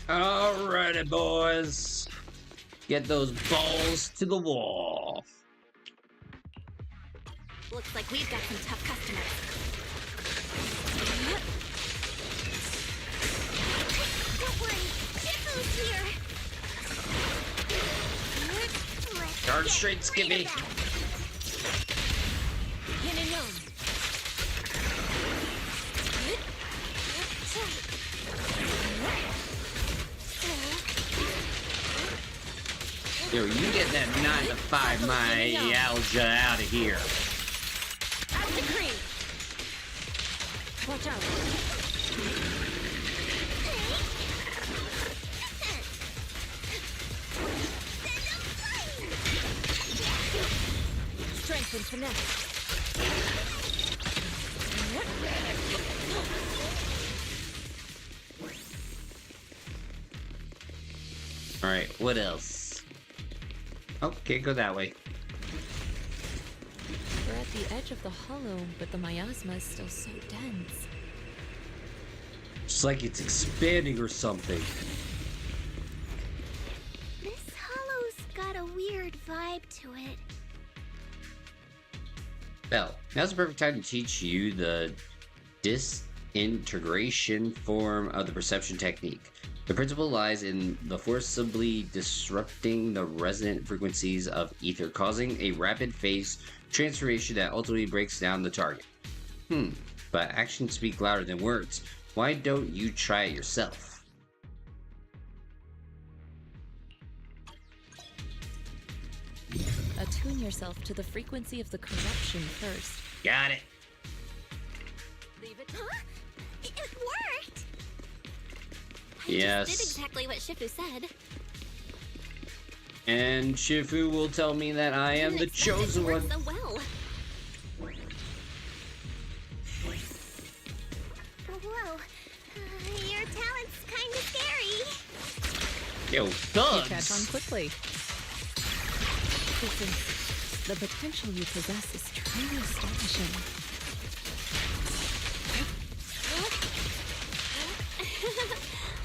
Alrighty, boys. Get those balls to the wall. Looks like we've got some tough customers. Don't worry, Shifu's here. Guard straight, Skippy. Yo, you get that 9 to 5 myalgia out of here. Out the cream. Watch out. Strength and finesse. Alright, what else? Oh, can't go that way. We're at the edge of the hollow, but the miasma is still so dense. It's like it's expanding or something. This hollow's got a weird vibe to it. Belle, now's the perfect time to teach you the disintegration form of the perception technique. The principle lies in the forcibly disrupting the resonant frequencies of ether, causing a rapid phase transformation that ultimately breaks down the target. But actions speak louder than words. Why don't you try it yourself? Attune yourself to the frequency of the corruption first. Got it. Leave it. Huh? It worked! Yes. I just did exactly what Shifu said. And Shifu will tell me that I am the chosen one. So well. Whoa. Your talent's kind of scary. Yo, You thugs! catch on quickly. Listen, the potential you possess is truly astonishing.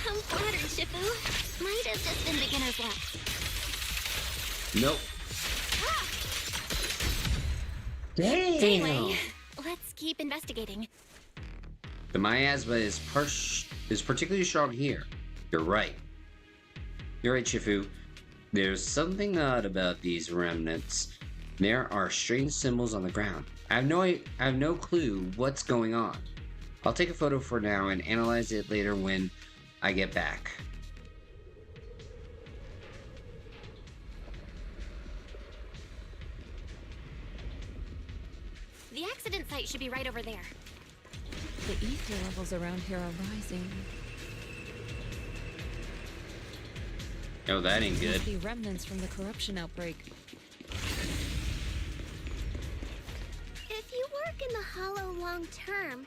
I'm flattered, Shifu. Might have just been beginner's luck. Nope. Damn! Anyway, let's keep investigating. The miasma is particularly strong here. You're right. You're right, Shifu. There's something odd about these remnants. There are strange symbols on the ground. I have no clue what's going on. I'll take a photo for now and analyze it later when I get back. The accident site should be right over there. The ether levels around here are rising. Oh, that ain't good. Must be remnants from the corruption outbreak. If you work in the Hollow long term,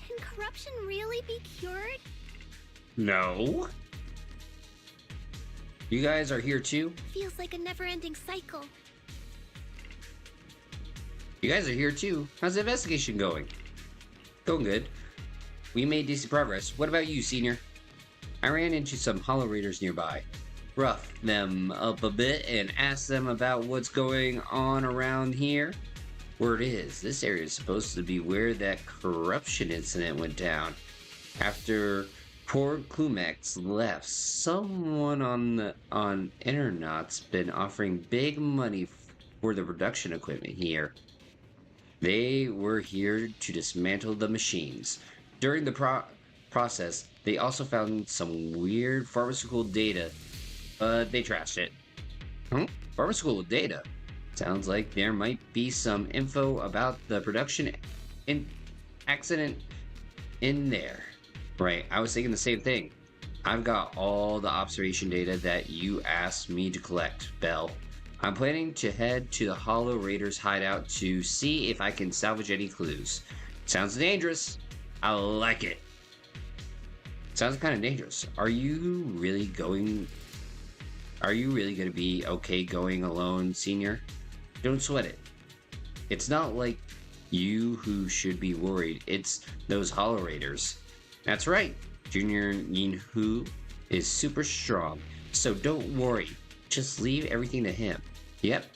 can corruption really be cured? No. You guys are here too? Feels like a never-ending cycle. You guys are here too. How's the investigation going? Going good. We made decent progress. What about you, Senior? I ran into some Hollow Raiders nearby. Roughed them up a bit and asked them about what's going on around here. Word is, this area is supposed to be where that corruption incident went down. After poor Clumex left, someone on Internet's been offering big money for the production equipment here. They were here to dismantle the machines. During the process, they also found some weird pharmaceutical data, but they trashed it. Pharmaceutical data? Sounds like there might be some info about the production accident in there. Right, I was thinking the same thing. I've got all the observation data that you asked me to collect, Belle. I'm planning to head to the Hollow Raiders hideout to see if I can salvage any clues. Sounds dangerous. I like it. Sounds kind of dangerous. Are you really going to be okay going alone, Senior? Don't sweat it. It's not like you who should be worried. It's those Hollow Raiders. That's right. Junior Yinhu is super strong, so don't worry. Just leave everything to him. Yep.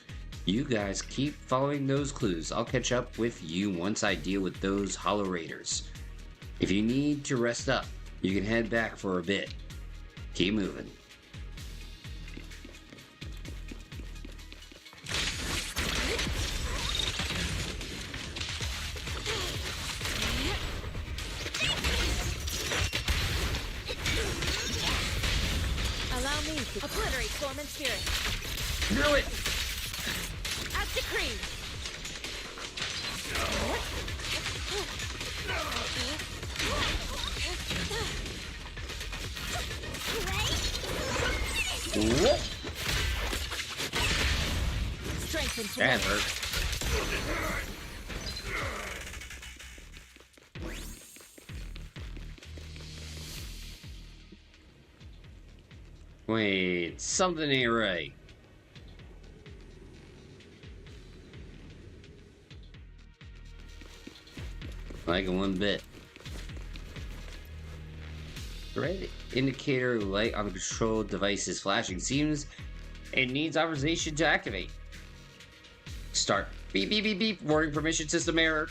You guys keep following those clues. I'll catch up with you once I deal with those Hollow Raiders. If you need to rest up, you can head back for a bit. Keep moving. Allow me to obliterate form and spirit. Screw it! As decreed. Whoop. Strength and That hurt. Wait, something ain't right. Like in one bit. The red indicator light on the control device is flashing. Seems it needs authorization to activate. Start. Beep, beep, beep, beep. Warning permission system error.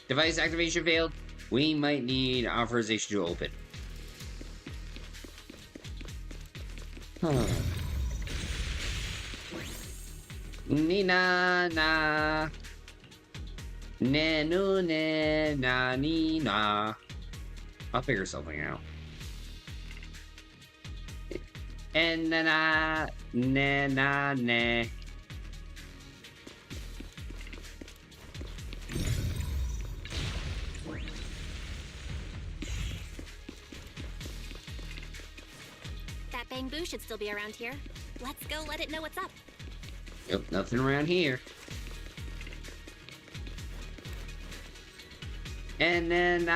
Device activation failed. We might need authorization to open. Huh. Nina na. Na na na na. I'll figure something out. And na na na na na. That bamboo should still be around here. Let's go let it know what's up. Yep, nothing around here. And then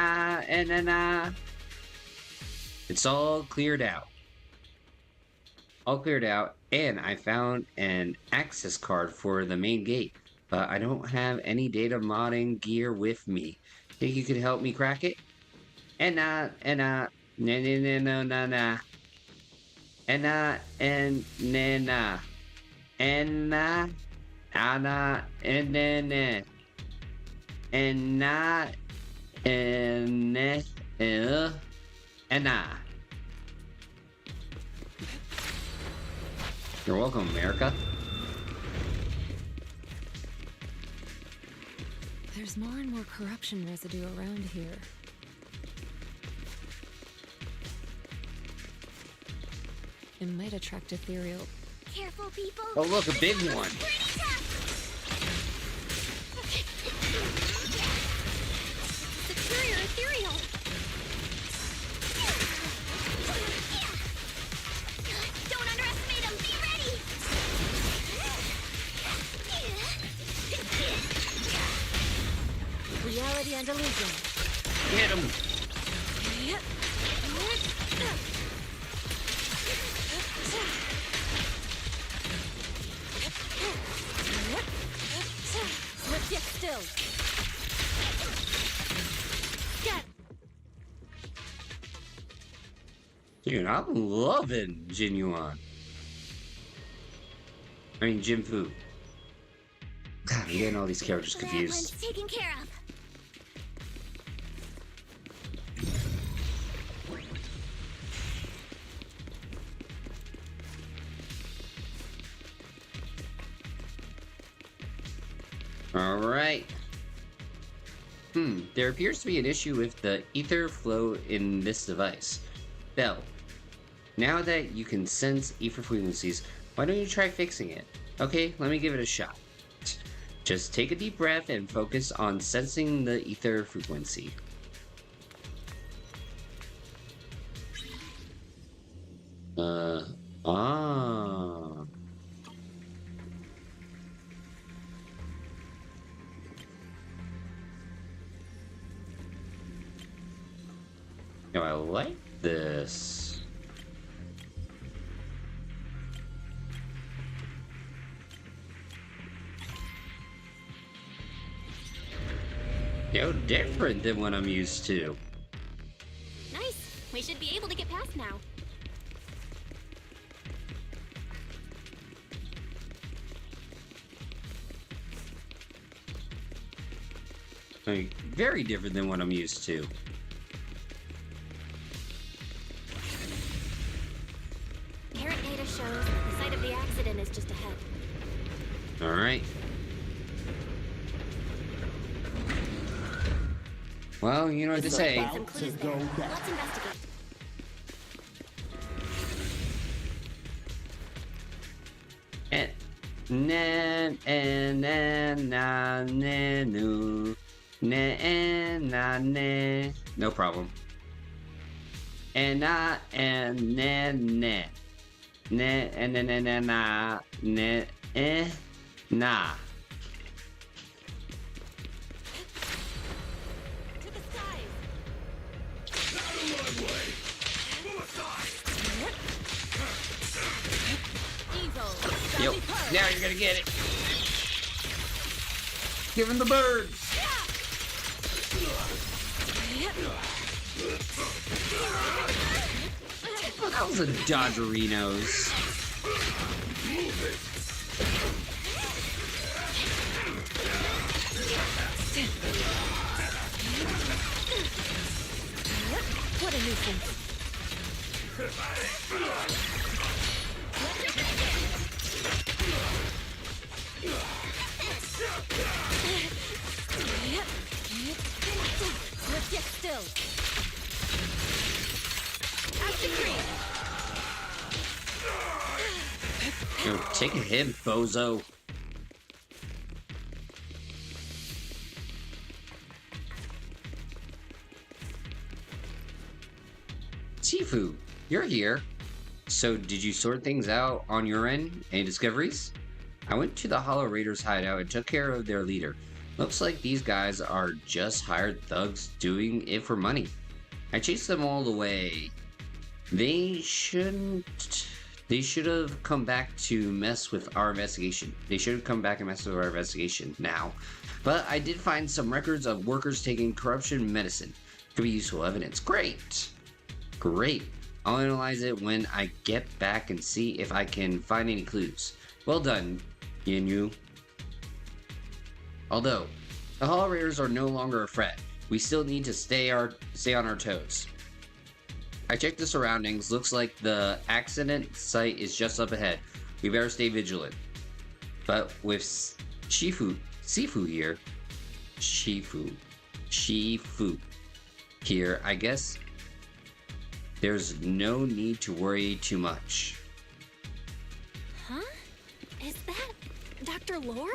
it's all cleared out. All cleared out, and I found an access card for the main gate, but I don't have any data modding gear with me. Think you could help me crack it? Na. You're welcome, America. There's more and more corruption residue around here. It might attract Ethereal. Careful, people. Oh, look, a big one. Superior Ethereal! Don't underestimate him! Be ready! Reality and illusion. Get him! Swift yet still. Get. Dude, I'm loving Jinyuan. I mean, Jinfu. God, I'm getting all these characters That confused. one's taken care of. Alright. There appears to be an issue with the ether flow in this device. Bell, now that you can sense ether frequencies, why don't you try fixing it? Okay, let me give it a shot. Just take a deep breath and focus on sensing the ether frequency. Now I like this. Yo, different than what I'm used to. Nice! We should be able to get past now. Like, very different than what I'm used to. Parent data shows that the site of the accident is just ahead. Alright. Well, you know what to say. Some clues there. Let's investigate. Na na na na na no. Na na na. No problem. And na and na na. Na and na na na na na na. Yo, now you're gonna get it. Give him the bird. Oh, that was a Dodgerinos. What a nuisance. Let's get still. Yo, take a hit, bozo. Sifu, you're here. So did you sort things out on your end? Any discoveries? I went to the Hollow Raiders hideout and took care of their leader. Looks like these guys are just hired thugs doing it for money. I chased them all the way. They should have come back to mess with our investigation. They should have come back and mess with our investigation now. But I did find some records of workers taking corruption medicine. Could be useful evidence. Great. Great. I'll analyze it when I get back and see if I can find any clues. Well done, Yinyu. Although, the Hollow Raiders are no longer a threat, we still need to stay on our toes. I checked the surroundings. Looks like the accident site is just up ahead. We better stay vigilant. But with Shifu here, I guess there's no need to worry too much. Huh? Is that Dr. Lore?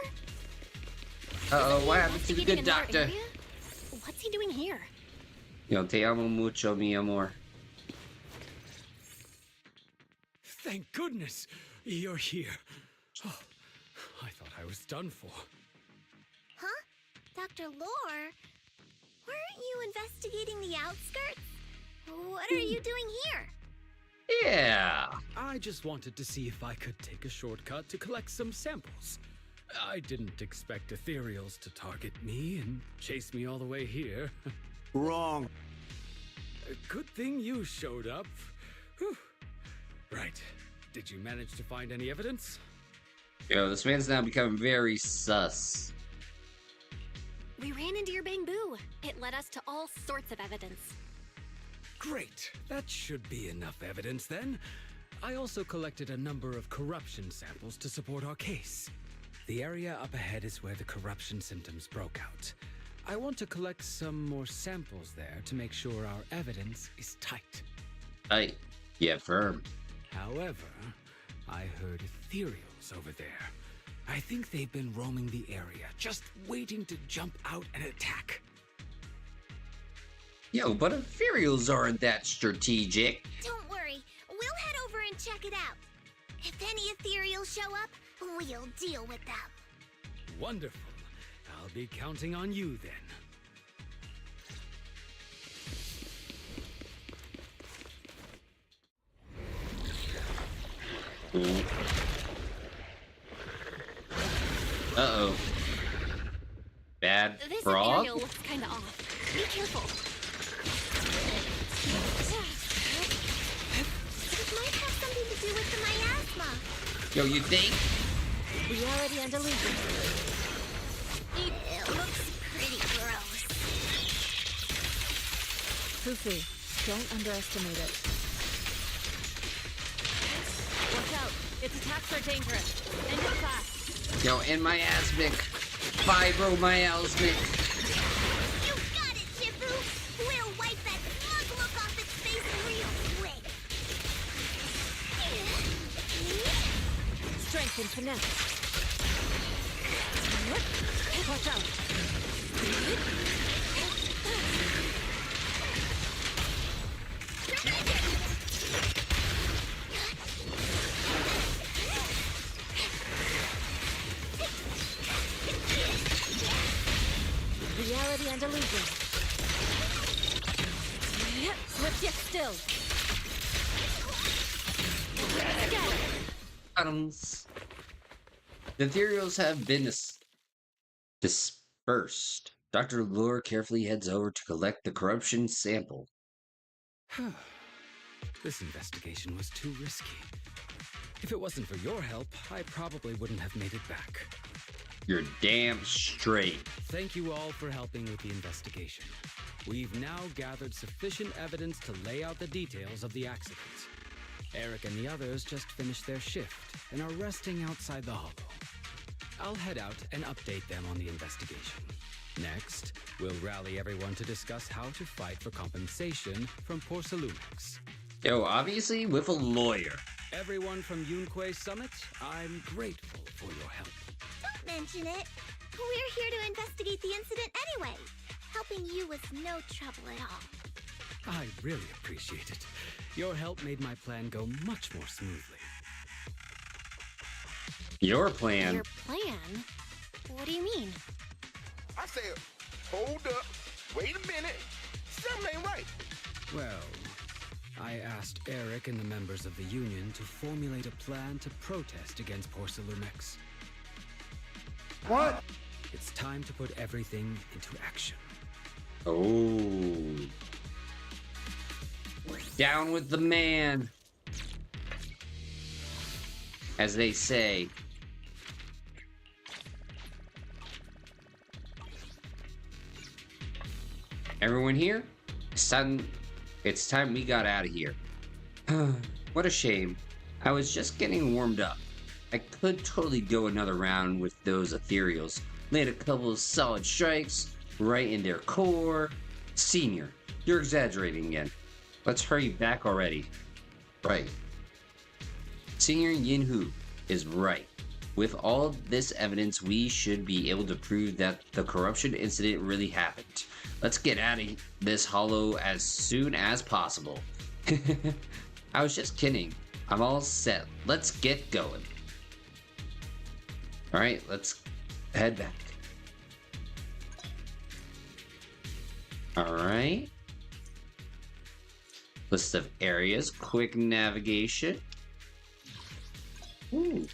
Uh-oh, what happened to the good doctor? What's he doing here? Yo, te amo mucho, mi amor. Thank goodness you're here. Oh, I thought I was done for. Huh? Dr. Lore? Weren't you investigating the outskirts? What are you doing here? Yeah. I just wanted to see if I could take a shortcut to collect some samples. I didn't expect Ethereals to target me and chase me all the way here. Wrong. Good thing you showed up. Whew. Right. Did you manage to find any evidence? Yo, this man's now becoming very sus. We ran into your bamboo. It led us to all sorts of evidence. Great. That should be enough evidence then. I also collected a number of corruption samples to support our case. The area up ahead is where the corruption symptoms broke out. I want to collect some more samples there to make sure our evidence is tight. Tight? Yeah, firm. However, I heard Ethereals over there. I think they've been roaming the area, just waiting to jump out and attack. Yo, but Ethereals aren't that strategic. Don't worry, we'll head over and check it out. If any Ethereals show up, we'll deal with them. Wonderful. I'll be counting on you then. Uh-oh. Bad This frog? Ethereal looks kinda off. Be careful. It might have something to do with the miasma. Yo, you think? Reality and illusion. It looks pretty gross. Fufu, don't underestimate it. Watch out. Its attacks are dangerous. End it fast. Yo, and my asmic. Fibromyalgia. You got it, Shifu! We'll wipe that smug look off its face real quick. Strength and finesse. Watch out. Reality and illusion. Swift yet still. The Ethereals have been dispersed. Dr. Lure carefully heads over to collect the corruption sample. This investigation was too risky. If it wasn't for your help, I probably wouldn't have made it back. You're damn straight. Thank you all for helping with the investigation. We've now gathered sufficient evidence to lay out the details of the accident. Eric and the others just finished their shift and are resting outside the hollow. I'll head out and update them on the investigation. Next, we'll rally everyone to discuss how to fight for compensation from Porsalumex. Yo, obviously with a lawyer. Everyone from Yunquay Summit, I'm grateful for your help. Don't mention it. We're here to investigate the incident anyway. Helping you was no trouble at all. I really appreciate it. Your help made my plan go much more smoothly. Your plan? Your plan? What do you mean? I said, hold up, wait a minute, something ain't right. Well, I asked Eric and the members of the Union to formulate a plan to protest against Porsalumex. What? It's time to put everything into action. Oh. Down with the man. As they say. Everyone here? It's time we got out of here. What a shame. I was just getting warmed up. I could totally go another round with those Ethereals. Land a couple of solid strikes right in their core. Senior, you're exaggerating again. Let's hurry back already. Right. Senior Yinhu is right. With all this evidence, we should be able to prove that the corruption incident really happened. Let's get out of this hollow as soon as possible. I was just kidding. I'm all set. Let's get going. Alright, let's head back. Alright. List of areas, quick navigation. Ooh.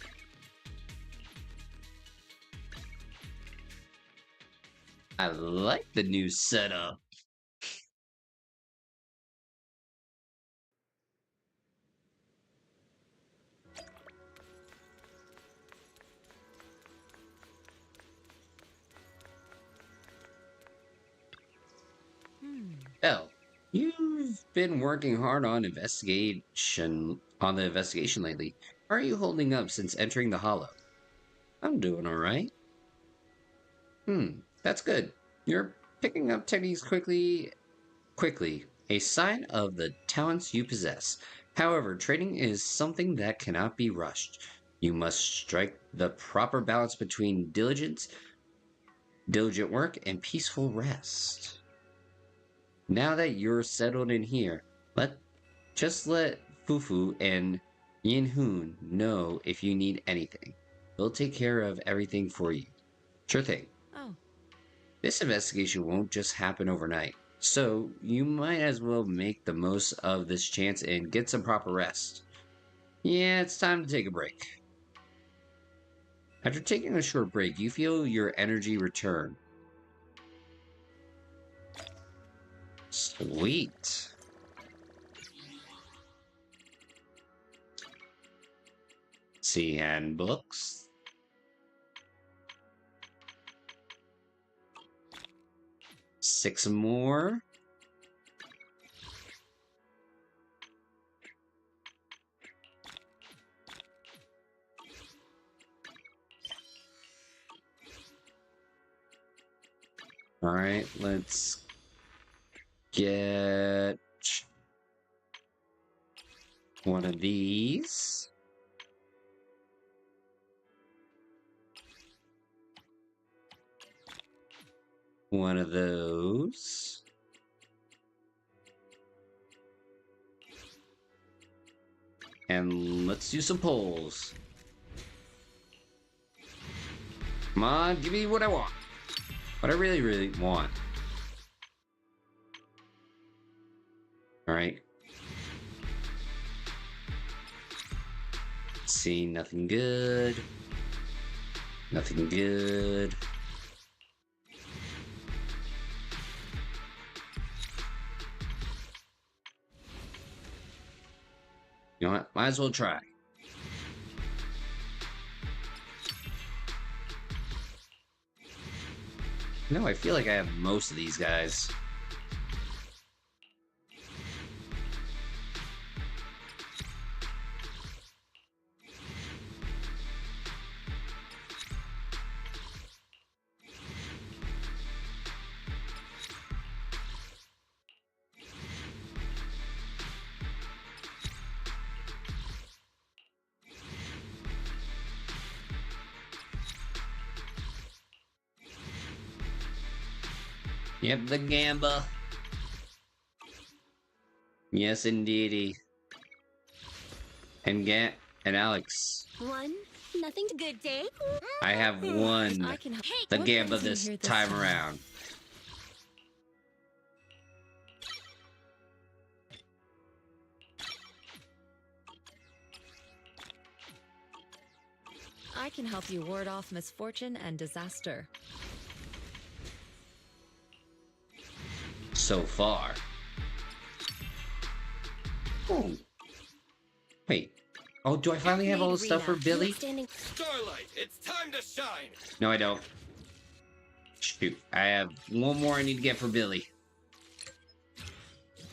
I like the new setup. Oh, you've been working hard on the investigation lately. How are you holding up since entering the Hollow? I'm doing alright. That's good. You're picking up techniques quickly, a sign of the talents you possess. However, training is something that cannot be rushed. You must strike the proper balance between diligent work, and peaceful rest. Now that you're settled in here, just let Fufu and Yinhoon know if you need anything. We'll take care of everything for you. Sure thing. Oh. This investigation won't just happen overnight, so you might as well make the most of this chance and get some proper rest. Yeah, it's time to take a break. After taking a short break, you feel your energy return. Sweet. See handbooks. Six more. All right, let's get one of these. one of those. And let's do some pulls. Come on, give me what I want. What I really, really want. Alright. See, nothing good. Nothing good. You know what? Might as well try. No, I feel like I have most of these guys. Yep, the Gamba. Yes, indeedy. And Alex. One, nothing to good day. I have one. I can The Gamba this time around. I can help you ward off misfortune and disaster. So far. Oh. Wait. Oh, do I finally have all the stuff for Billy? Starlight, it's time to shine. No, I don't. Shoot. I have one more I need to get for Billy.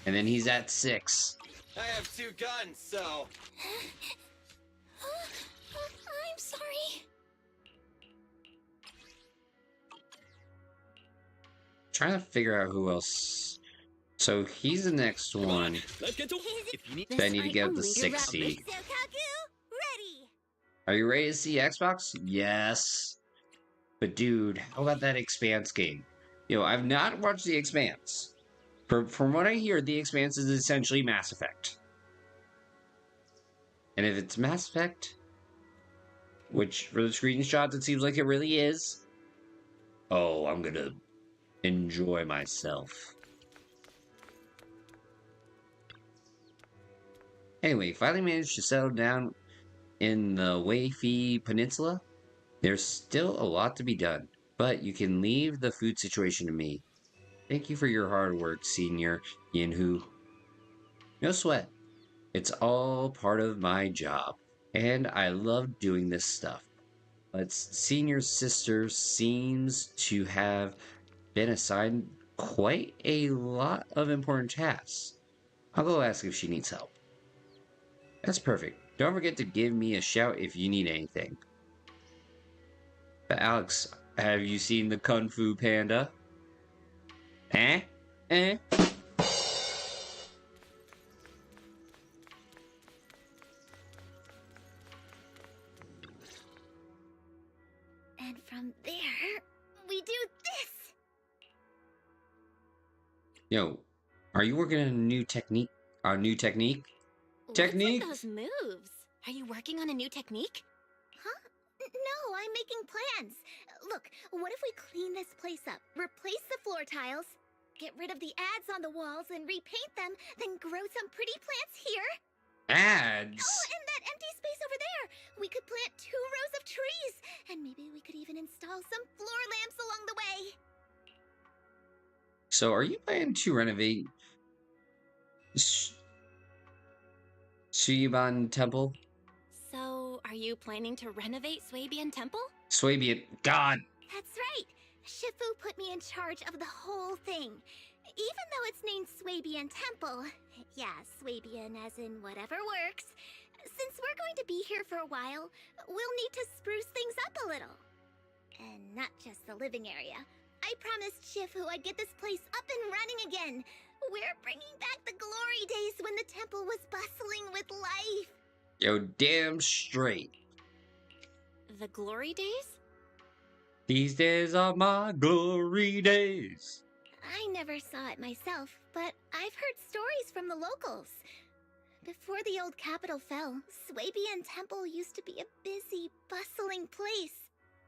And then he's at 6. I have 2 guns, so... I'm sorry. Trying to figure out who else. So he's the next one. Let's get to... So I need to get the 60. Are you ready to see Xbox? Yes. But dude, how about that Expanse game? Yo, I've not watched The Expanse. From what I hear, The Expanse is essentially Mass Effect. And if it's Mass Effect, which for the screenshots it seems like it really is, oh, I'm gonna enjoy myself. Anyway, finally managed to settle down in the WIFIE Peninsula. There's still a lot to be done, but you can leave the food situation to me. Thank you for your hard work, Senior Yinhu. No sweat. It's all part of my job, and I love doing this stuff. But Senior's sister seems to have been assigned quite a lot of important tasks. I'll go ask if she needs help. That's perfect. Don't forget to give me a shout if you need anything. But Alex, have you seen the Kung Fu Panda? Eh? Eh? And from there, we do this. Yo, are you working on a new technique? Technique? What's with those moves? Are you working on a new technique? Huh? No, I'm making plans. Look, what if we clean this place up, replace the floor tiles, get rid of the ads on the walls and repaint them, then grow some pretty plants here? Ads? Oh, and that empty space over there! We could plant 2 rows of trees, and maybe we could even install some floor lamps along the way. So are you planning to renovate Shuiban Temple? So, are you planning to renovate Swabian Temple? Swabian, God! That's right! Shifu put me in charge of the whole thing. Even though it's named Swabian Temple. Yeah, Swabian as in whatever works. Since we're going to be here for a while, we'll need to spruce things up a little. And not just the living area. I promised Shifu I'd get this place up and running again. We're bringing back the glory days when the temple was bustling with life. Yo, damn straight. The glory days? These days are my glory days. I never saw it myself, but I've heard stories from the locals. Before the old capital fell, Swabian Temple used to be a busy, bustling place.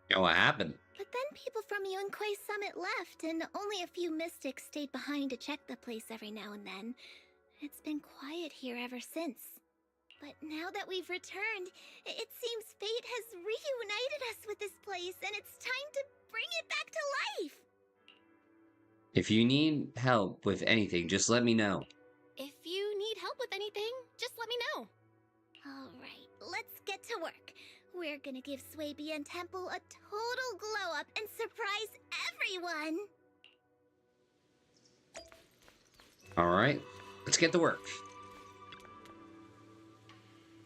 You know what happened? But then people from Yunque's summit left, and only a few mystics stayed behind to check the place every now and then. It's been quiet here ever since. But now that we've returned, it seems fate has reunited us with this place, and it's time to bring it back to life! If you need help with anything, just let me know. If you need help with anything, just let me know. Alright, let's get to work. We're gonna give Swabian Temple a total glow-up and surprise everyone! Alright, let's get to work.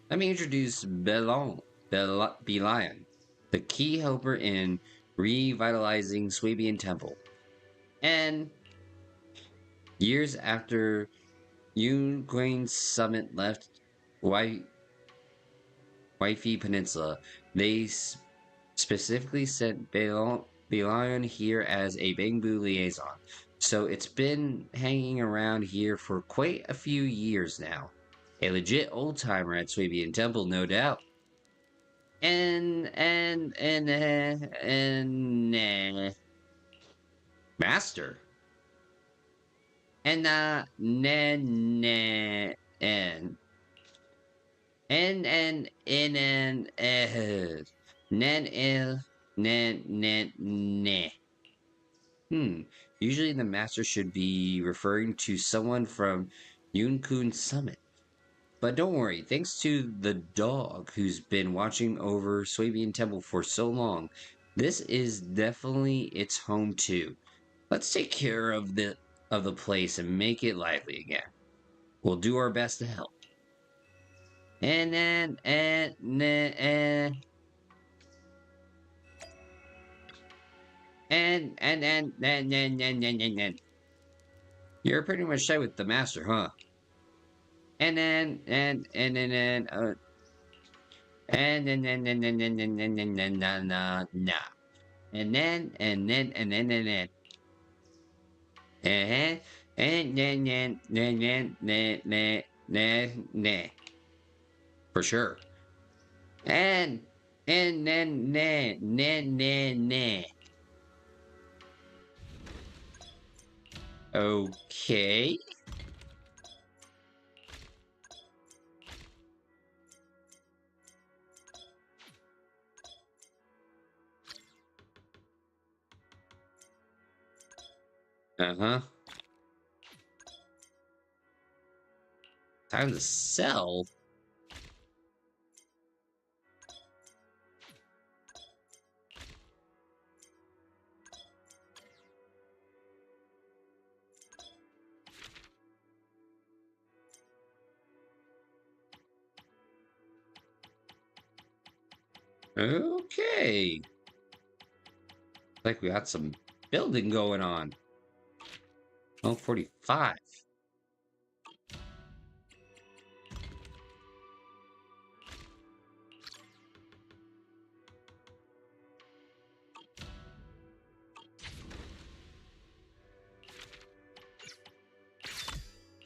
Let me introduce Belion, the key helper in revitalizing Swabian Temple. And years after Yunque's summit left WIFIE Peninsula, they specifically sent Belion here as a Bangbu liaison. So it's been hanging around here for quite a few years now. A legit old-timer at Swabian Temple, no doubt. Master. Usually the master should be referring to someone from Yunque's summit. But don't worry, thanks to the dog who's been watching over Swabian Temple for so long, this is definitely its home too. Let's take care of the place and make it lively again. We'll do our best to help. You're pretty much shy with the master, huh? For sure. Okay. Uh-huh. Time to sell. Okay. Like we got some building going on. 12:45.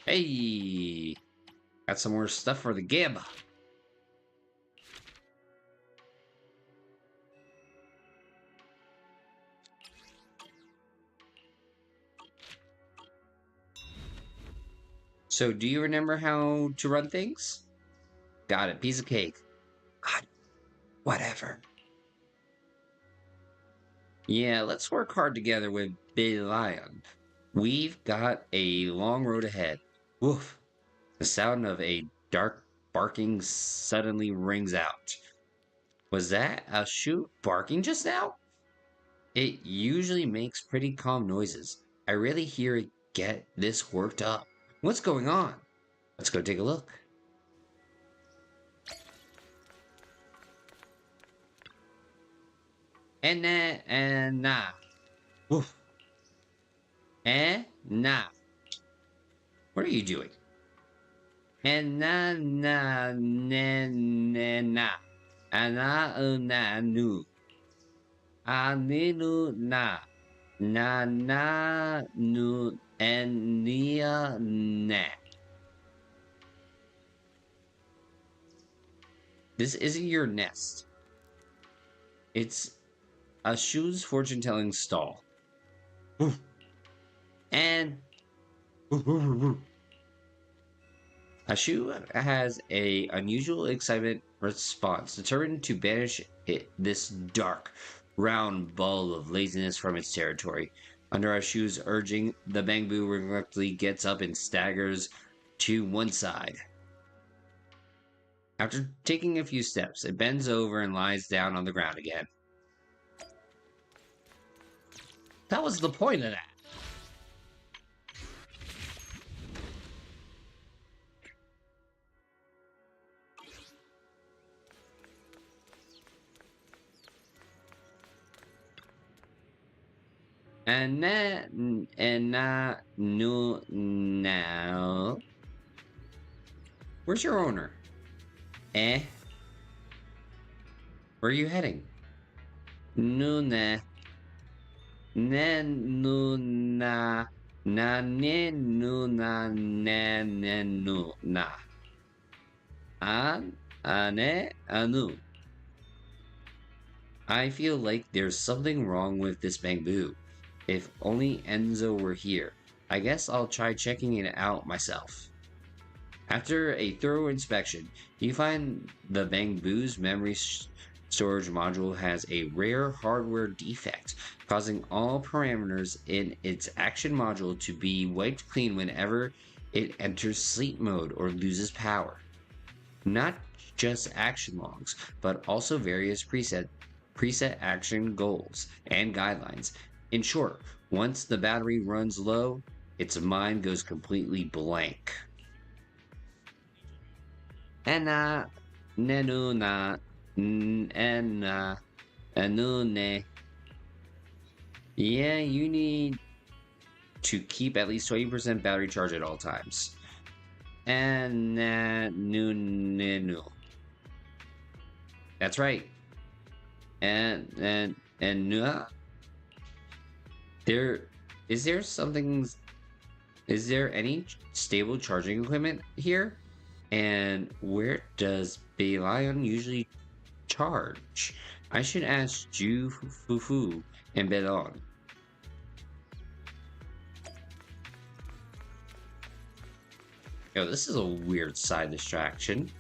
Hey, got some more stuff for the gib. So, do you remember how to run things? Got it. Piece of cake. God, whatever. Yeah, let's work hard together with Belion. We've got a long road ahead. Woof. The sound of a dark barking suddenly rings out. Was that a shoot barking just now? It usually makes pretty calm noises. I rarely hear it get this worked up. What's going on? Let's go take a look. Nah. Woof. Nah. What are you doing? Aninu na. Na na nu en nia ne. This isn't your nest. It's a shoe's fortune-telling stall. And a shoe has a unusual excitement response, determined to banish this dark, round ball of laziness from its territory. Under our shoe's urging, the bamboo reluctantly gets up and staggers to one side. After taking a few steps, it bends over and lies down on the ground again. That was the point of that. And now, where's your owner? Where are you heading? Nuna. Ne nuna. Na ne nuna ne ne nuna. Ane anu. I feel like there's something wrong with this bamboo. If only Enzo were here. I guess I'll try checking it out myself. After a thorough inspection, you find the bamboo's memory storage module has a rare hardware defect, causing all parameters in its action module to be wiped clean whenever it enters sleep mode or loses power. Not just action logs, but also various preset action goals and guidelines. In short, once the battery runs low, its mind goes completely blank. Ena, nenuna, ena, enune. Yeah, you need to keep at least 20% battery charge at all times. Enunenu. That's right. And is there any stable charging equipment here? And where does Bailion usually charge? I should ask Ju Fufu and Belon. Yo, this is a weird side distraction.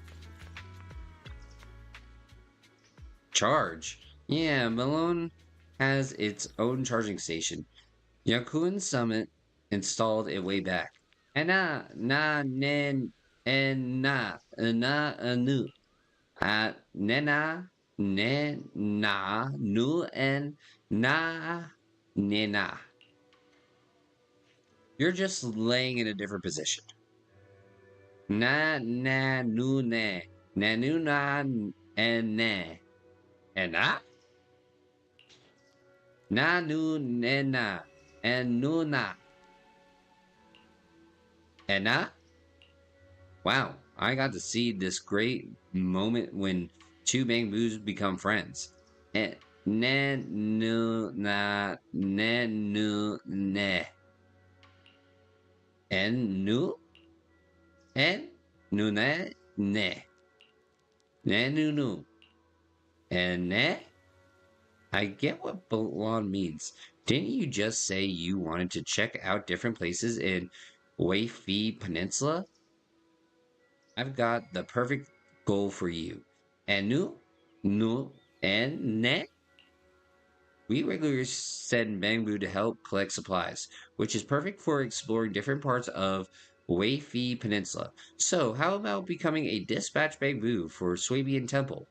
Charge. Yeah, Malone has its own charging station. Yakuin Summit installed it way back. Anu. Nena, nu, and na, nena. You're just laying in a different position. Na, nu, ne. Na, nu, na, and ne. And na? Na, nu, ne, na. And nu, na. And na? Wow, I got to see this great moment when two bamboos become friends. Ne, nu, na, ne, nu, ne. En, nu? En, nu, ne, ne. Ne, nu, nu. And ne? I get what Balon means. Didn't you just say you wanted to check out different places in WIFIE Peninsula? I've got the perfect goal for you. And nu, and ne? We regularly send bamboo to help collect supplies, which is perfect for exploring different parts of WIFIE Peninsula. So, how about becoming a dispatch bamboo for Swabian Temple?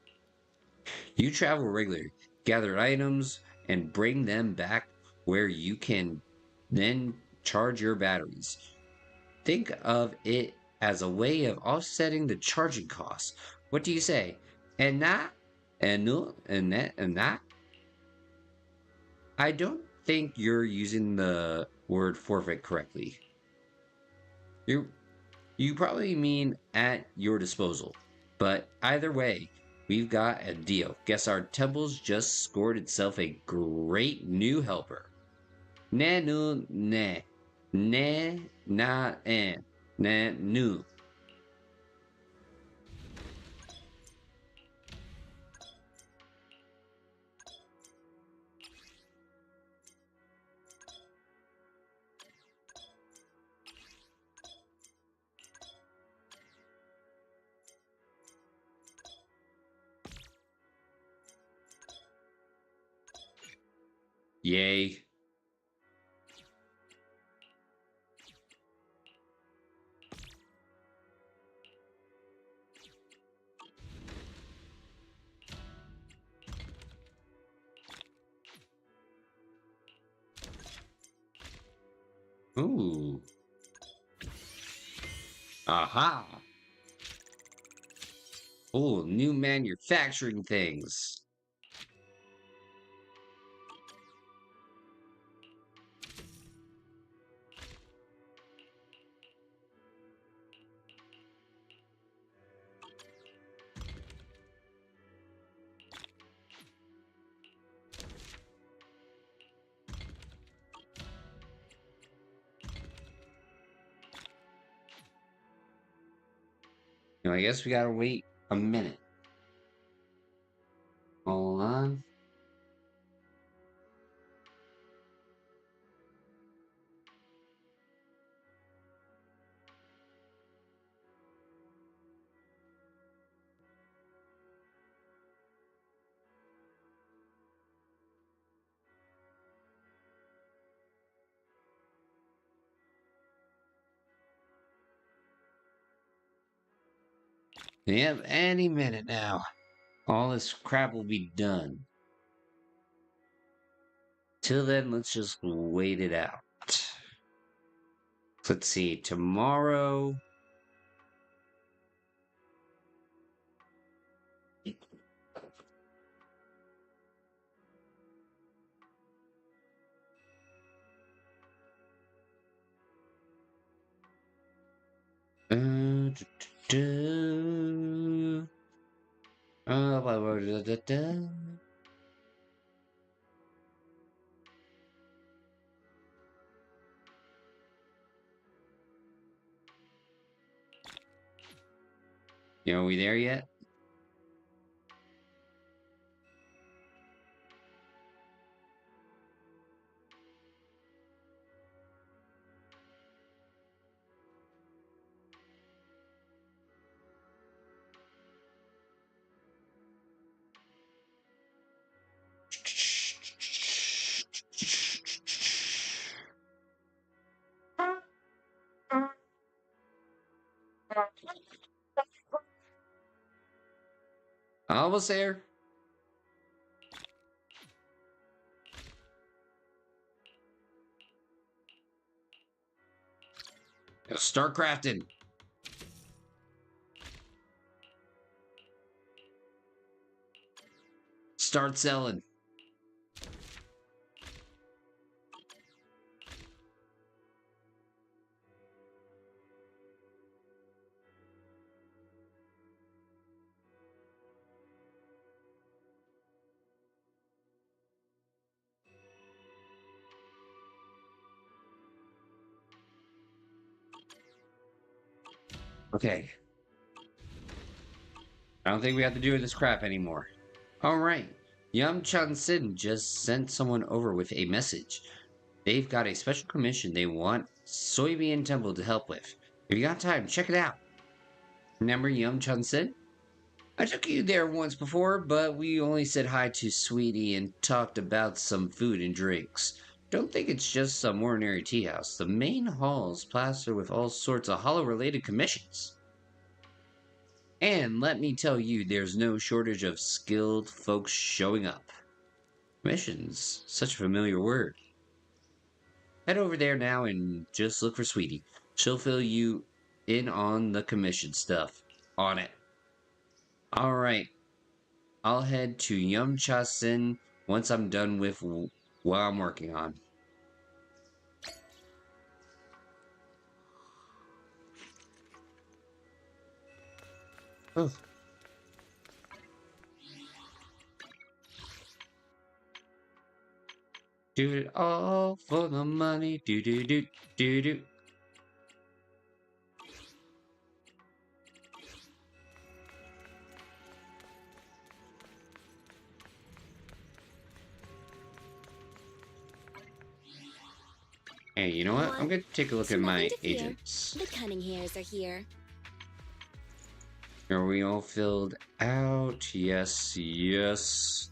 You travel regularly, gather items, and bring them back where you can then charge your batteries. Think of it as a way of offsetting the charging costs. What do you say? And that? And no? And that? And that? I don't think you're using the word forfeit correctly. You probably mean at your disposal. But either way, we've got a deal. Guess our temple's just scored itself a great new helper. Ne nu ne. Ne na en. Ne nu. Yay. Ooh. Aha. Oh, new manufacturing things. I guess we gotta wait a minute. Hold on. Yep, any minute now. All this crap will be done. Till then, let's just wait it out. Let's see, tomorrow. Are we there yet? Almost there. Start crafting. Start selling. Okay. I don't think we have to do this crap anymore. Alright. Yum Chun Sin just sent someone over with a message. They've got a special commission they want Soybean Temple to help with. If you got time, check it out. Remember Yum Chun Sin? I took you there once before, but we only said hi to Sweetie and talked about some food and drinks. Don't think it's just some ordinary tea house. The main hall's plastered with all sorts of hollow-related commissions. And let me tell you, there's no shortage of skilled folks showing up. Commissions, such a familiar word. Head over there now and just look for Sweetie. She'll fill you in on the commission stuff. On it. Alright. I'll head to Yum Cha Sin once I'm done with what I'm working on. Oh. Do it all for the money. Do do do do do. Hey, you know what? I'm gonna take a look at my agents. The cunning hairs are here. Are we all filled out? Yes, yes.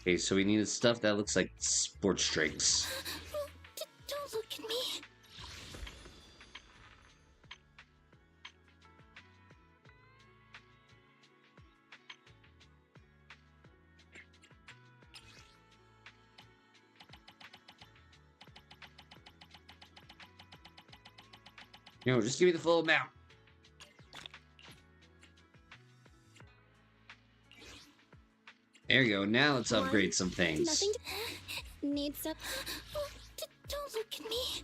Okay, so we need stuff that looks like sports drinks. Don't look at me. You know, just give me the full amount. There you go. Now let's upgrade some things. Nothing needs up. Don't look at me.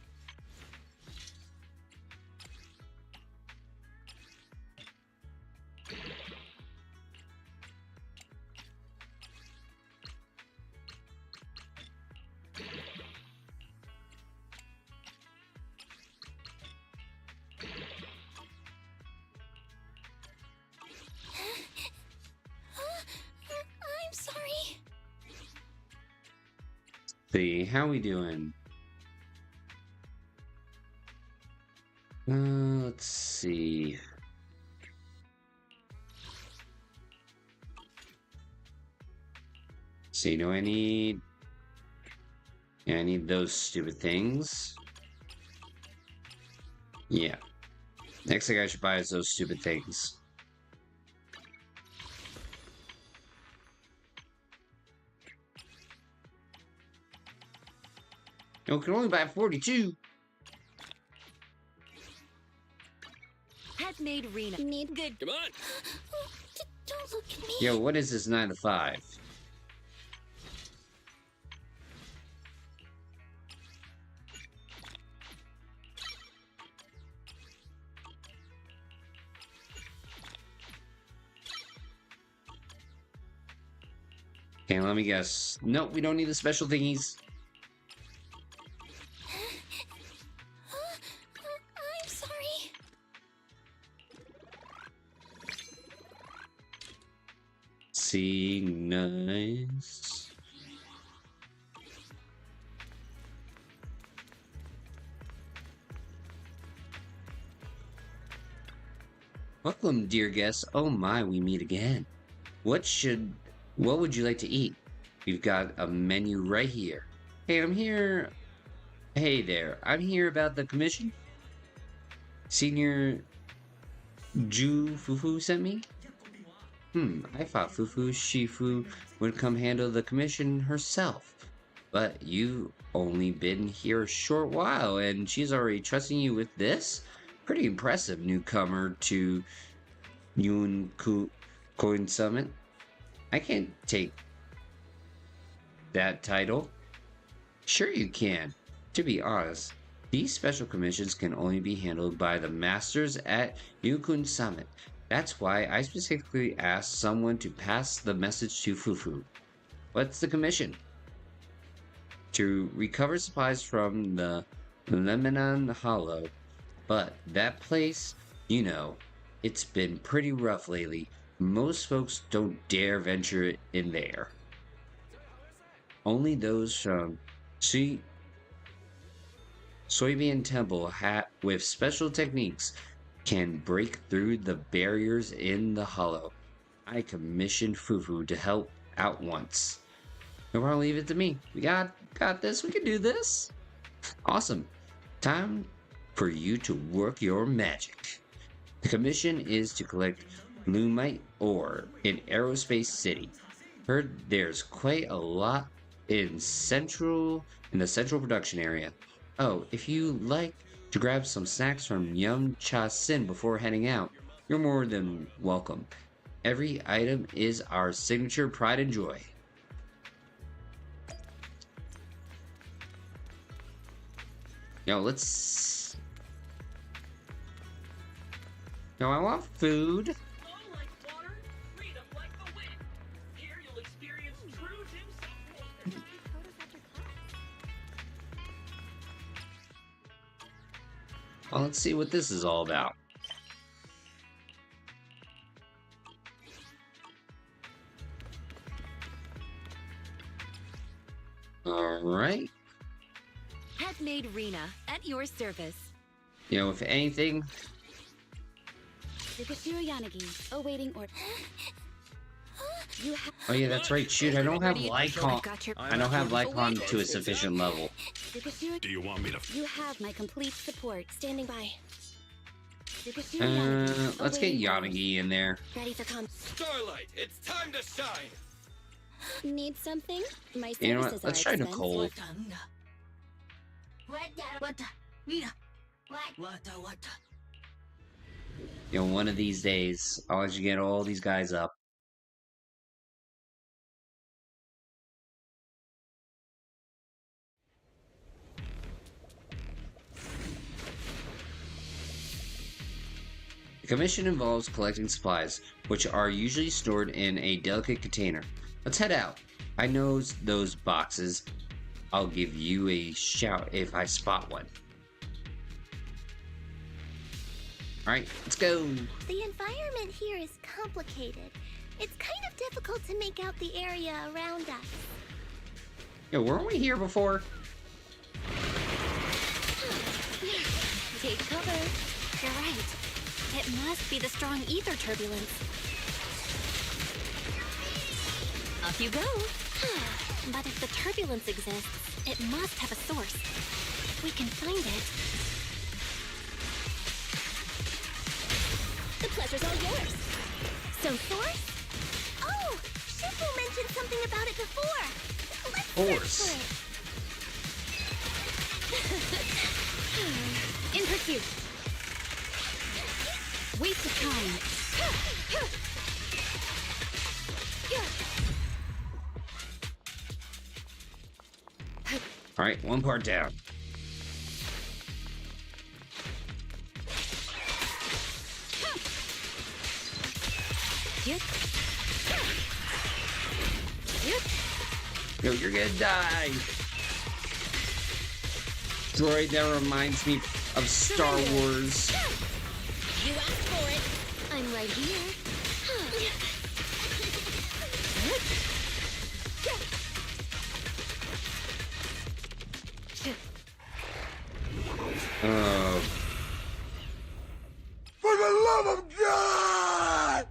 I'm sorry. See, how we doing? Let's see. See, do I need... Yeah, I need those stupid things. Yeah. Next thing I should buy is those stupid things. You can only buy 42. Head made Rena. Need good. Come on. Don't look at me. Yo, what is this 9 to 5? Okay, let me guess. Nope, we don't need the special thingies. I'm sorry. See, nice. Welcome, dear guests. Oh my, we meet again. What would you like to eat? We've got a menu right here. Hey, I'm here. Hey there, I'm here about the commission. Senior Ju Fufu sent me? I thought Fufu Shifu would come handle the commission herself. But you've only been here a short while and she's already trusting you with this? Pretty impressive, newcomer to Yun Coin Summit. I can't take that title. Sure you can. To be honest, these special commissions can only be handled by the masters at Yukun Summit. That's why I specifically asked someone to pass the message to Fufu. What's the commission? To recover supplies from the Lebanon Hollow. But that place, you know, it's been pretty rough lately. Most folks don't dare venture in there. Only those from Soybean Temple with special techniques can break through the barriers in the hollow. I commissioned Fufu to help out once. No, I'll leave it to me. We got this. We can do this. Awesome. Time for you to work your magic. The commission is to collect Lumite ore in Aerospace City. Heard there's quite a lot in the central production area. Oh, if you like to grab some snacks from Yum Cha Sin before heading out, you're more than welcome. Every item is our signature pride and joy. Yo, let's... Yo, I want food. Well, let's see what this is all about. Alright. Have made Rena at your service. You know, if anything... Sukashiro Yanagi, awaiting order. Oh yeah, that's right. Shoot, I don't have Lycon. I don't have Lycon to a sufficient level. Do you want me to... You have my complete support. Standing by. Let's get Yanagi in there. Ready for Starlight, it's time to shine. Need something? My You know what? services Let's are try expensive. Nicole. You know, one of these days, I'll let you get all these guys up. The commission involves collecting supplies, which are usually stored in a delicate container. Let's head out. I know those boxes. I'll give you a shout if I spot one. Alright, let's go. The environment here is complicated. It's kind of difficult to make out the area around us. Yo, weren't we here before? Take cover. You're right. It must be the strong ether turbulence. Off you go. But if the turbulence exists, it must have a source. We can find it. The pleasure's all yours. So source? Oh, Shifu mentioned something about it before. Let's search for it. In pursuit. Waste of time. Alright, one part down. Yo, you're gonna die. Droid, that reminds me of Star Wars. You asked for it. I'm right here. For the love of God!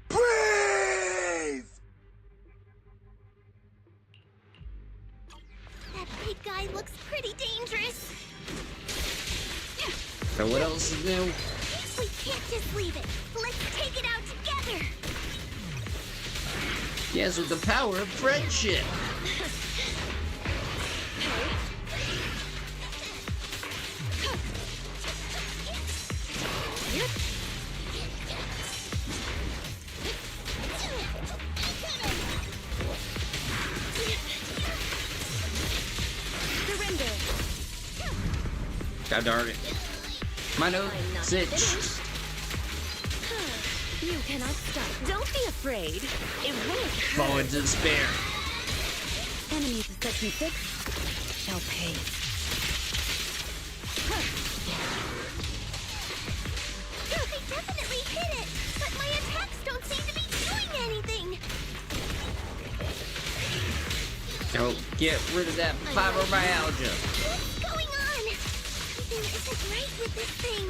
Please! That big guy looks pretty dangerous. So what else is new? We can't just leave it. Let's take it out together. Yes, with the power of friendship. Surrender. God darn it. My note, sit. You cannot stop. Don't be afraid. It won't Fall hurt. into despair. Enemies of Section 6 shall pay. They definitely hit it, but my attacks don't seem to be doing anything. Yo, get rid of that fibromyalgia. What's going on? Something isn't right with this thing.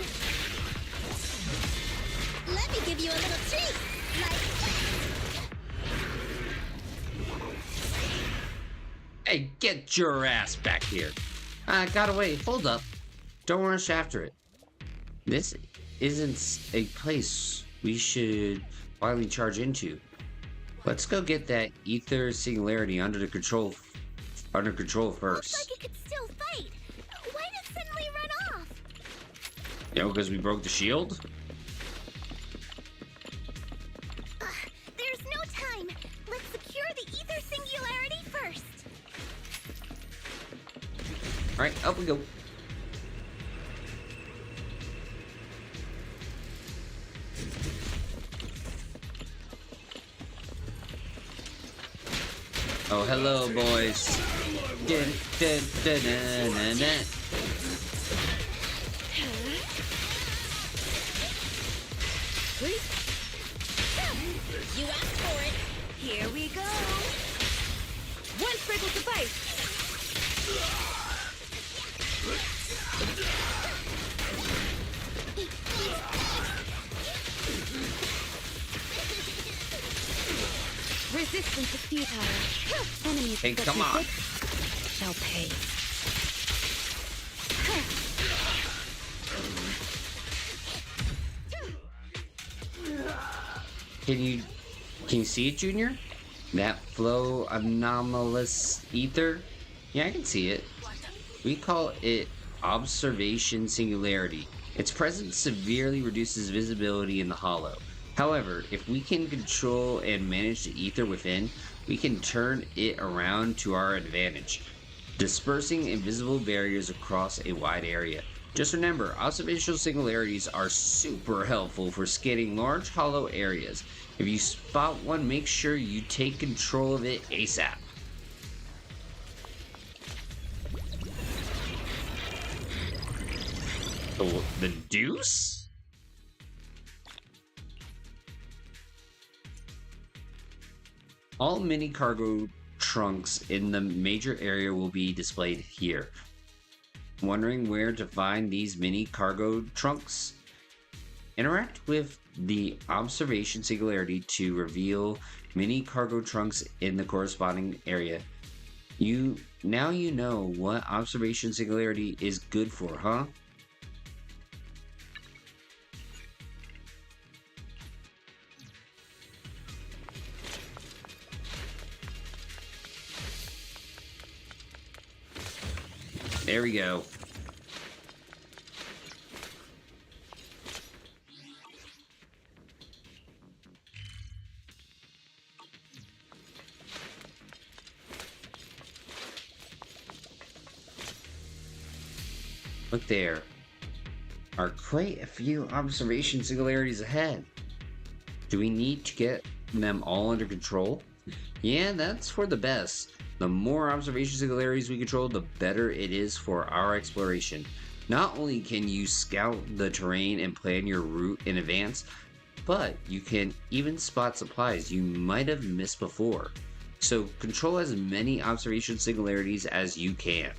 Let me give you a little treat. Hey, get your ass back here. Got away. Hold up. Don't rush after it. This isn't a place we should finally charge into. Let's go get that ether singularity under control first. Looks like it could still fight. Why did it suddenly run off? You know, because we broke the shield? There's no time. Let's secure the ether singularity first. Alright, up we go. Oh, hello, boys. You asked for it. Here we go. One sprinkle suffice. Resistance is futile. Enemies Hey, come on. shall pay. Can you see it, Junior? That flow anomalous ether? Yeah, I can see it. We call it observation singularity. Its presence severely reduces visibility in the hollow. However, if we can control and manage the ether within, we can turn it around to our advantage, dispersing invisible barriers across a wide area. Just remember, observational singularities are super helpful for scanning large hollow areas. If you spot one, make sure you take control of it ASAP. Oh, the deuce? All mini cargo trunks in the major area will be displayed here. Wondering where to find these mini cargo trunks? Interact with the observation singularity to reveal mini cargo trunks in the corresponding area. Now you know what observation singularity is good for, huh? There we go. Look, there are quite a few observation singularities ahead. Do we need to get them all under control? Yeah, that's for the best. The more observation singularities we control, the better it is for our exploration. Not only can you scout the terrain and plan your route in advance, but you can even spot supplies you might have missed before. So control as many observation singularities as you can.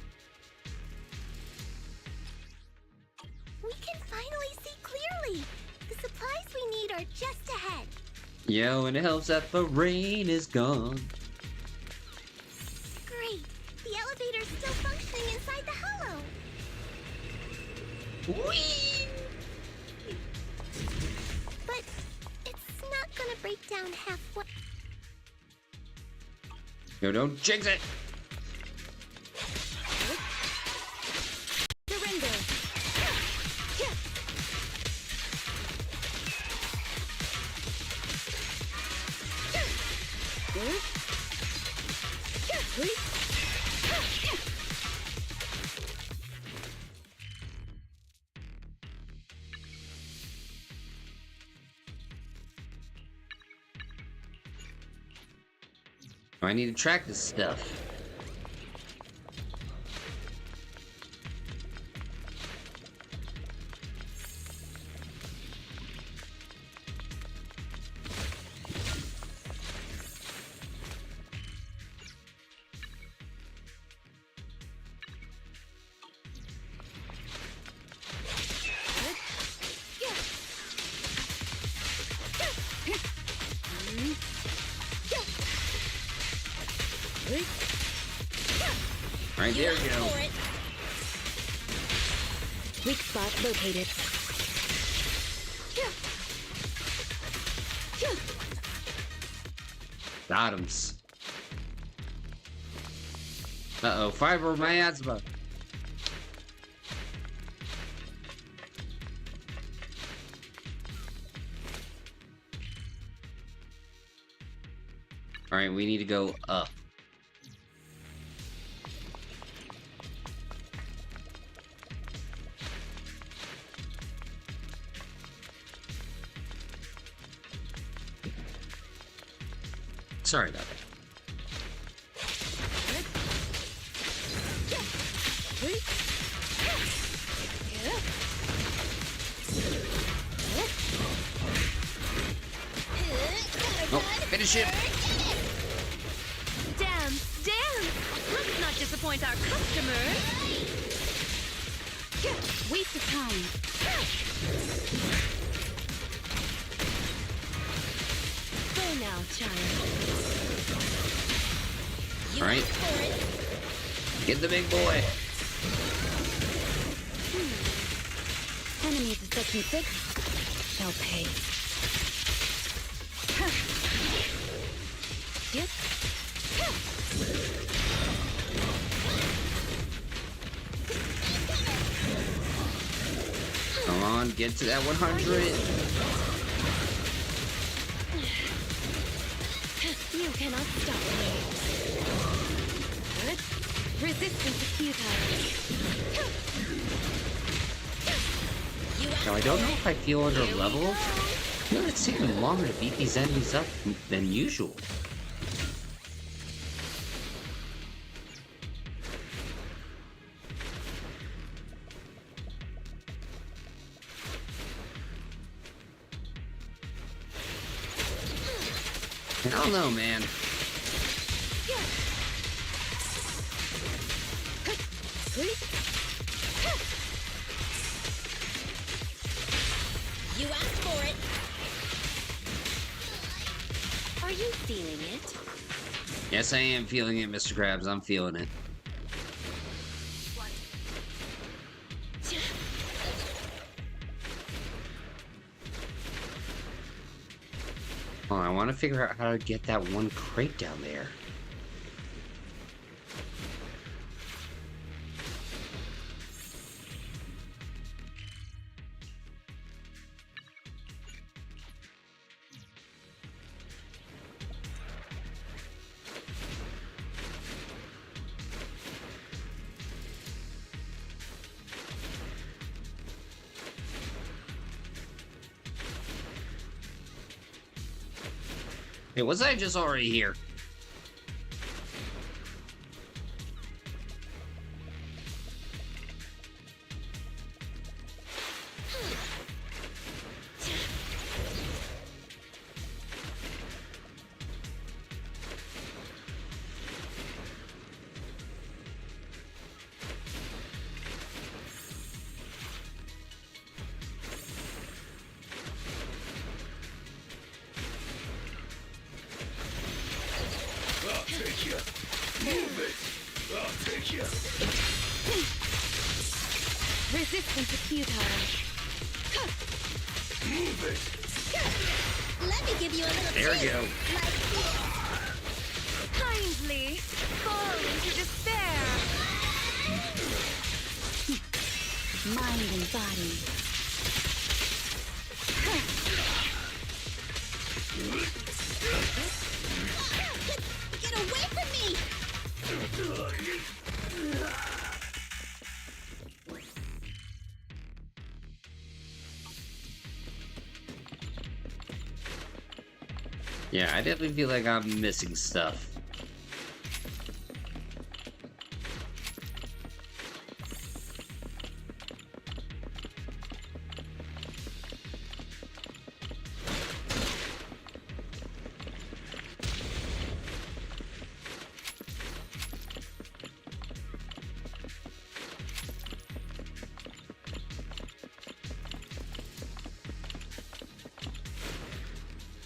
We can finally see clearly. The supplies we need are just ahead. Yo, and it helps that the rain is gone. Great. The elevator's still functioning inside the hollow. Whee! But it's not gonna break down halfway. Yo, don't jinx it! Surrender. I need to track this stuff. Right there you go. Weak spot located. Bottoms. Uh-oh, fiber my asthma. Alright, we need to go up. Sorry about that. Oh, finish him! Dance, dance! Let's not disappoint our customers! Waste of time. Go now, child. Alright. Get the big boy. Enemies of Section 6 shall pay. Yep. Come on, get to that 100. You cannot stop me. Resistance is futile. Now, I don't know if I feel under level. I feel like it's taking longer to beat these enemies up than usual. I don't know, man. You asked for it. Are you feeling it? Yes, I am feeling it, Mr. Krabs. I'm feeling it. Oh, I want to figure out how to get that one crate down there. Hey, was I just already here? Resistance is futile. Move it. Let me give you a little There we taste. go. Kindly fall into despair. Mind and body. Get away from me! Yeah, I definitely feel like I'm missing stuff.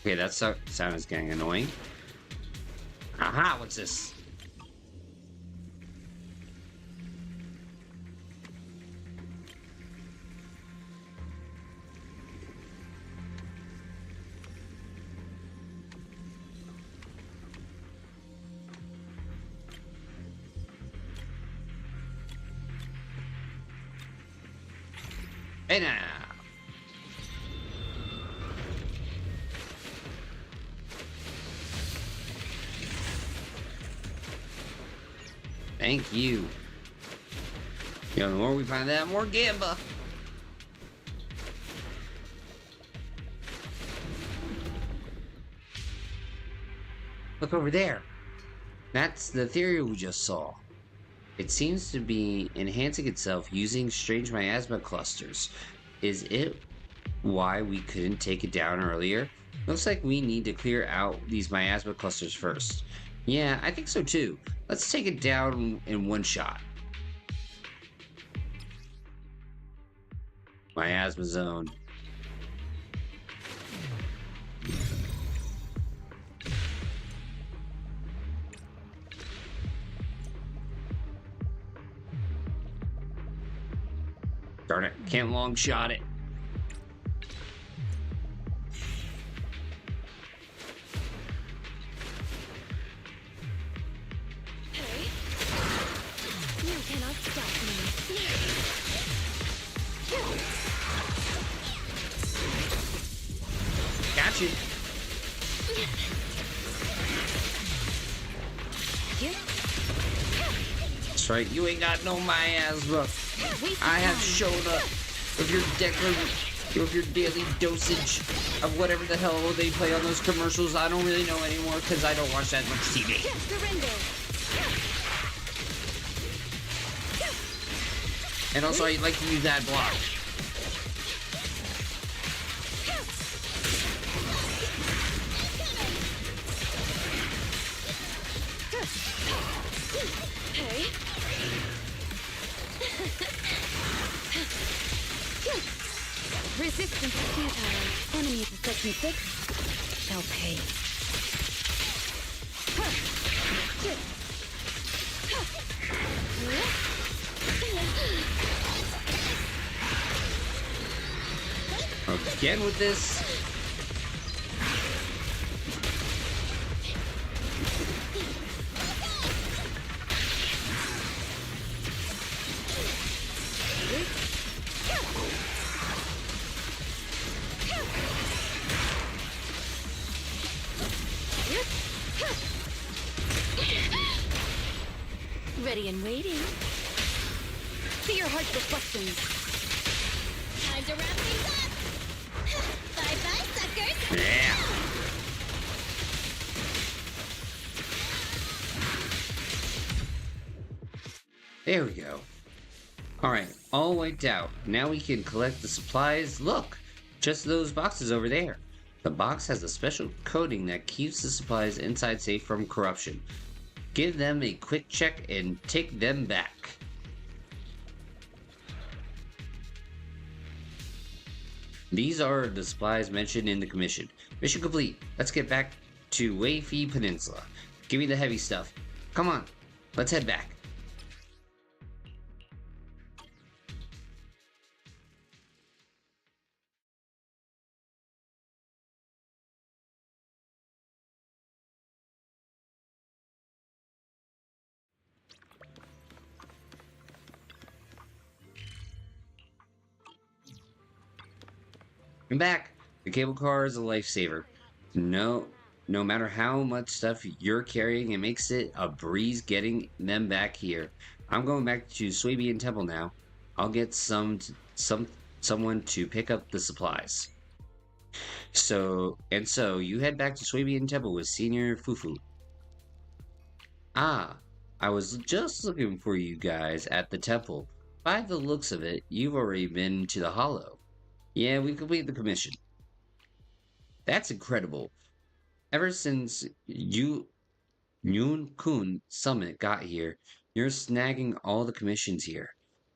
Okay, that sound is getting annoying. Aha, what's this? Hey now! Thank you. You know, the more we find that, more gamba. Look over there. That's the Ethereal we just saw. It seems to be enhancing itself using strange miasma clusters. Is it why we couldn't take it down earlier? Looks like we need to clear out these miasma clusters first. Yeah, I think so too. Let's take it down in one shot. Miasma zone. Darn it, can't long shot it. Hey, you cannot stop me. Got you. That's right, you ain't got no miasma. I have shown up with your daily dosage of whatever the hell they play on those commercials. I don't really know anymore because I don't watch that much TV. And also, I like to use that block. Hey. Resistance is futile. Enemies of section 6 shall pay. Again with this. Ready and waiting. See your heart's reflections. Time to wrap things up. Bye-bye, suckers. Yeah. There we go. Alright, all wiped out. Now we can collect the supplies. Look! Just those boxes over there. The box has a special coating that keeps the supplies inside safe from corruption. Give them a quick check and take them back. These are the supplies mentioned in the commission. Mission complete. Let's get back to WIFIE Peninsula. Give me the heavy stuff. Come on, let's head back. I'm back. The cable car is a lifesaver. No matter how much stuff you're carrying, it makes it a breeze getting them back here. I'm going back to Swabian Temple now. I'll get someone to pick up the supplies. So you head back to Swabian Temple with Senior Fufu. Ah, I was just looking for you guys at the temple. By the looks of it, you've already been to the Hollow. Yeah, we've completed the commission. That's incredible. Ever since Yoon-kun Summit got here, you're snagging all the commissions here.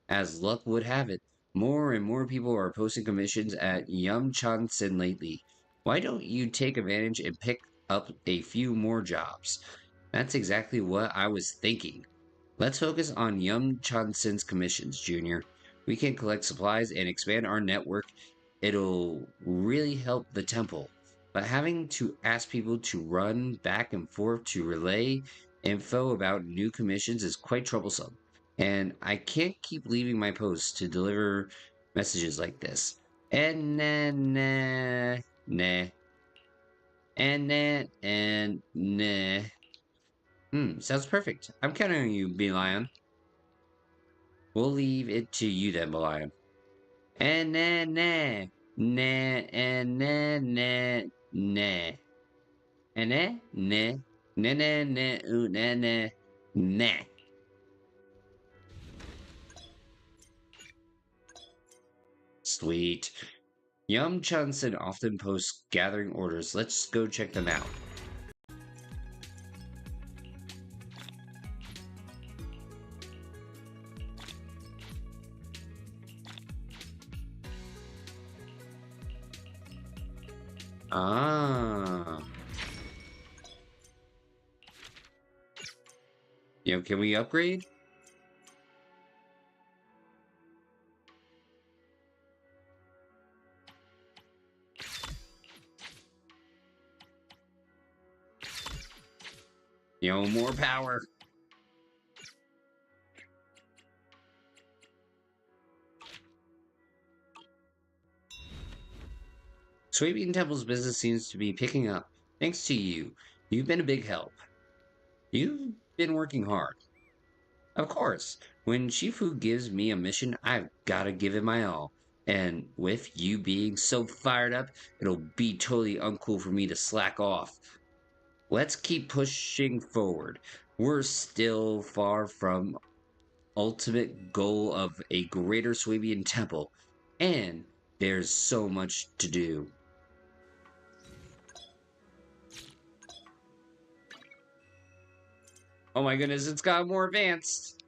As luck would have it, more and more people are posting commissions at Yum-chan-sen lately. Why don't you take advantage and pick up a few more jobs? That's exactly what I was thinking. Let's focus on Yum-chan-sen's commissions, Junior. We can collect supplies and expand our network. It'll really help the temple. But having to ask people to run back and forth to relay info about new commissions is quite troublesome. And I can't keep leaving my posts to deliver messages like this. And sounds perfect. I'm counting on you, Lion. We'll leave it to you then, Lion. And nah. Sweet. Yum Chunson often posts gathering orders. Let's go check them out. Ah. Yo, can we upgrade? Yo, more power. Swabian Temple's business seems to be picking up. Thanks to you. You've been a big help. You've been working hard. Of course, when Shifu gives me a mission, I've gotta give it my all. And with you being so fired up, it'll be totally uncool for me to slack off. Let's keep pushing forward. We're still far from ultimate goal of a greater Swabian temple, and there's so much to do. Oh my goodness, it's got more advanced.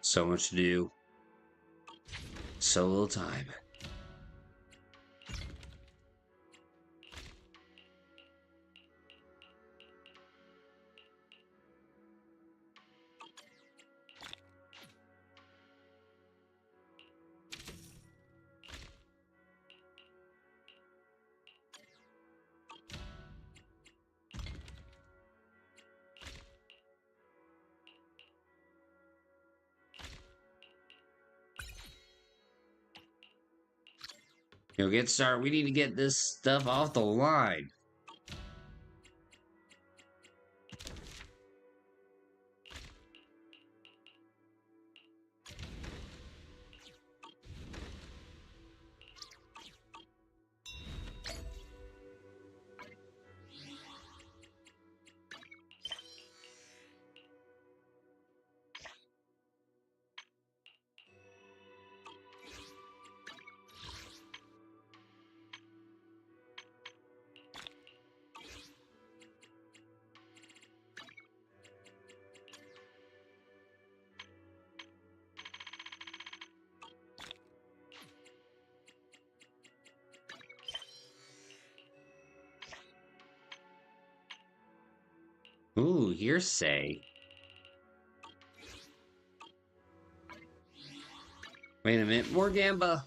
So much to do. So little time. Yo, get started. We need to get this stuff off the line. Ooh, hearsay. Wait a minute, more Gamba.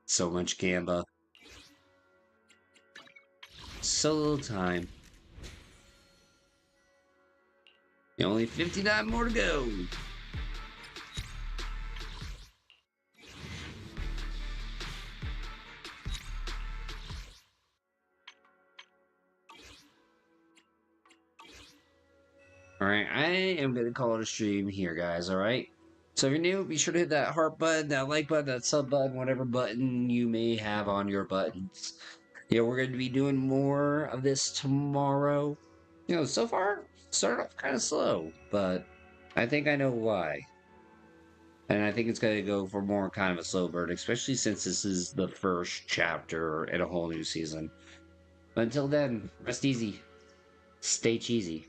So much Gamba. So little time. Only 59 more to go. Alright, I am going to call it a stream here, guys, alright? So if you're new, be sure to hit that heart button, that like button, that sub button, whatever button you may have on your buttons. Yeah, we're going to be doing more of this tomorrow. You know, so far, started off kind of slow, but I think I know why. And I think it's going to go for more kind of a slow burn, especially since this is the first chapter in a whole new season. But until then, rest easy. Stay cheesy.